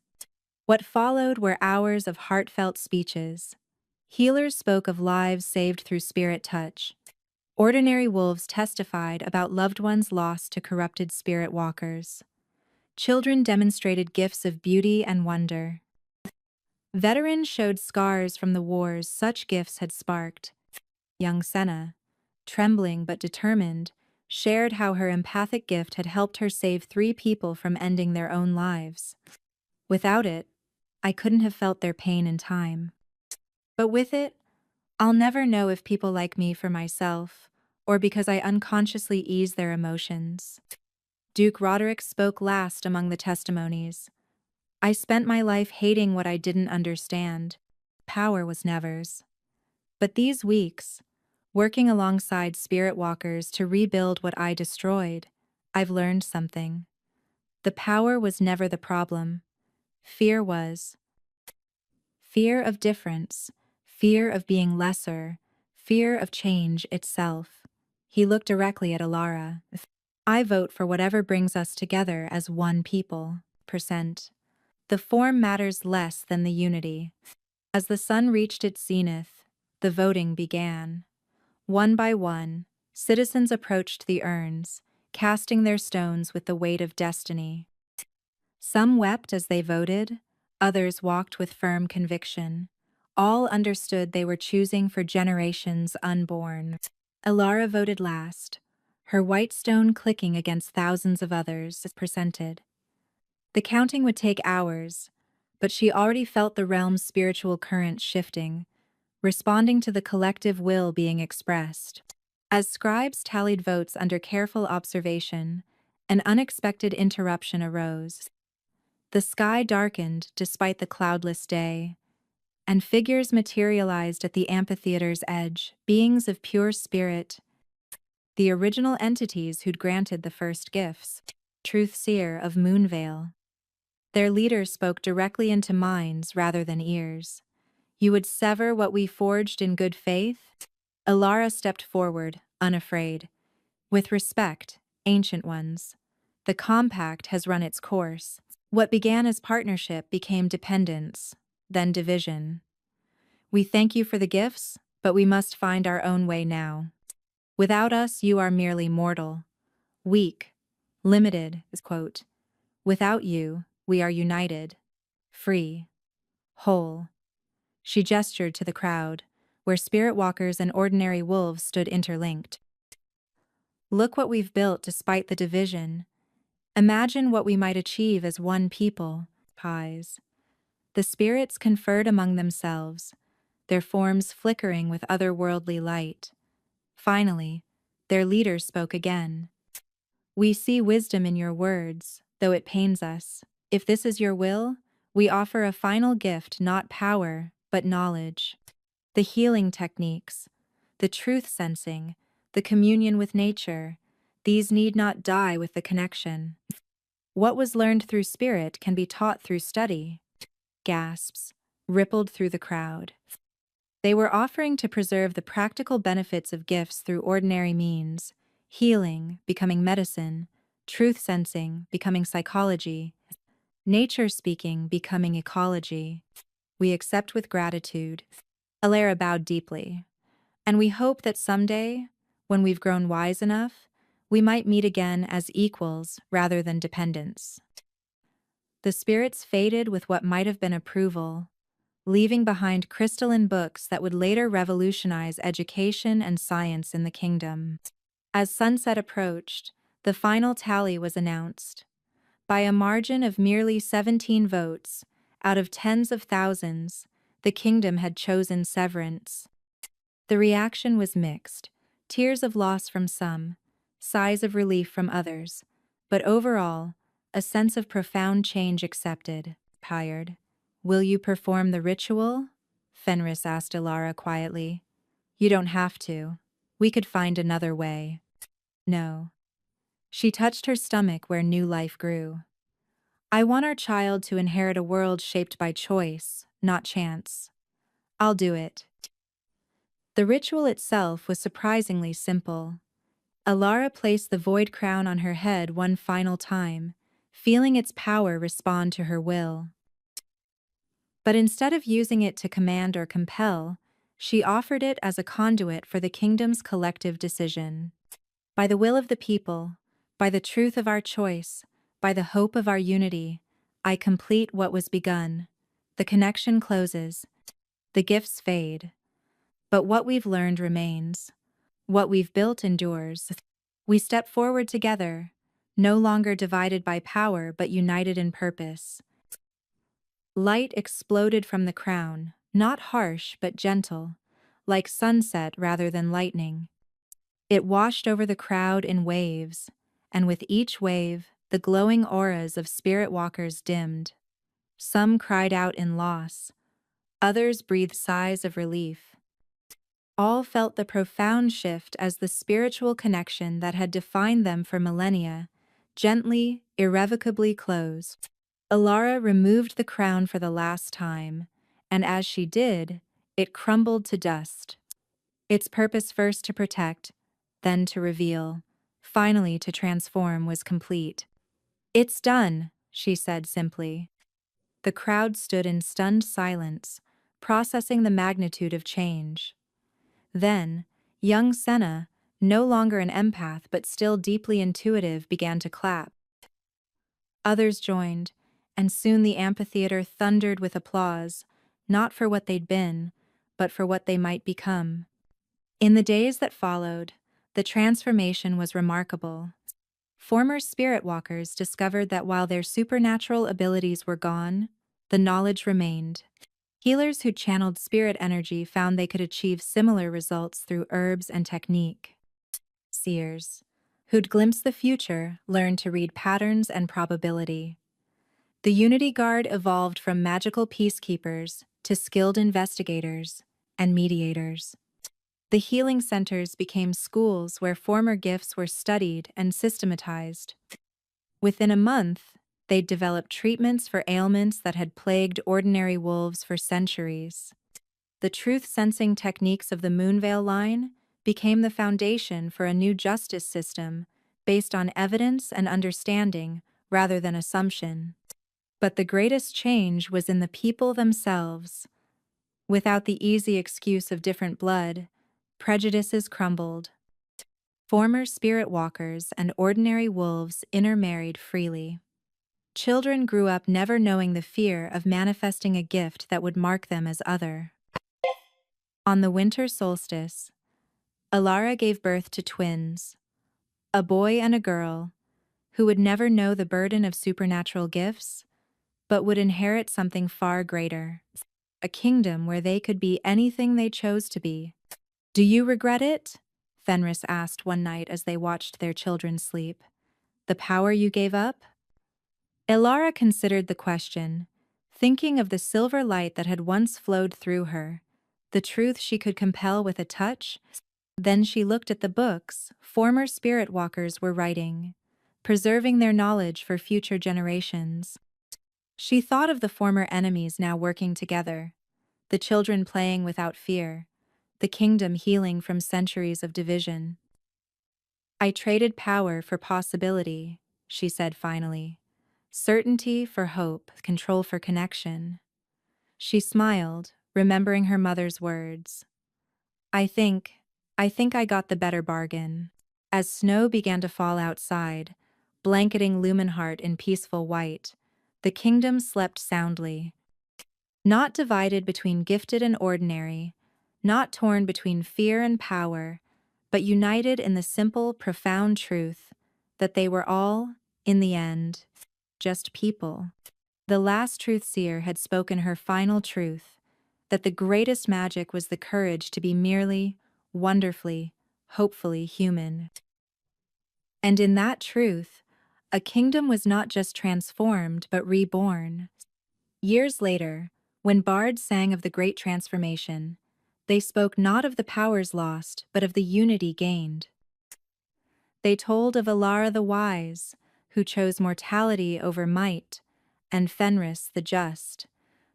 What followed were hours of heartfelt speeches. Healers spoke of lives saved through spirit touch. Ordinary wolves testified about loved ones lost to corrupted spirit walkers. Children demonstrated gifts of beauty and wonder. Veterans showed scars from the wars such gifts had sparked. Young Senna, trembling but determined, shared how her empathic gift had helped her save 3 people from ending their own lives. "Without it, I couldn't have felt their pain in time. But with it, I'll never know if people like me for myself, or because I unconsciously ease their emotions." Duke Roderick spoke last among the testimonies. "I spent my life hating what I didn't understand. Power was never's. But these weeks, working alongside spirit walkers to rebuild what I destroyed, I've learned something. The power was never the problem. Fear was. Fear of difference, fear of being lesser, fear of change itself. He looked directly at Alara. I vote for whatever brings us together as one people. Percent. The form matters less than the unity. As the sun reached its zenith, the voting began. One by one, citizens approached the urns, casting their stones with the weight of destiny. Some wept as they voted, others walked with firm conviction. All understood they were choosing for generations unborn. Alara voted last, her white stone clicking against thousands of others presented. The counting would take hours, but she already felt the realm's spiritual current shifting, responding to the collective will being expressed. As scribes tallied votes under careful observation, an unexpected interruption arose. The sky darkened despite the cloudless day, and figures materialized at the amphitheater's edge, beings of pure spirit, the original entities who'd granted the first gifts, truth seer of Moonvale. Their leaders spoke directly into minds rather than ears. You would sever what we forged in good faith? Alara stepped forward, unafraid. With respect, ancient ones. The compact has run its course. What began as partnership became dependence, then division. We thank you for the gifts, but we must find our own way now. Without us, you are merely mortal, weak, limited, quote. Without you, we are united, free, whole. She gestured to the crowd, where spirit walkers and ordinary wolves stood interlinked. Look what we've built despite the division. Imagine what we might achieve as one people, pies. The spirits conferred among themselves, their forms flickering with otherworldly light. Finally, their leader spoke again. We see wisdom in your words, though it pains us. If this is your will, we offer a final gift, not power, but knowledge. The healing techniques, the truth sensing, the communion with nature, these need not die with the connection. What was learned through spirit can be taught through study. Gasps rippled through the crowd. They were offering to preserve the practical benefits of gifts through ordinary means, healing becoming medicine, truth sensing becoming psychology, nature speaking becoming ecology. We accept with gratitude. Alara bowed deeply. And we hope that someday, when we've grown wise enough, we might meet again as equals rather than dependents. The spirits faded with what might have been approval, leaving behind crystalline books that would later revolutionize education and science in the kingdom. As sunset approached, the final tally was announced. By a margin of merely 17 votes, out of tens of thousands, the kingdom had chosen severance. The reaction was mixed, tears of loss from some, sighs of relief from others, but overall, a sense of profound change accepted. Tired. Will you perform the ritual? Fenris asked Alara quietly. You don't have to. We could find another way. No. She touched her stomach where new life grew. I want our child to inherit a world shaped by choice, not chance. I'll do it. The ritual itself was surprisingly simple. Alara placed the void crown on her head one final time, feeling its power respond to her will. But instead of using it to command or compel, she offered it as a conduit for the kingdom's collective decision. By the will of the people, by the truth of our choice, by the hope of our unity, I complete what was begun. The connection closes. The gifts fade. But what we've learned remains. What we've built endures. We step forward together, no longer divided by power but united in purpose. Light exploded from the crown, not harsh but gentle, like sunset rather than lightning. It washed over the crowd in waves, and with each wave, the glowing auras of spirit walkers dimmed. Some cried out in loss, others breathed sighs of relief. All felt the profound shift as the spiritual connection that had defined them for millennia, gently, irrevocably closed. Alara removed the crown for the last time, and as she did, it crumbled to dust. Its purpose first to protect, then to reveal, finally to transform was complete. "It's done," she said simply. The crowd stood in stunned silence, processing the magnitude of change. Then, young Senna, no longer an empath but still deeply intuitive, began to clap. Others joined, and soon the amphitheater thundered with applause, not for what they'd been, but for what they might become. In the days that followed, the transformation was remarkable. Former spirit walkers discovered that while their supernatural abilities were gone, the knowledge remained. Healers who channeled spirit energy found they could achieve similar results through herbs and technique. Seers, who'd glimpsed the future, learned to read patterns and probability. The Unity Guard evolved from magical peacekeepers to skilled investigators and mediators. The healing centers became schools where former gifts were studied and systematized. Within a month, they'd developed treatments for ailments that had plagued ordinary wolves for centuries. The truth-sensing techniques of the Moonveil line became the foundation for a new justice system based on evidence and understanding rather than assumption. But the greatest change was in the people themselves. Without the easy excuse of different blood, prejudices crumbled. Former spirit walkers and ordinary wolves intermarried freely. Children grew up never knowing the fear of manifesting a gift that would mark them as other. On the winter solstice, Alara gave birth to twins, a boy and a girl, who would never know the burden of supernatural gifts, but would inherit something far greater, a kingdom where they could be anything they chose to be. "Do you regret it?" Fenris asked one night as they watched their children sleep. "The power you gave up?" Elara considered the question, thinking of the silver light that had once flowed through her, the truth she could compel with a touch. Then she looked at the books former spirit walkers were writing, preserving their knowledge for future generations. She thought of the former enemies now working together, the children playing without fear, the kingdom healing from centuries of division. "I traded power for possibility," she said finally. "Certainty for hope, control for connection." She smiled, remembering her mother's words. I think, I think I got the better bargain." As snow began to fall outside, blanketing Lumenheart in peaceful white, the kingdom slept soundly. Not divided between gifted and ordinary, not torn between fear and power, but united in the simple, profound truth that they were all, in the end, just people. The last truth seer had spoken her final truth, that the greatest magic was the courage to be merely, wonderfully, hopefully human. And in that truth, a kingdom was not just transformed but reborn. Years later, when bards sang of the great transformation, they spoke not of the powers lost but of the unity gained. They told of Alara the wise, who chose mortality over might, and Fenris the just,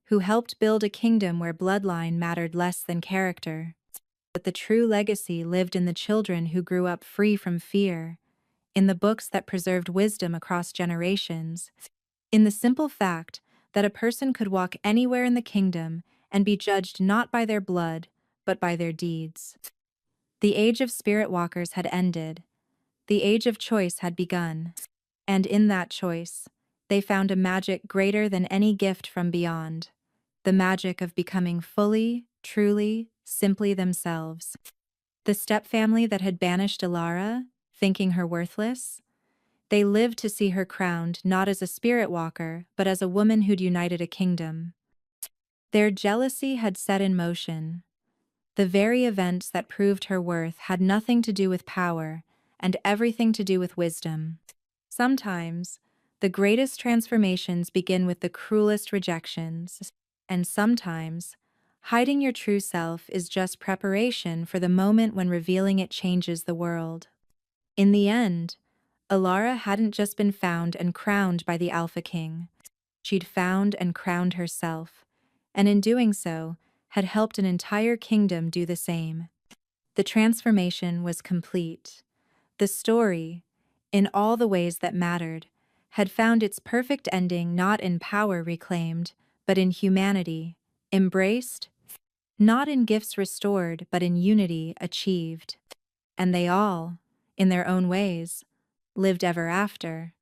who helped build a kingdom where bloodline mattered less than character. But the true legacy lived in the children who grew up free from fear, in the books that preserved wisdom across generations, in the simple fact that a person could walk anywhere in the kingdom and be judged not by their blood, but by their deeds. The age of spirit walkers had ended. The age of choice had begun. And in that choice, they found a magic greater than any gift from beyond, the magic of becoming fully, truly, simply themselves. The stepfamily that had banished Alara, thinking her worthless, they lived to see her crowned not as a spirit walker, but as a woman who'd united a kingdom. Their jealousy had set in motion. The very events that proved her worth had nothing to do with power and everything to do with wisdom. Sometimes, the greatest transformations begin with the cruelest rejections, and sometimes, hiding your true self is just preparation for the moment when revealing it changes the world. In the end, Alara hadn't just been found and crowned by the Alpha King. She'd found and crowned herself, and in doing so, had helped an entire kingdom do the same. The transformation was complete. The story, in all the ways that mattered, had found its perfect ending not in power reclaimed, but in humanity, embraced, not in gifts restored, but in unity achieved. And they all, in their own ways, lived ever after.